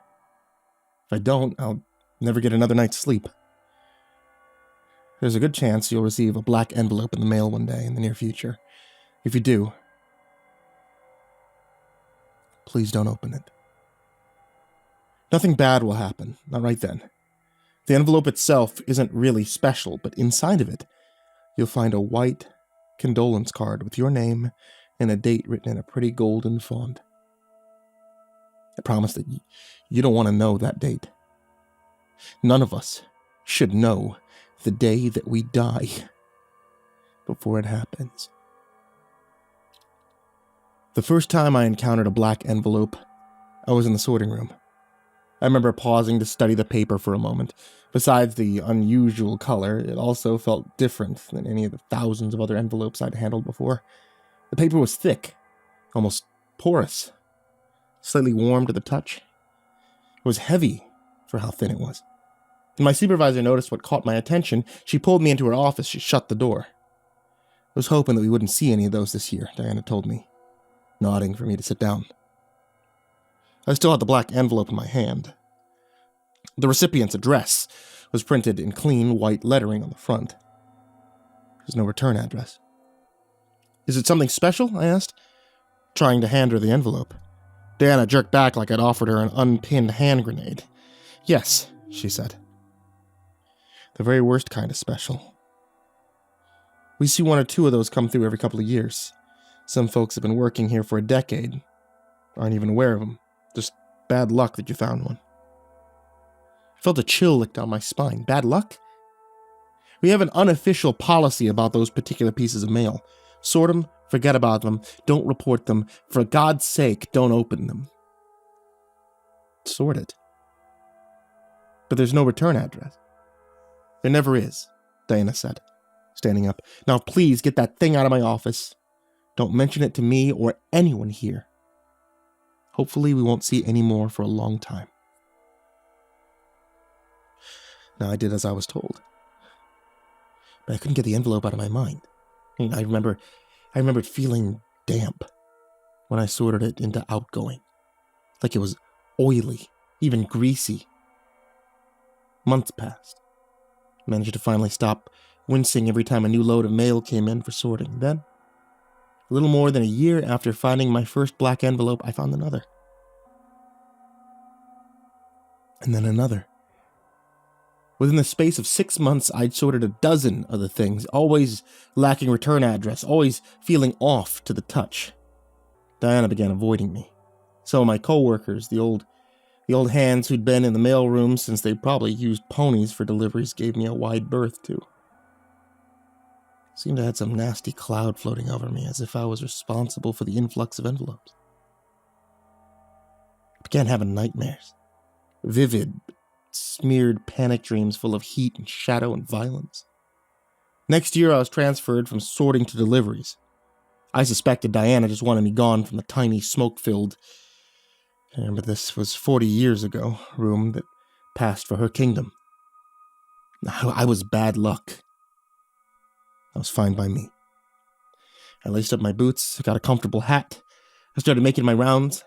If I don't, I'll never get another night's sleep. There's a good chance you'll receive a black envelope in the mail one day in the near future. If you do, please don't open it. Nothing bad will happen, not right then. The envelope itself isn't really special, but inside of it, you'll find a white condolence card with your name and a date written in a pretty golden font. I promise that you don't want to know that date. None of us should know the day that we die before it happens. The first time I encountered a black envelope, I was in the sorting room. I remember pausing to study the paper for a moment. Besides the unusual color, it also felt different than any of the thousands of other envelopes I'd handled before. The paper was thick, almost porous, slightly warm to the touch. It was heavy for how thin it was. When my supervisor noticed what caught my attention, she pulled me into her office. She shut the door. I was hoping that we wouldn't see any of those this year, Diana told me, nodding for me to sit down. I still had the black envelope in my hand. The recipient's address was printed in clean white lettering on the front. There's no return address. Is it something special? I asked, trying to hand her the envelope. Diana jerked back like I'd offered her an unpinned hand grenade. Yes, she said. The very worst kind of special. We see one or two of those come through every couple of years. Some folks have been working here for a decade, aren't even aware of them. Just bad luck that you found one. I felt a chill lick down my spine. Bad luck? We have an unofficial policy about those particular pieces of mail. Sort them, forget about them, don't report them. For God's sake, don't open them. Sort it. But there's no return address. There never is, Diana said, standing up. Now please get that thing out of my office. Don't mention it to me or anyone here. Hopefully we won't see any more for a long time. Now I did as I was told. But I couldn't get the envelope out of my mind. I remembered feeling damp when I sorted it into outgoing. Like it was oily, even greasy. Months passed. I managed to finally stop wincing every time a new load of mail came in for sorting. Then, A little more than a year after finding my first black envelope, I found another. And then another. Within the space of 6 months, I'd sorted a dozen other things, always lacking return address, always feeling off to the touch. Diana began avoiding me. Some of my co-workers, the old hands who'd been in the mailroom since they probably used ponies for deliveries, gave me a wide berth, too. Seemed I had some nasty cloud floating over me, as if I was responsible for the influx of envelopes. I began having nightmares. Vivid, smeared panic dreams full of heat and shadow and violence. Next year, I was transferred from sorting to deliveries. I suspected Diana just wanted me gone from the tiny, smoke-filled, but this was 40 years ago, room that passed for her kingdom. I was bad luck. That was fine by me. I laced up my boots, got a comfortable hat. I started making my rounds.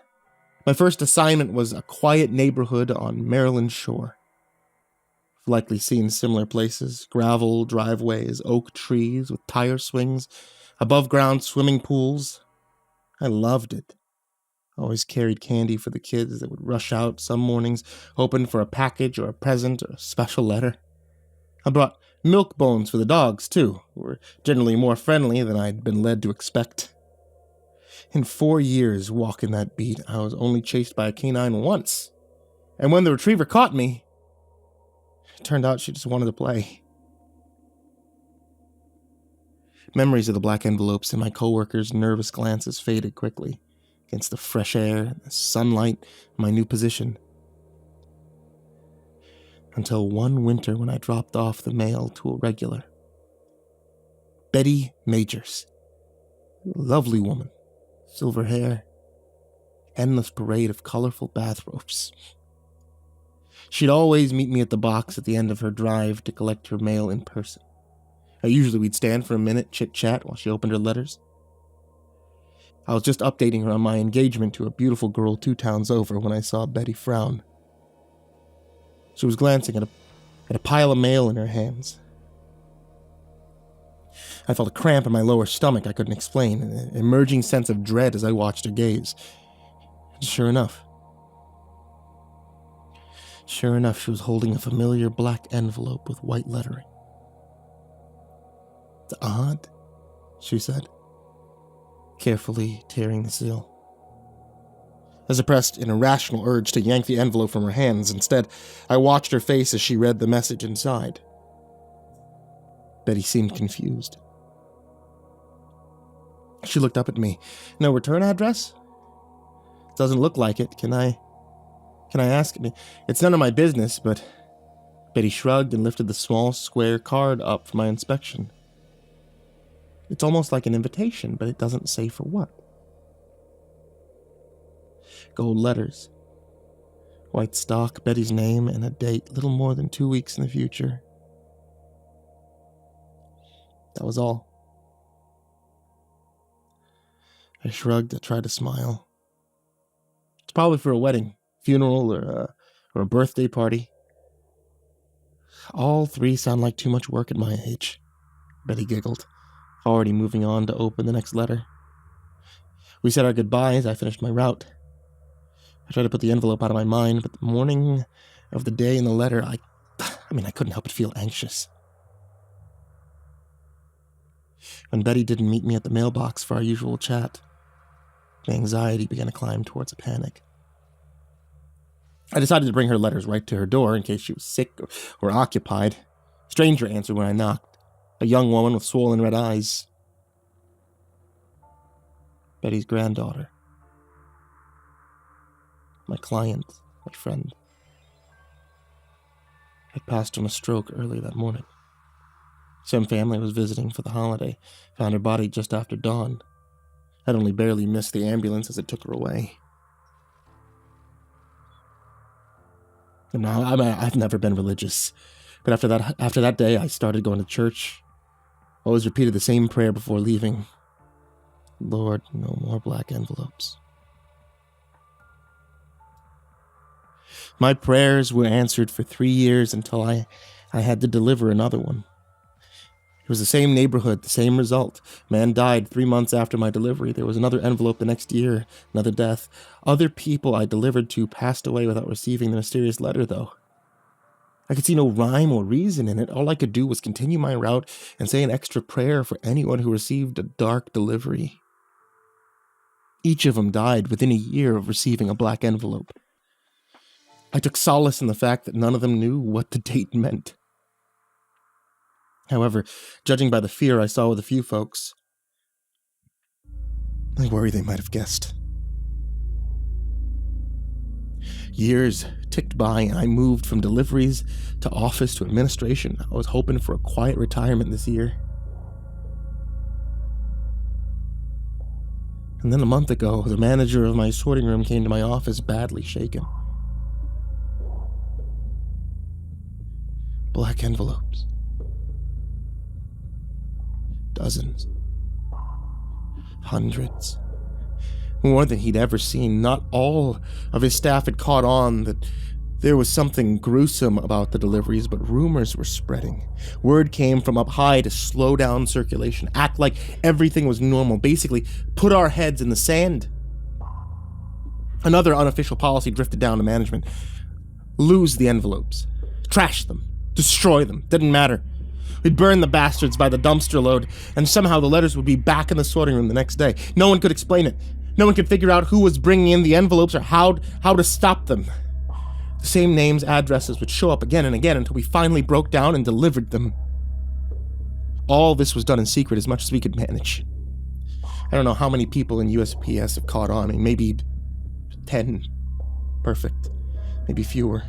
My first assignment was a quiet neighborhood on Maryland shore. I've likely seen similar places, gravel driveways, oak trees with tire swings, above-ground swimming pools. I loved it. I always carried candy for the kids that would rush out some mornings, hoping for a package or a present or a special letter. I brought milk bones for the dogs, too, who were generally more friendly than I'd been led to expect. In 4 years walking that beat, I was only chased by a canine once. And when the retriever caught me, it turned out she just wanted to play. Memories of the black envelopes and my coworkers' nervous glances faded quickly against the fresh air, the sunlight, and my new position. Until one winter when I dropped off the mail to a regular. Betty Majors. Lovely woman. Silver hair. Endless parade of colorful bathrobes. She'd always meet me at the box at the end of her drive to collect her mail in person. Usually we'd stand for a minute, chit-chat while she opened her letters. I was just updating her on my engagement to a beautiful girl 2 towns over when I saw Betty frown. She was glancing at a pile of mail in her hands. I felt a cramp in my lower stomach I couldn't explain, an emerging sense of dread as I watched her gaze. Sure enough, she was holding a familiar black envelope with white lettering. "It's odd," she said, carefully tearing the seal. I suppressed an irrational urge to yank the envelope from her hands. Instead, I watched her face as she read the message inside. Betty seemed confused. She looked up at me. "No return address? Doesn't look like it. Can I ask? It's none of my business, but..." Betty shrugged and lifted the small square card up for my inspection. "It's almost like an invitation, but it doesn't say for what." Gold letters. White stock, Betty's name, and a date little more than 2 weeks in the future. That was all. I shrugged. I tried to smile. It's probably for a wedding, funeral, or a birthday party. All 3 sound like too much work at my age. Betty giggled, already moving on to open the next letter. We said our goodbyes. I finished my route. I tried to put the envelope out of my mind, but the morning of the day in the letter, I couldn't help but feel anxious. When Betty didn't meet me at the mailbox for our usual chat, my anxiety began to climb towards a panic. I decided to bring her letters right to her door in case she was sick or occupied. A stranger answered when I knocked, a young woman with swollen red eyes. Betty's granddaughter. My client, my friend, had passed from a stroke early that morning. Some family was visiting for the holiday, found her body just after dawn. I'd only barely missed the ambulance as it took her away. And now, I've never been religious, but after that day, I started going to church. Always repeated the same prayer before leaving. Lord, no more black envelopes. My prayers were answered for 3 years until I had to deliver another one. It was the same neighborhood, the same result. Man died 3 months after my delivery. There was another envelope the next year, another death. Other people I delivered to passed away without receiving the mysterious letter, though. I could see no rhyme or reason in it. All I could do was continue my route and say an extra prayer for anyone who received a dark delivery. Each of them died within a year of receiving a black envelope. I took solace in the fact that none of them knew what the date meant. However, judging by the fear I saw with a few folks, I worry they might have guessed. Years ticked by and I moved from deliveries to office to administration. I was hoping for a quiet retirement this year. And then a month ago, the manager of my sorting room came to my office badly shaken. Black envelopes. Dozens. Hundreds. More than he'd ever seen. Not all of his staff had caught on that there was something gruesome about the deliveries, but rumors were spreading. Word came from up high to slow down circulation, act like everything was normal, basically put our heads in the sand. Another unofficial policy drifted down to management. Lose the envelopes. Trash them. Destroy them. Didn't matter. We'd burn the bastards by the dumpster load, and somehow the letters would be back in the sorting room the next day. No one could explain it. No one could figure out who was bringing in the envelopes or how to stop them. The same names, addresses would show up again and again until we finally broke down and delivered them. All this was done in secret as much as we could manage. I don't know how many people in USPS have caught on. I mean, maybe 10. Perfect. Maybe fewer.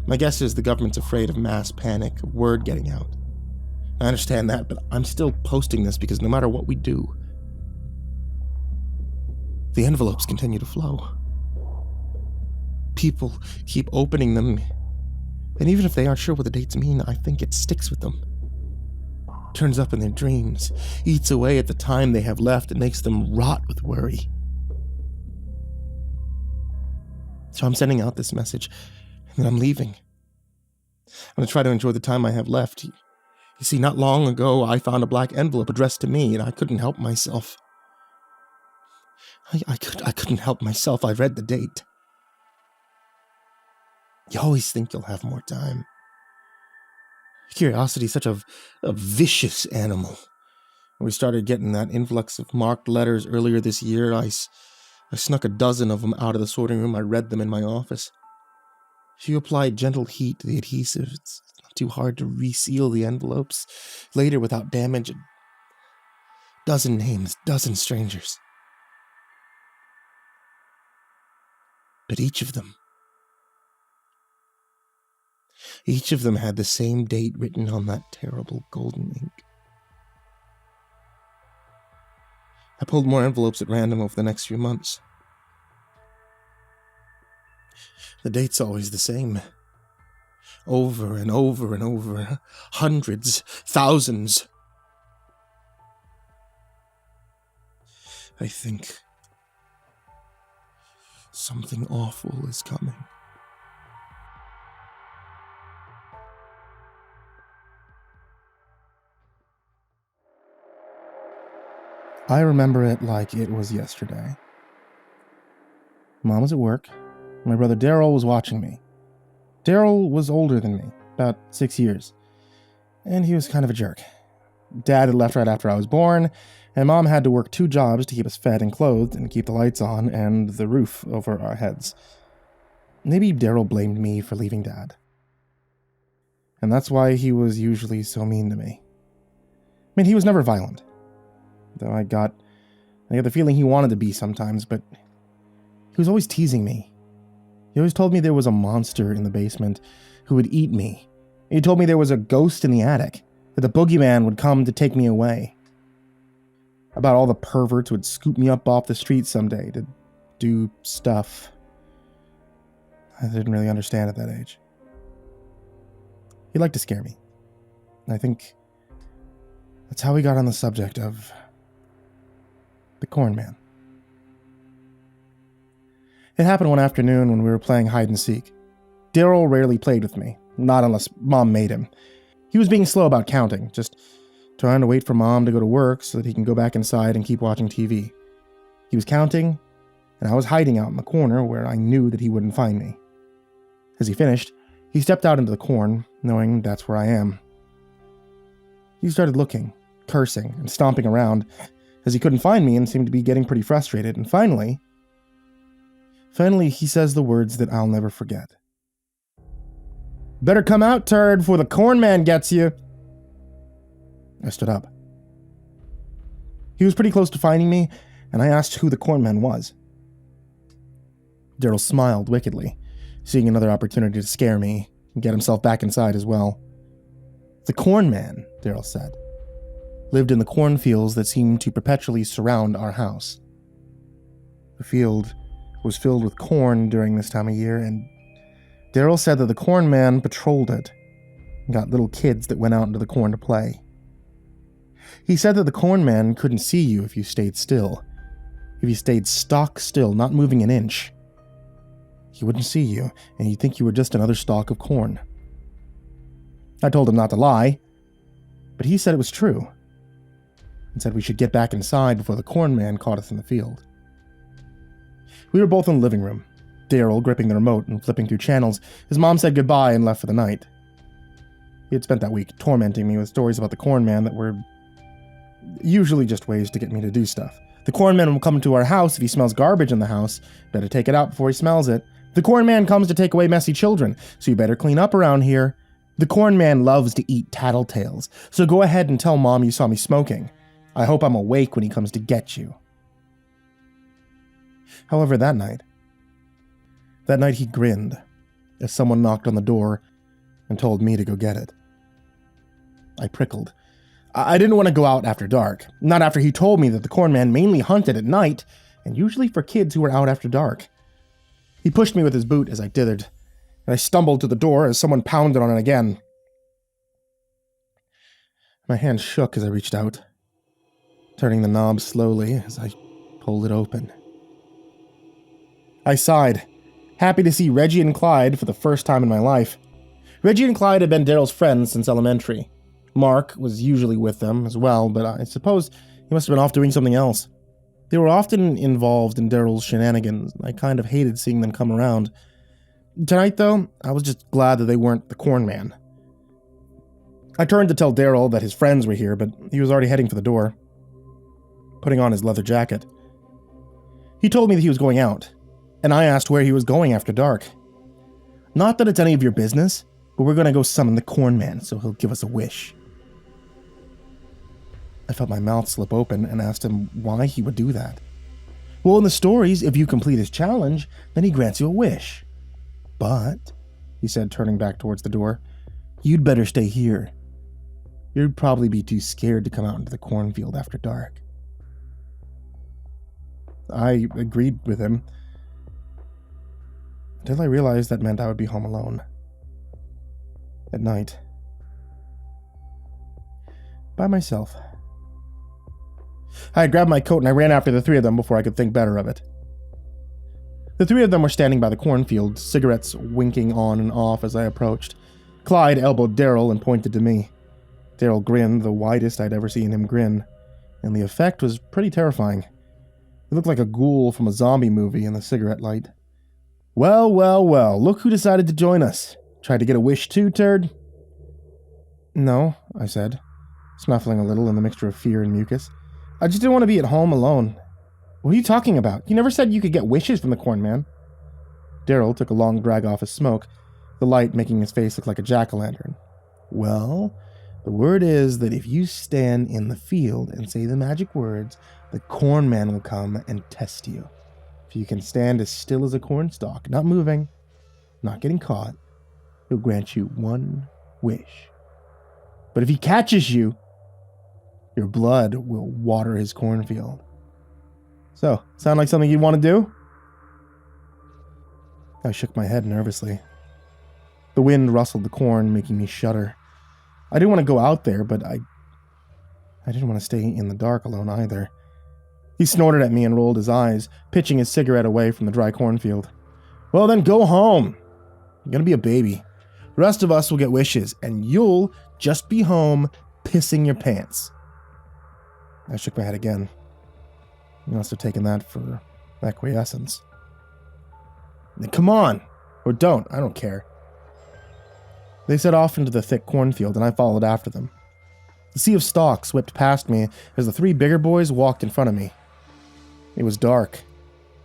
My guess is the government's afraid of mass panic, of word getting out. I understand that, but I'm still posting this because no matter what we do, the envelopes continue to flow. People keep opening them, and even if they aren't sure what the dates mean, I think it sticks with them. Turns up in their dreams, eats away at the time they have left, and makes them rot with worry. So I'm sending out this message, and I'm leaving. I'm going to try to enjoy the time I have left. You see, not long ago, I found a black envelope addressed to me, and I couldn't help myself. I couldn't help myself. I read the date. You always think you'll have more time. Curiosity is such a vicious animal. When we started getting that influx of marked letters earlier this year, I snuck a dozen of them out of the sorting room. I read them in my office. If you applied gentle heat to the adhesive, it's not too hard to reseal the envelopes later without damage. A dozen names, dozen strangers. But each of them had the same date written on that terrible golden ink. I pulled more envelopes at random over the next few months. The date's always the same. Over and over and over. Hundreds, thousands. I think something awful is coming. I remember it like it was yesterday. Mom was at work. My brother Daryl was watching me. Daryl was older than me, about 6 years, and he was kind of a jerk. Dad had left right after I was born, and Mom had to work 2 jobs to keep us fed and clothed and keep the lights on and the roof over our heads. Maybe Daryl blamed me for leaving Dad. And that's why he was usually so mean to me. I mean, he was never violent. Though I got the feeling he wanted to be sometimes, but he was always teasing me. He always told me there was a monster in the basement who would eat me. He told me there was a ghost in the attic, that the boogeyman would come to take me away. About all the perverts who would scoop me up off the street someday to do stuff I didn't really understand at that age. He liked to scare me. And I think that's how we got on the subject of the Corn Man. It happened one afternoon when we were playing hide and seek. Daryl rarely played with me, not unless Mom made him. He was being slow about counting, just trying to wait for Mom to go to work so that he can go back inside and keep watching TV. He was counting, and I was hiding out in the corner where I knew that he wouldn't find me. As he finished, he stepped out into the corn, knowing that's where I am. He started looking, cursing, and stomping around, as he couldn't find me and seemed to be getting pretty frustrated, and finally he says the words that I'll never forget. "Better come out, turd, before the corn man gets you." I stood up. He was pretty close to finding me, and I asked who the corn man was. Daryl smiled wickedly, seeing another opportunity to scare me and get himself back inside as well. "The corn man," Daryl said, "lived in the cornfields that seemed to perpetually surround our house. The field was filled with corn during this time of year, and Daryl said that the corn man patrolled it and got little kids that went out into the corn to play. He said that the corn man couldn't see you if you stayed still. If you stayed stock still, not moving an inch, he wouldn't see you, and he'd think you were just another stalk of corn. I told him not to lie, but he said it was true, and said we should get back inside before the corn man caught us in the field. We were both in the living room, Daryl gripping the remote and flipping through channels. His mom said goodbye and left for the night. He had spent that week tormenting me with stories about the corn man that were usually just ways to get me to do stuff. The corn man will come to our house if he smells garbage in the house. Better take it out before he smells it. The corn man comes to take away messy children, so you better clean up around here. The corn man loves to eat tattletales, so go ahead and tell Mom you saw me smoking. I hope I'm awake when he comes to get you." However, that night he grinned as someone knocked on the door and told me to go get it. I prickled. I didn't want to go out after dark, not after he told me that the corn man mainly hunted at night, and usually for kids who were out after dark. He pushed me with his boot as I dithered, and I stumbled to the door as someone pounded on it again. My hand shook as I reached out, turning the knob slowly as I pulled it open. I sighed, happy to see Reggie and Clyde for the first time in my life. Reggie and Clyde had been Daryl's friends since elementary. Mark was usually with them as well, but I suppose he must have been off doing something else. They were often involved in Daryl's shenanigans, and I kind of hated seeing them come around. Tonight, though, I was just glad that they weren't the corn man. I turned to tell Daryl that his friends were here, but he was already heading for the door, putting on his leather jacket. He told me that he was going out, and I asked where he was going after dark. "Not that it's any of your business, but we're going to go summon the corn man so he'll give us a wish." I felt my mouth slip open and asked him why he would do that. "Well, in the stories, if you complete his challenge, then he grants you a wish. But," he said, turning back towards the door, "you'd better stay here. You'd probably be too scared to come out into the cornfield after dark." I agreed with him, until I realized that meant I would be home alone. At night. By myself. I grabbed my coat and I ran after the three of them before I could think better of it. The three of them were standing by the cornfield, cigarettes winking on and off as I approached. Clyde elbowed Daryl and pointed to me. Daryl grinned, the widest I'd ever seen him grin, and the effect was pretty terrifying. He looked like a ghoul from a zombie movie in the cigarette light. "Well, well, well, look who decided to join us. Tried to get a wish too, turd?" "No," I said, snuffling a little in the mixture of fear and mucus. "I just didn't want to be at home alone." "What are you talking about? You never said you could get wishes from the corn man." Daryl took a long drag off his smoke, the light making his face look like a jack-o'-lantern. "Well, the word is that if you stand in the field and say the magic words, the corn man will come and test you. If you can stand as still as a cornstalk, not moving, not getting caught, he'll grant you one wish. But if he catches you, your blood will water his cornfield. So, sound like something you'd want to do?" I shook my head nervously. The wind rustled the corn, making me shudder. I didn't want to go out there, but I didn't want to stay in the dark alone either. He snorted at me and rolled his eyes, pitching his cigarette away from the dry cornfield. "Well then, go home. You're gonna be a baby. The rest of us will get wishes, and you'll just be home pissing your pants. I shook my head again. You must have taken that for acquiescence. Come on! Or don't, I don't care. They set off into the thick cornfield, and I followed after them. The sea of stalks whipped past me as the 3 bigger boys walked in front of me. It was dark,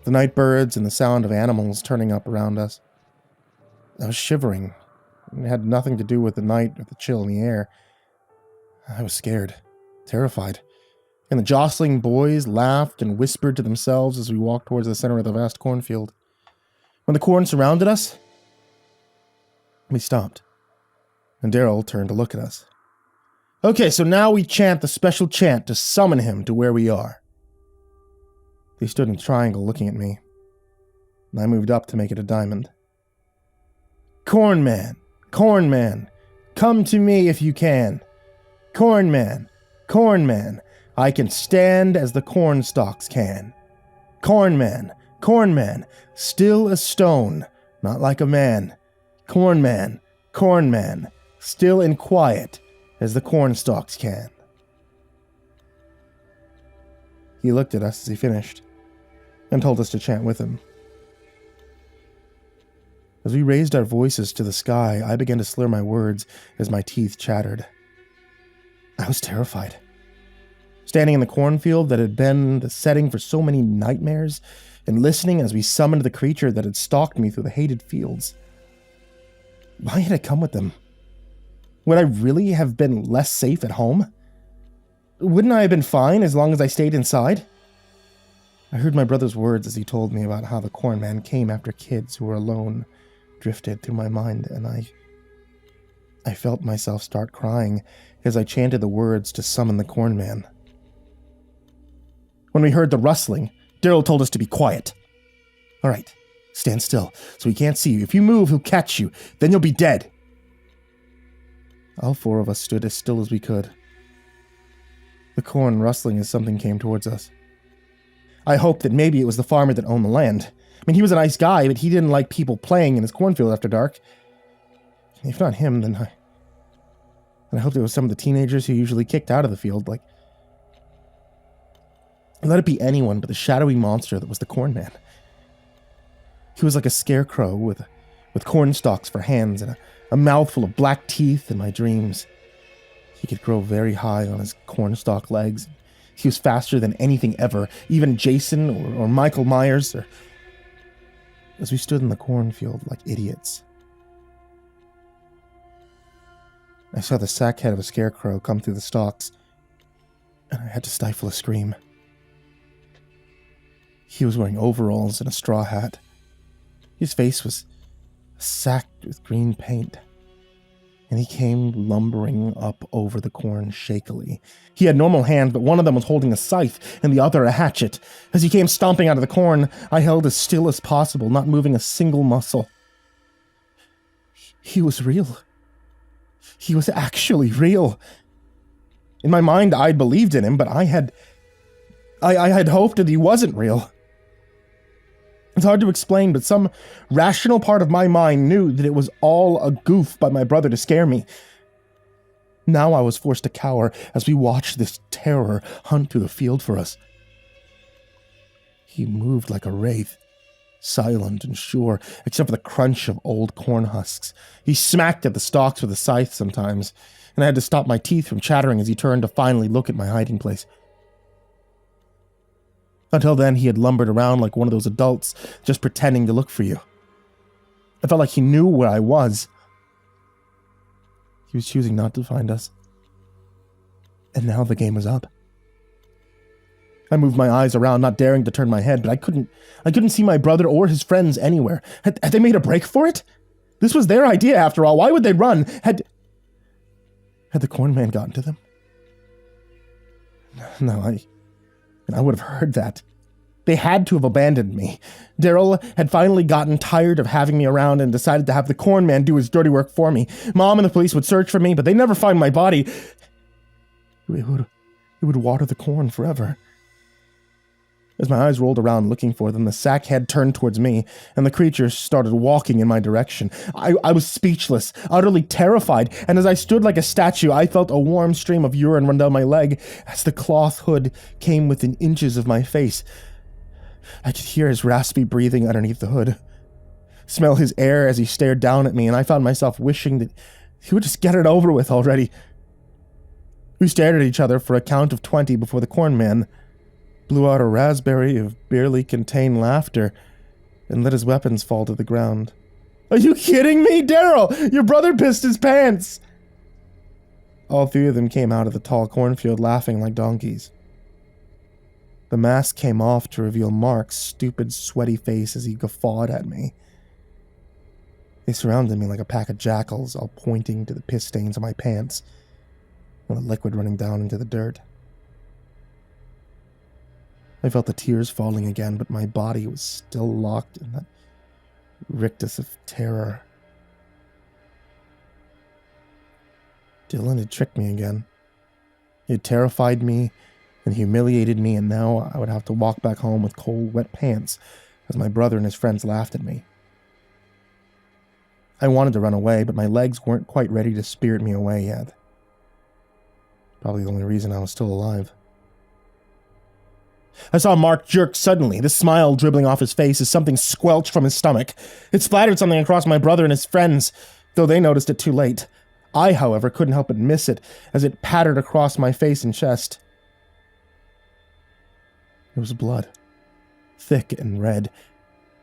the night birds and the sound of animals turning up around us. I was shivering. It had nothing to do with the night or the chill in the air. I was scared, terrified, and the jostling boys laughed and whispered to themselves as we walked towards the center of the vast cornfield. When the corn surrounded us, we stopped, and Daryl turned to look at us. Okay, so now we chant the special chant to summon him to where we are. They stood in a triangle looking at me, and I moved up to make it a diamond. Corn man, come to me if you can. Corn man, I can stand as the corn stalks can. Corn man, still a stone, not like a man. Corn man, still and quiet as the corn stalks can. He looked at us as he finished, and told us to chant with him. As we raised our voices to the sky, I began to slur my words as my teeth chattered. I was terrified. Standing in the cornfield that had been the setting for so many nightmares, and listening as we summoned the creature that had stalked me through the hated fields. Why had I come with them? Would I really have been less safe at home? Wouldn't I have been fine as long as I stayed inside? I heard my brother's words as he told me about how the corn man came after kids who were alone drifted through my mind, and I felt myself start crying as I chanted the words to summon the corn man. When we heard the rustling, Daryl told us to be quiet. All right, stand still so he can't see you. If you move, he'll catch you. Then you'll be dead. All 4 of us stood as still as we could. The corn rustling as something came towards us. I hoped that maybe it was the farmer that owned the land. I mean, he was a nice guy, but he didn't like people playing in his cornfield after dark. If not him, then I hoped it was some of the teenagers who usually kicked out of the field. Let it be anyone but the shadowy monster that was the corn man. He was like a scarecrow with corn stalks for hands and a mouthful of black teeth in my dreams. He could grow very high on his cornstalk legs. He was faster than anything ever, even Jason or Michael Myers. As we stood in the cornfield like idiots, I saw the sack head of a scarecrow come through the stalks, and I had to stifle a scream. He was wearing overalls and a straw hat. His face was sacked with green paint, and he came lumbering up over the corn shakily. He had normal hands, but one of them was holding a scythe and the other a hatchet. As he came stomping out of the corn, I held as still as possible, not moving a single muscle. He was real. He was actually real. In my mind, I'd believed in him, but I had hoped that he wasn't real. It's hard to explain, but some rational part of my mind knew that it was all a goof by my brother to scare me. Now I was forced to cower as we watched this terror hunt through the field for us. He moved like a wraith, silent and sure, except for the crunch of old corn husks. He smacked at the stalks with a scythe sometimes, and I had to stop my teeth from chattering as he turned to finally look at my hiding place. Until then, he had lumbered around like one of those adults, just pretending to look for you. I felt like he knew where I was. He was choosing not to find us. And now the game was up. I moved my eyes around, not daring to turn my head, but I couldn't see my brother or his friends anywhere. Had they made a break for it? This was their idea, after all. Why would they run? Had the corn man gotten to them? No, I would have heard that. They had to have abandoned me. Daryl had finally gotten tired of having me around and decided to have the corn man do his dirty work for me. Mom and the police would search for me, but they'd never find my body. It would water the corn forever. As my eyes rolled around looking for them, the sack head turned towards me, and the creature started walking in my direction. I was speechless, utterly terrified, and as I stood like a statue, I felt a warm stream of urine run down my leg as the cloth hood came within inches of my face. I could hear his raspy breathing underneath the hood, smell his air as he stared down at me, and I found myself wishing that he would just get it over with already. We stared at each other for a count of 20 before the corn man blew out a raspberry of barely contained laughter and let his weapons fall to the ground. "Are you kidding me, Daryl? Your brother pissed his pants!" All three of them came out of the tall cornfield laughing like donkeys. The mask came off to reveal Mark's stupid, sweaty face as he guffawed at me. They surrounded me like a pack of jackals, all pointing to the piss stains on my pants and the liquid running down into the dirt. I felt the tears falling again, but my body was still locked in that rictus of terror. Dylan had tricked me again. He had terrified me and humiliated me, and now I would have to walk back home with cold, wet pants as my brother and his friends laughed at me. I wanted to run away, but my legs weren't quite ready to spirit me away yet. Probably the only reason I was still alive. I saw Mark jerk suddenly, the smile dribbling off his face as something squelched from his stomach. It splattered something across my brother and his friends, though they noticed it too late. I, however, couldn't help but miss it as it pattered across my face and chest. It was blood, thick and red,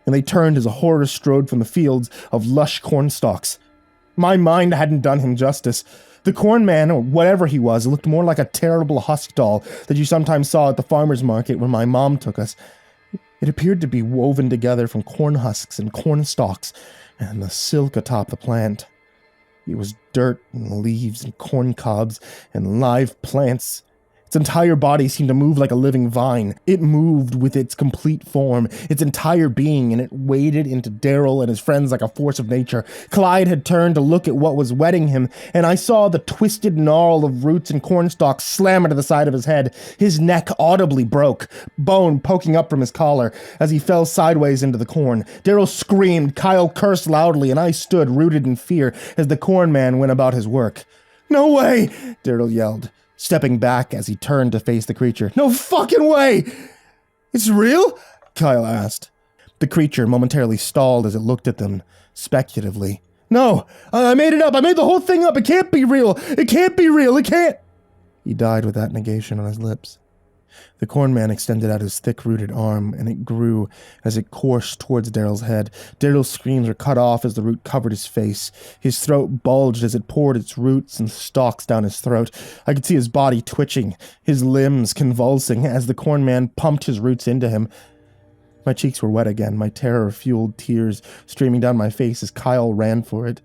and they turned as a horror strode from the fields of lush corn stalks. My mind hadn't done him justice. The corn man, or whatever he was, looked more like a terrible husk doll that you sometimes saw at the farmer's market when my mom took us. It appeared to be woven together from corn husks and corn stalks and the silk atop the plant. It was dirt and leaves and corn cobs and live plants. Its entire body seemed to move like a living vine. It moved with its complete form, its entire being, and it waded into Daryl and his friends like a force of nature. Clyde had turned to look at what was wetting him, and I saw the twisted gnarl of roots and cornstalks slam into the side of his head. His neck audibly broke, bone poking up from his collar as he fell sideways into the corn. Daryl screamed, Kyle cursed loudly, and I stood rooted in fear as the corn man went about his work. "No way!" Daryl yelled, stepping back as he turned to face the creature. "No fucking way! It's real?" Kyle asked. The creature momentarily stalled as it looked at them, speculatively. "No, I made it up. I made the whole thing up. It can't be real. It can't be real. It can't." He died with that negation on his lips. The corn man extended out his thick-rooted arm, and it grew as it coursed towards Daryl's head. Daryl's screams were cut off as the root covered his face. His throat bulged as it poured its roots and stalks down his throat. I could see his body twitching, his limbs convulsing as the corn man pumped his roots into him. My cheeks were wet again, my terror-fueled tears streaming down my face as Kyle ran for it.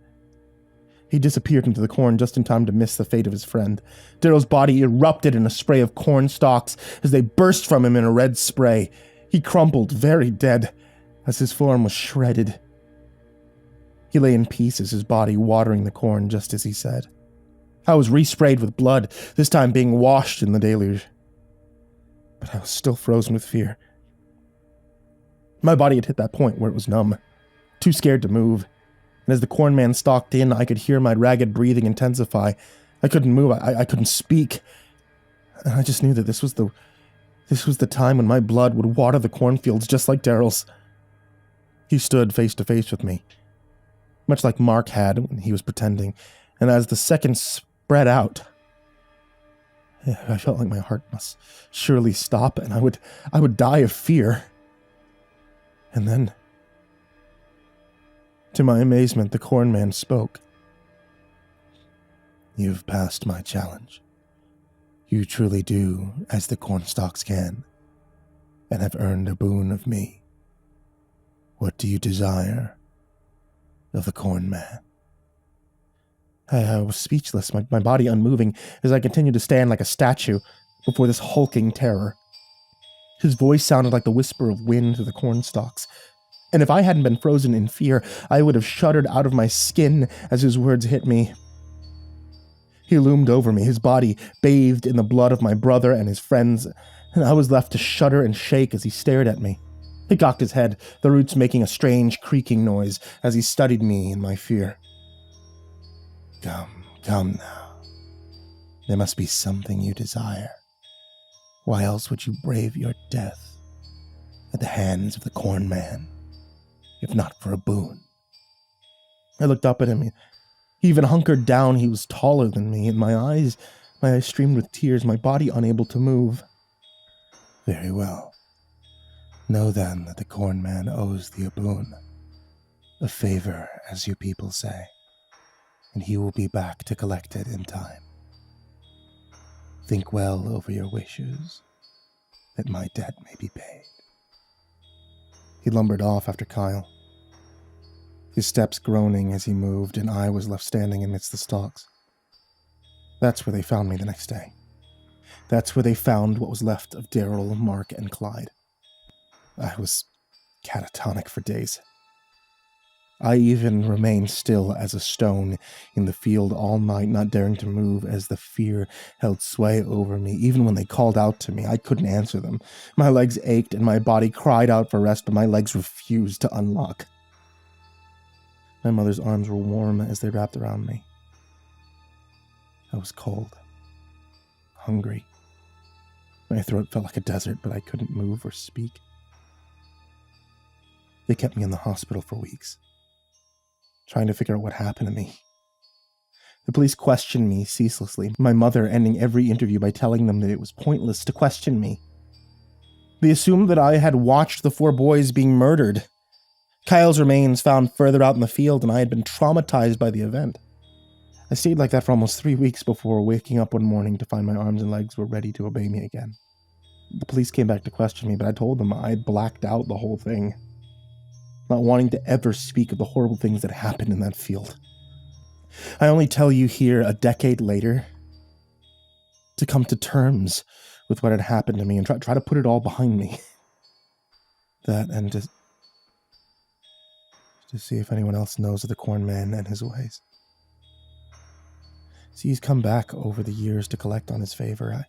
He disappeared into the corn just in time to miss the fate of his friend. Daryl's body erupted in a spray of corn stalks as they burst from him in a red spray. He crumpled, very dead, as his form was shredded. He lay in pieces, his body watering the corn just as he said. I was resprayed with blood, this time being washed in the deluge. But I was still frozen with fear. My body had hit that point where it was numb, too scared to move. And as the corn man stalked in, I could hear my ragged breathing intensify. I couldn't move. I couldn't speak. And I just knew that this was the time when my blood would water the cornfields just like Daryl's. He stood face to face with me, much like Mark had when he was pretending. And as the seconds spread out, I felt like my heart must surely stop, and I would die of fear. And then, to my amazement, the corn man spoke. "You've passed my challenge. You truly do as the cornstalks can, and have earned a boon of me. What do you desire of the corn man?" I was speechless, my body unmoving, as I continued to stand like a statue before this hulking terror. His voice sounded like the whisper of wind through the cornstalks. And if I hadn't been frozen in fear, I would have shuddered out of my skin as his words hit me. He loomed over me, his body bathed in the blood of my brother and his friends, and I was left to shudder and shake as he stared at me. He cocked his head, the roots making a strange creaking noise as he studied me in my fear. Come now. There must be something you desire. Why else would you brave your death at the hands of the Corn Man, if not for a boon? I looked up at him. He even hunkered down. He was taller than me, and my eyes streamed with tears, my body unable to move. Very well. Know then that the Corn Man owes thee a boon, a favor, as you people say, and he will be back to collect it in time. Think well over your wishes, that my debt may be paid. He lumbered off after Kyle, his steps groaning as he moved, and I was left standing amidst the stalks. That's where they found me the next day. That's where they found what was left of Daryl, Mark, and Clyde. I was catatonic for days. I even remained still as a stone in the field all night, not daring to move as the fear held sway over me. Even when they called out to me, I couldn't answer them. My legs ached and my body cried out for rest, but my legs refused to unlock. My mother's arms were warm as they wrapped around me. I was cold, hungry. My throat felt like a desert, but I couldn't move or speak. They kept me in the hospital for weeks, trying to figure out what happened to me. The police questioned me ceaselessly, my mother ending every interview by telling them that it was pointless to question me. They assumed that I had watched the 4 boys being murdered. Kyle's remains found further out in the field, and I had been traumatized by the event. I stayed like that for almost 3 weeks before waking up one morning to find my arms and legs were ready to obey me again. The police came back to question me, but I told them I had blacked out the whole thing, not wanting to ever speak of the horrible things that happened in that field. I only tell you here a decade later to come to terms with what had happened to me and try to put it all behind me. That and to see if anyone else knows of the Corn Man and his ways. See, he's come back over the years to collect on his favor.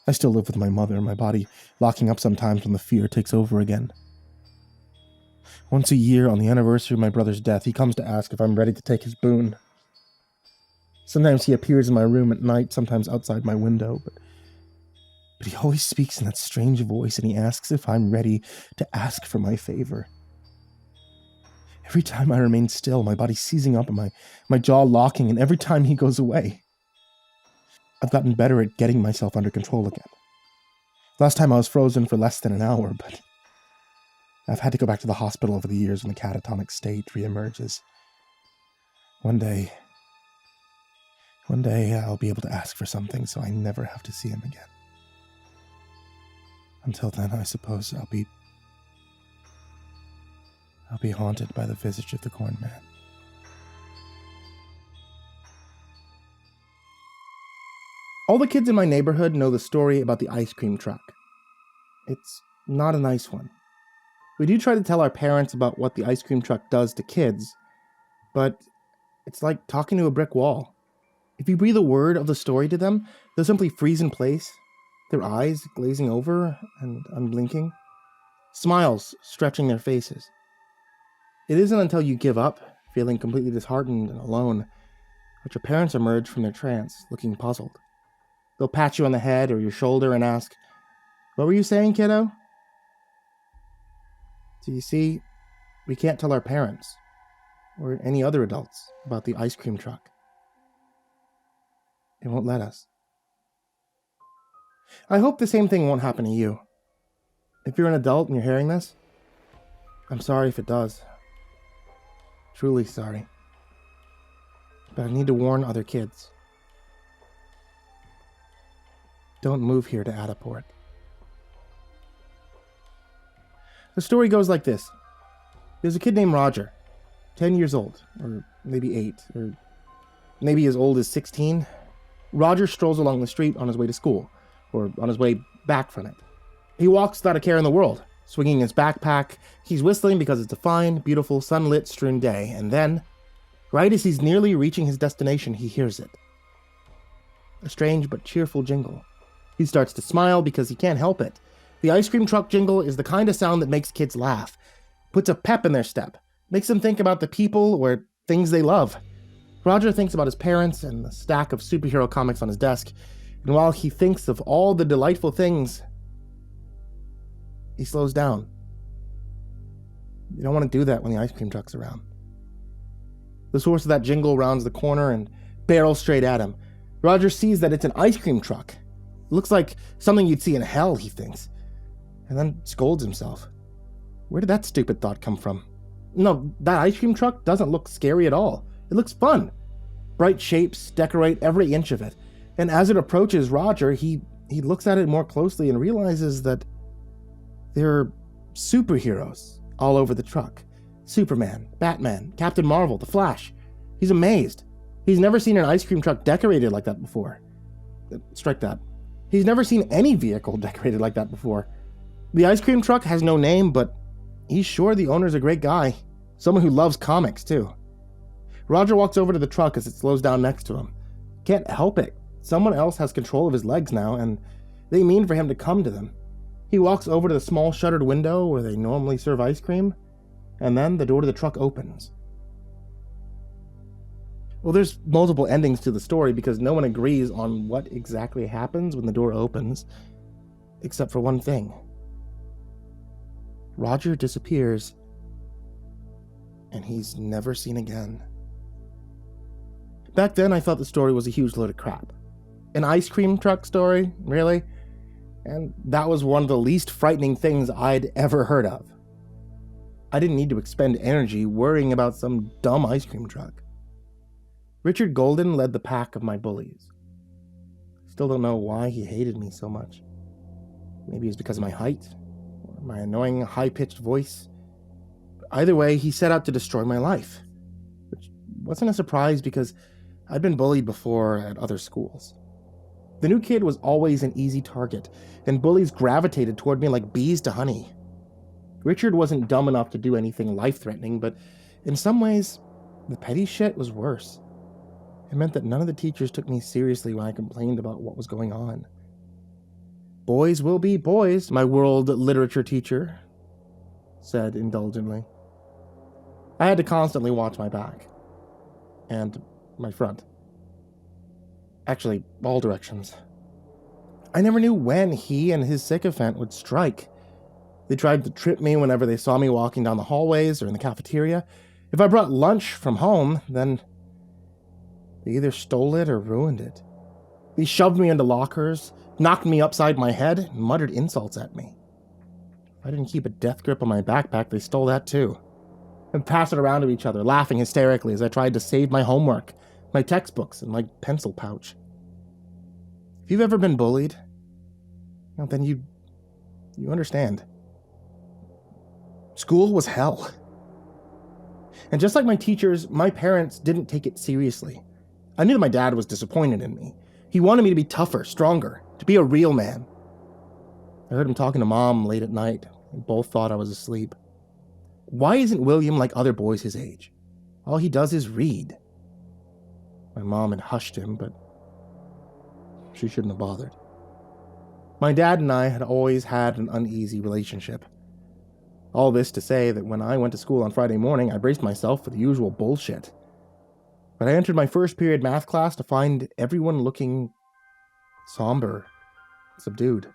I still live with my mother, my body locking up sometimes when the fear takes over again. Once a year, on the anniversary of my brother's death, he comes to ask if I'm ready to take his boon. Sometimes he appears in my room at night, sometimes outside my window, but he always speaks in that strange voice, and he asks if I'm ready to ask for my favor. Every time I remain still, my body seizing up and my jaw locking, and every time he goes away, I've gotten better at getting myself under control again. Last time I was frozen for less than an hour, but I've had to go back to the hospital over the years when the catatonic state reemerges. One day I'll be able to ask for something so I never have to see him again. Until then, I suppose I'll be haunted by the visage of the Corn Man. All the kids in my neighborhood know the story about the ice cream truck. It's not a nice one. We do try to tell our parents about what the ice cream truck does to kids, but it's like talking to a brick wall. If you breathe a word of the story to them, they'll simply freeze in place, their eyes glazing over and unblinking, smiles stretching their faces. It isn't until you give up, feeling completely disheartened and alone, that your parents emerge from their trance, looking puzzled. They'll pat you on the head or your shoulder and ask, "What were you saying, kiddo?" So you see, we can't tell our parents, or any other adults, about the ice cream truck. They won't let us. I hope the same thing won't happen to you. If you're an adult and you're hearing this, I'm sorry if it does. Truly sorry. But I need to warn other kids. Don't move here to Adaport. The story goes like this. There's a kid named Roger, 10 years old, or maybe 8, or maybe as old as 16. Roger strolls along the street on his way to school, or on his way back from it. He walks without a care in the world, swinging his backpack. He's whistling because it's a fine, beautiful, sunlit, strewn day, and then, right as he's nearly reaching his destination, he hears it. A strange but cheerful jingle. He starts to smile because he can't help it. The ice cream truck jingle is the kind of sound that makes kids laugh, puts a pep in their step, makes them think about the people or things they love. Roger thinks about his parents and the stack of superhero comics on his desk, and while he thinks of all the delightful things, he slows down. You don't want to do that when the ice cream truck's around. The source of that jingle rounds the corner and barrels straight at him. Roger sees that it's an ice cream truck. It looks like something you'd see in hell, he thinks, and then scolds himself. Where did that stupid thought come from? No, that ice cream truck doesn't look scary at all. It looks fun. Bright shapes decorate every inch of it, and as it approaches Roger, he looks at it more closely and realizes that there are superheroes all over the truck. Superman, Batman, Captain Marvel, The Flash. He's amazed. He's never seen an ice cream truck decorated like that before. Strike that. He's never seen any vehicle decorated like that before. The ice cream truck has no name, but he's sure the owner's a great guy. Someone who loves comics, too. Roger walks over to the truck as it slows down next to him. Can't help it. Someone else has control of his legs now, and they mean for him to come to them. He walks over to the small shuttered window where they normally serve ice cream, and then the door to the truck opens. Well, there's multiple endings to the story because no one agrees on what exactly happens when the door opens, except for one thing. Roger disappears, and he's never seen again. Back then, I thought the story was a huge load of crap. An ice cream truck story? Really? And that was one of the least frightening things I'd ever heard of. I didn't need to expend energy worrying about some dumb ice cream truck. Richard Golden led the pack of my bullies. Still don't know why he hated me so much. Maybe it was because of my height, or my annoying high-pitched voice. But either way, he set out to destroy my life, which wasn't a surprise because I'd been bullied before at other schools. The new kid was always an easy target, and bullies gravitated toward me like bees to honey. Richard wasn't dumb enough to do anything life-threatening, but in some ways, the petty shit was worse. It meant that none of the teachers took me seriously when I complained about what was going on. Boys will be boys, my world literature teacher said indulgently. I had to constantly watch my back. And my front. Actually, all directions. I never knew when he and his sycophant would strike. They tried to trip me whenever they saw me walking down the hallways or in the cafeteria. If I brought lunch from home, then they either stole it or ruined it. They shoved me into lockers, knocked me upside my head, and muttered insults at me. If I didn't keep a death grip on my backpack, they stole that too. And passed it around to each other, laughing hysterically as I tried to save my homework, my textbooks, and my pencil pouch. If you've ever been bullied, well, then you understand. School was hell. And just like my teachers, my parents didn't take it seriously. I knew that my dad was disappointed in me. He wanted me to be tougher, stronger, to be a real man. I heard him talking to Mom late at night. We both thought I was asleep. Why isn't William like other boys his age? All he does is read. My mom had hushed him, but she shouldn't have bothered. My dad and I had always had an uneasy relationship. All this to say that when I went to school on Friday morning, I braced myself for the usual bullshit. But I entered my first period math class to find everyone looking somber, subdued.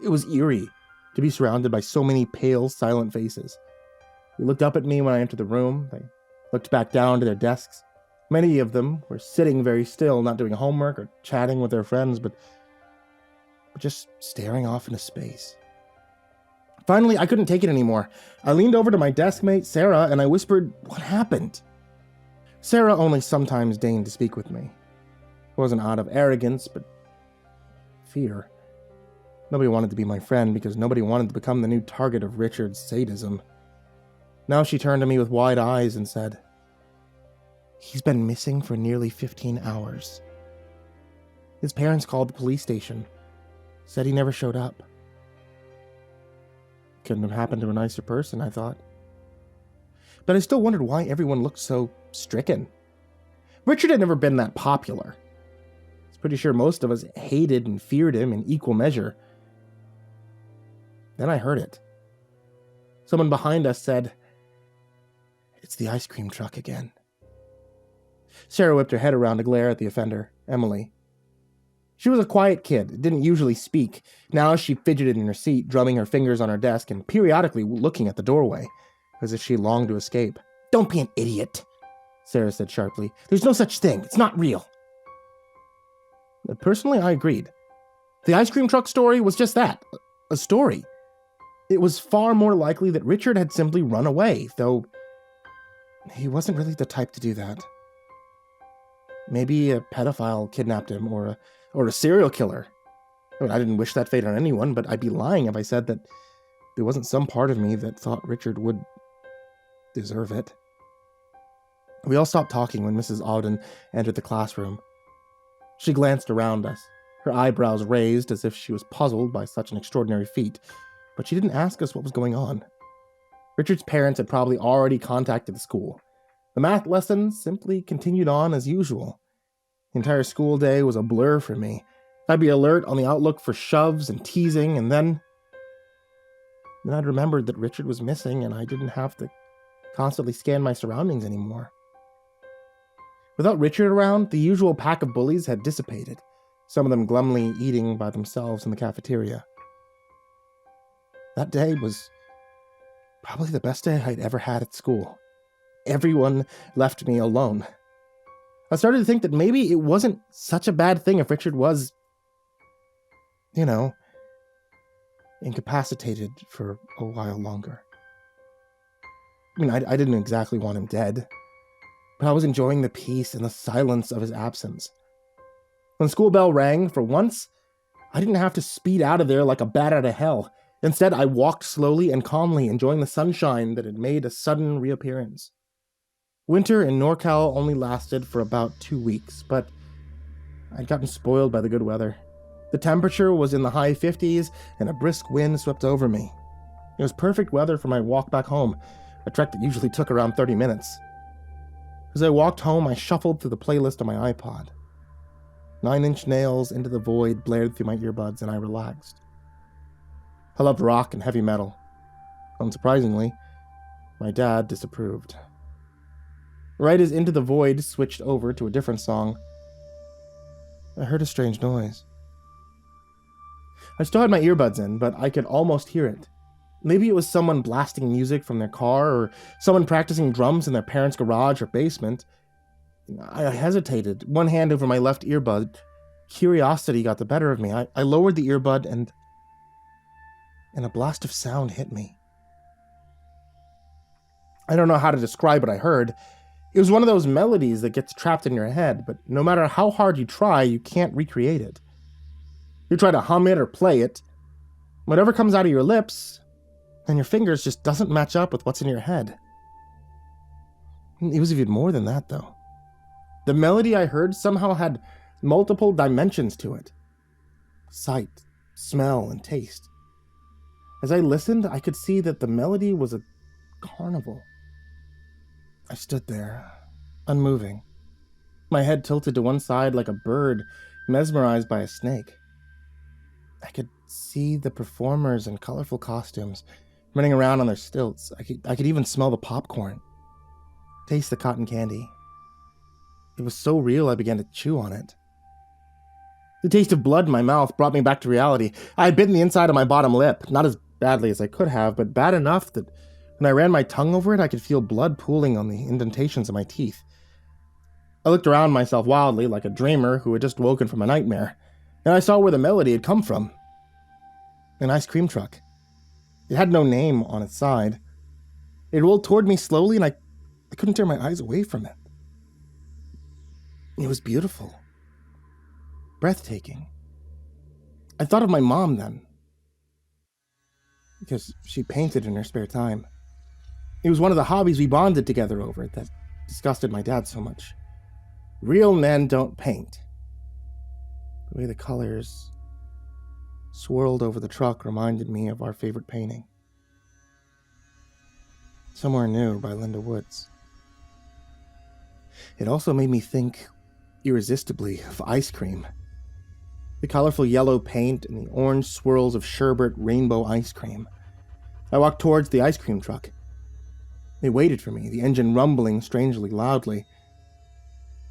It was eerie to be surrounded by so many pale, silent faces. They looked up at me when I entered the room. They looked back down to their desks. Many of them were sitting very still, not doing homework or chatting with their friends, but just staring off into space. Finally, I couldn't take it anymore. I leaned over to my desk mate, Sarah, and I whispered, "What happened?" Sarah only sometimes deigned to speak with me. It wasn't out of arrogance, but fear. Nobody wanted to be my friend because nobody wanted to become the new target of Richard's sadism. Now she turned to me with wide eyes and said, "He's been missing for nearly 15 hours. His parents called the police station, said he never showed up." Couldn't have happened to a nicer person, I thought. But I still wondered why everyone looked so stricken. Richard had never been that popular. His Pretty sure most of us hated and feared him in equal measure. Then I heard it. Someone behind us said, "It's the ice cream truck again." Sarah whipped her head around to glare at the offender, Emily. She was a quiet kid, didn't usually speak. Now she fidgeted in her seat, drumming her fingers on her desk and periodically looking at the doorway, as if she longed to escape. "Don't be an idiot," Sarah said sharply. "There's no such thing. It's not real." Personally, I agreed. The ice cream truck story was just that, a story. It was far more likely that Richard had simply run away, though he wasn't really the type to do that. Maybe a pedophile kidnapped him, or a serial killer. I didn't wish that fate on anyone, but I'd be lying if I said that there wasn't some part of me that thought Richard would deserve it. We all stopped talking when Mrs. Auden entered the classroom. She glanced around us, her eyebrows raised as if she was puzzled by such an extraordinary feat, but she didn't ask us what was going on. Richard's parents had probably already contacted the school. The math lessons simply continued on as usual. The entire school day was a blur for me. I'd be alert on the outlook for shoves and teasing, and then I'd remembered that Richard was missing and I didn't have to constantly scan my surroundings anymore. Without Richard around, the usual pack of bullies had dissipated, some of them glumly eating by themselves in the cafeteria. That day was probably the best day I'd ever had at school. Everyone left me alone. I started to think that maybe it wasn't such a bad thing if Richard was, incapacitated for a while longer. I didn't exactly want him dead, but I was enjoying the peace and the silence of his absence. When school bell rang, for once, I didn't have to speed out of there like a bat out of hell. Instead, I walked slowly and calmly, enjoying the sunshine that had made a sudden reappearance. Winter in NorCal only lasted for about 2 weeks, but I'd gotten spoiled by the good weather. The temperature was in the high 50s, and a brisk wind swept over me. It was perfect weather for my walk back home, a trek that usually took around 30 minutes. As I walked home, I shuffled through the playlist on my iPod. 9 Inch Nails Into the Void blared through my earbuds, and I relaxed. I loved rock and heavy metal. Unsurprisingly, my dad disapproved. Right as Into the Void switched over to a different song, I heard a strange noise. I still had my earbuds in, but I could almost hear it. Maybe it was someone blasting music from their car, or someone practicing drums in their parents' garage or basement. I hesitated, one hand over my left earbud. Curiosity got the better of me. I lowered the earbud, and a blast of sound hit me. I don't know how to describe what I heard. It was one of those melodies that gets trapped in your head, but no matter how hard you try, you can't recreate it. You try to hum it or play it, whatever comes out of your lips and your fingers just doesn't match up with what's in your head. It was even more than that, though. The melody I heard somehow had multiple dimensions to it. Sight, smell, and taste. As I listened, I could see that the melody was a carnival. I stood there, unmoving, my head tilted to one side like a bird mesmerized by a snake. I could see the performers in colorful costumes running around on their stilts. I could even smell the popcorn, taste the cotton candy. It was so real I began to chew on it. The taste of blood in my mouth brought me back to reality. I had bitten the inside of my bottom lip, not as badly as I could have, but bad enough that when I ran my tongue over it, I could feel blood pooling on the indentations of my teeth. I looked around myself wildly like a dreamer who had just woken from a nightmare, and I saw where the melody had come from. An ice cream truck. It had no name on its side. It rolled toward me slowly, and I couldn't tear my eyes away from it. It was beautiful. Breathtaking. I thought of my mom then, because she painted in her spare time. It was one of the hobbies we bonded together over that disgusted my dad so much. Real men don't paint. The way the colors swirled over the truck reminded me of our favorite painting, Somewhere New by Linda Woods. It also made me think irresistibly of ice cream. the colorful yellow paint and the orange swirls of sherbet rainbow ice cream. I walked towards the ice cream truck. They waited for me, the engine rumbling strangely loudly.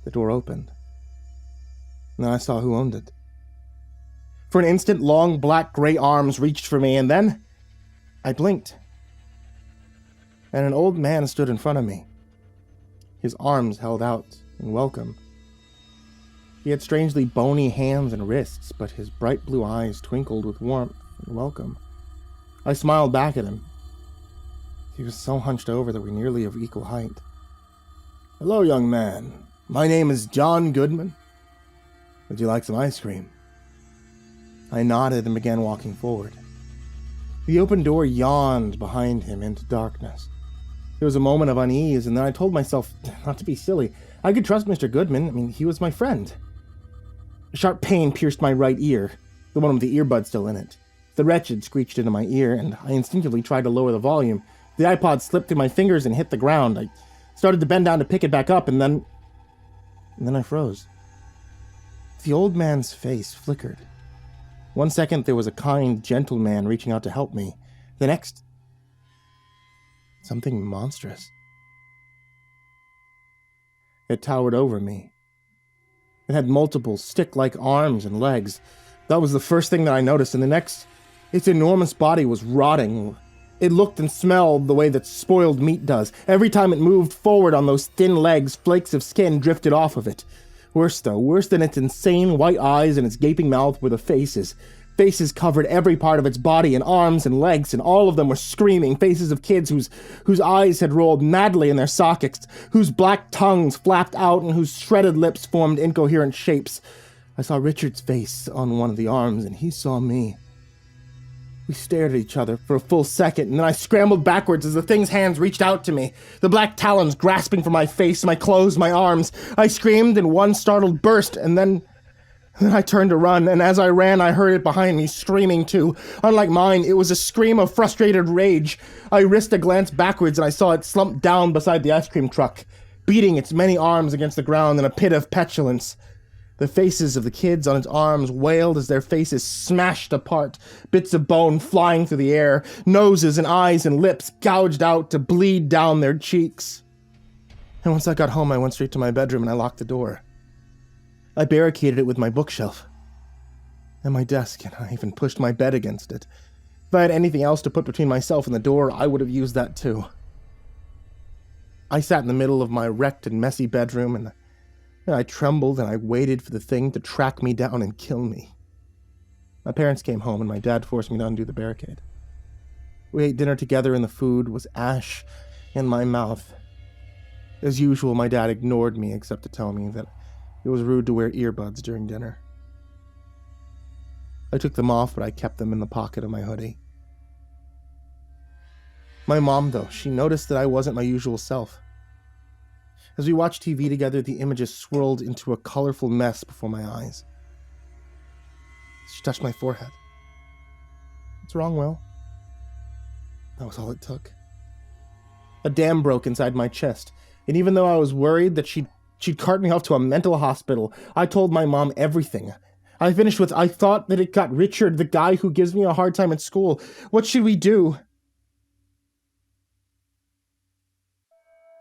The door opened. And then I saw who owned it. For an instant, long black-gray arms reached for me, and then I blinked. And an old man stood in front of me, his arms held out in welcome. He had strangely bony hands and wrists, but his bright blue eyes twinkled with warmth and welcome. I smiled back at him. He was so hunched over that we were nearly of equal height. "Hello, young man. My name is John Goodman. Would you like some ice cream?" I nodded and began walking forward. The open door yawned behind him into darkness. There was a moment of unease, and then I told myself not to be silly. I could trust Mr. Goodman. He was my friend. A sharp pain pierced my right ear, the one with the earbud still in it. The wretched screeched into my ear, and I instinctively tried to lower the volume. The iPod slipped through my fingers and hit the ground. I started to bend down to pick it back up, and then I froze. The old man's face flickered. 1 second, there was a kind, gentle man reaching out to help me. The next, something monstrous. It towered over me. It had multiple stick-like arms and legs. That was the first thing that I noticed, and the next, its enormous body was rotting. It looked and smelled the way that spoiled meat does. Every time it moved forward on those thin legs, flakes of skin drifted off of it. Worse than its insane white eyes and its gaping mouth were the faces. Faces covered every part of its body, and arms and legs, and all of them were screaming. Faces of kids whose eyes had rolled madly in their sockets, whose black tongues flapped out, and whose shredded lips formed incoherent shapes. I saw Richard's face on one of the arms, and he saw me. We stared at each other for a full second, and then I scrambled backwards as the thing's hands reached out to me, the black talons grasping for my face, my clothes, my arms. I screamed in one startled burst, and then I turned to run, and as I ran, I heard it behind me, screaming too. Unlike mine, it was a scream of frustrated rage. I risked a glance backwards, and I saw it slump down beside the ice cream truck, beating its many arms against the ground in a pit of petulance. The faces of the kids on its arms wailed as their faces smashed apart, bits of bone flying through the air, noses and eyes and lips gouged out to bleed down their cheeks. And once I got home, I went straight to my bedroom and I locked the door. I barricaded it with my bookshelf and my desk, and I even pushed my bed against it. If I had anything else to put between myself and the door, I would have used that too. I sat in the middle of my wrecked and messy bedroom, and I trembled, and I waited for the thing to track me down and kill me. My parents came home, and my dad forced me to undo the barricade. We ate dinner together, and the food was ash in my mouth. As usual, my dad ignored me, except to tell me that it was rude to wear earbuds during dinner. I took them off, but I kept them in the pocket of my hoodie. My mom, though, she noticed that I wasn't my usual self. As we watched TV together, the images swirled into a colorful mess before my eyes. She touched my forehead. "What's wrong, Will?" That was all it took. A dam broke inside my chest, and even though I was worried that she'd cart me off to a mental hospital, I told my mom everything. I finished with, "I thought that it got Richard, the guy who gives me a hard time at school. What should we do?"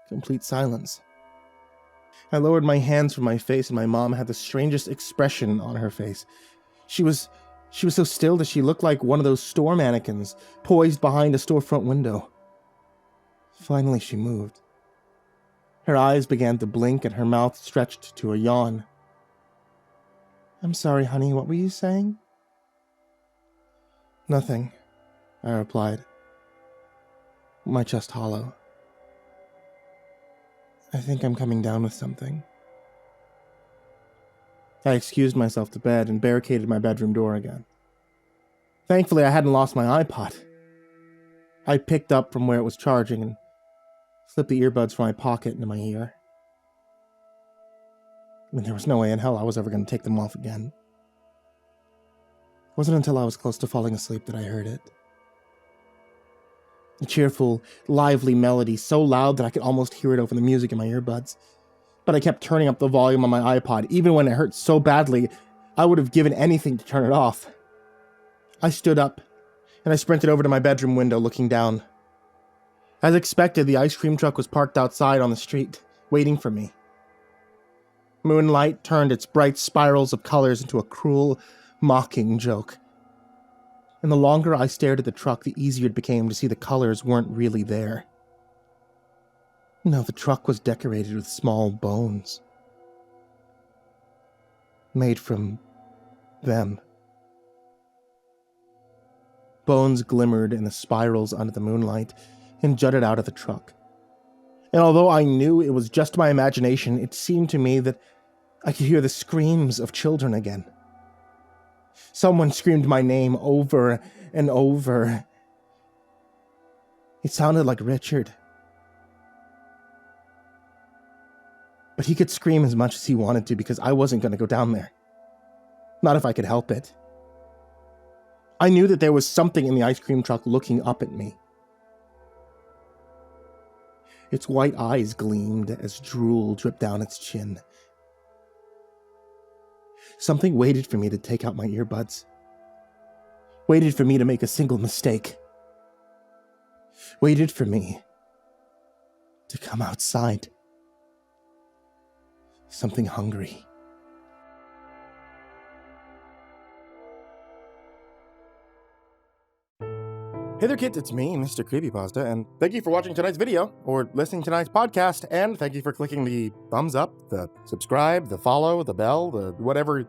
Complete silence. I lowered my hands from my face, and my mom had the strangest expression on her face. She was so still that she looked like one of those store mannequins, poised behind a storefront window. Finally, she moved. Her eyes began to blink, and her mouth stretched to a yawn. "I'm sorry, honey, what were you saying?" "Nothing," I replied, my chest hollow. "I think I'm coming down with something." I excused myself to bed and barricaded my bedroom door again. Thankfully, I hadn't lost my iPod. I picked up from where it was charging and slipped the earbuds from my pocket into my ear. There was no way in hell I was ever going to take them off again. It wasn't until I was close to falling asleep that I heard it. A cheerful, lively melody, so loud that I could almost hear it over the music in my earbuds. But I kept turning up the volume on my iPod, even when it hurt so badly I would have given anything to turn it off. I stood up, and I sprinted over to my bedroom window, looking down. As expected, the ice cream truck was parked outside on the street, waiting for me. Moonlight turned its bright spirals of colors into a cruel, mocking joke. And the longer I stared at the truck, the easier it became to see the colors weren't really there. No, the truck was decorated with small bones. Made from them. Bones glimmered in the spirals under the moonlight and jutted out of the truck. And although I knew it was just my imagination, it seemed to me that I could hear the screams of children again. Someone screamed my name over and over. It sounded like Richard. But he could scream as much as he wanted to because I wasn't going to go down there. Not if I could help it. I knew that there was something in the ice cream truck looking up at me. Its white eyes gleamed as drool dripped down its chin. Something waited for me to take out my earbuds. Waited for me to make a single mistake. Waited for me to come outside. Something hungry. Hey there kids, it's me, MrCreepyPasta, and thank you for watching tonight's video, or listening to tonight's podcast, and thank you for clicking the thumbs up, the subscribe, the follow, the bell, the whatever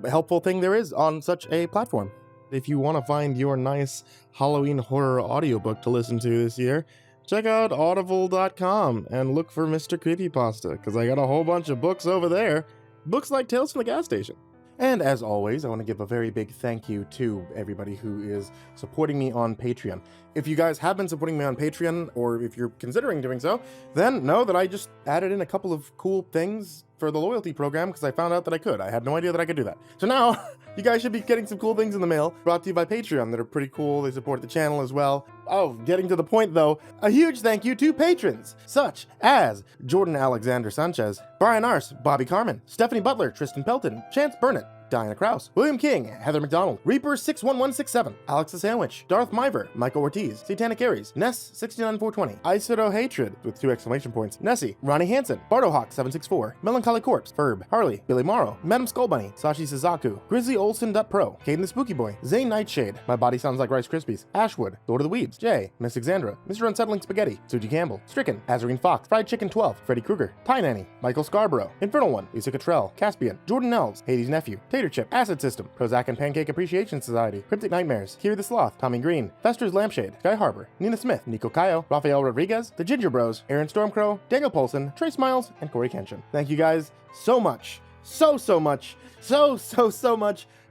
helpful thing there is on such a platform. If you want to find your nice Halloween horror audiobook to listen to this year, check out audible.com and look for MrCreepyPasta, because I got a whole bunch of books over there. Books like Tales from the Gas Station. And as always, I want to give a very big thank you to everybody who is supporting me on Patreon. If you guys have been supporting me on Patreon, or if you're considering doing so, then know that I just added in a couple of cool things for the loyalty program because I found out that I could. I had no idea that I could do that. So now, you guys should be getting some cool things in the mail brought to you by Patreon that are pretty cool. They support the channel as well. Oh, getting to the point though, a huge thank you to patrons such as Jordan Alexander Sanchez, Brian Arce, Bobby Karman, Stephanie Butler, Tristain Pelton, Chance Burnett, Diana Kraus, William King, Heather McDonald, Reaper61167, Alex the Sandwich, Darth Miver, Michael Ortiz, Satanic Aries, Ness69420, aisodoehtraed with 2 exclamation points, Nessie, Ronnie Hansen, Bardohawk764, Melancholy Corpse, Ferb, Harley, Billy Morrow, Madam Skullbunny, Sashi Suzaku, Grizzly Olsen.pro, Caden the Spooky Boy, Zane Nightshade, My Body Sounds Like Rice Krispies, Ashwood, Lord of the Weebs, Jay, Miss Exandra, Mr. Unsettling Spaghetti, Suji Campbell, Stricken, Azarine Fox, Fried Chicken 12, Freddy Krueger, Ty Nanny, Michael Scarborough, Infernal One, Lisa Cottrell, Caspian, Jordan Elves, Hades Nephew, Tater Chip, Acid System, Prozac and Pancake Appreciation Society, Cryptic Nightmares, Kiri the Sloth, Tommy Green, Fester's Lampshade, Sky Harbor, Nina Smith, Nico Cayo, Rafael Rodriguez, The Ginger Bros, Aaron Stormcrow, Daniel Polson, Trey Smiles, and Corey Kenshin. Thank you guys so much, so much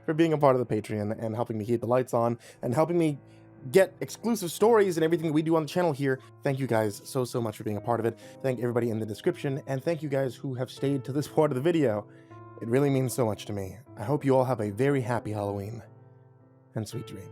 for being a part of the Patreon and helping me keep the lights on and helping me get exclusive stories and everything that we do on the channel here. Thank you guys so much for being a part of it. Thank everybody in the description, and thank you guys who have stayed to this part of the video. It really means so much to me. I hope you all have a very happy Halloween and sweet dreams.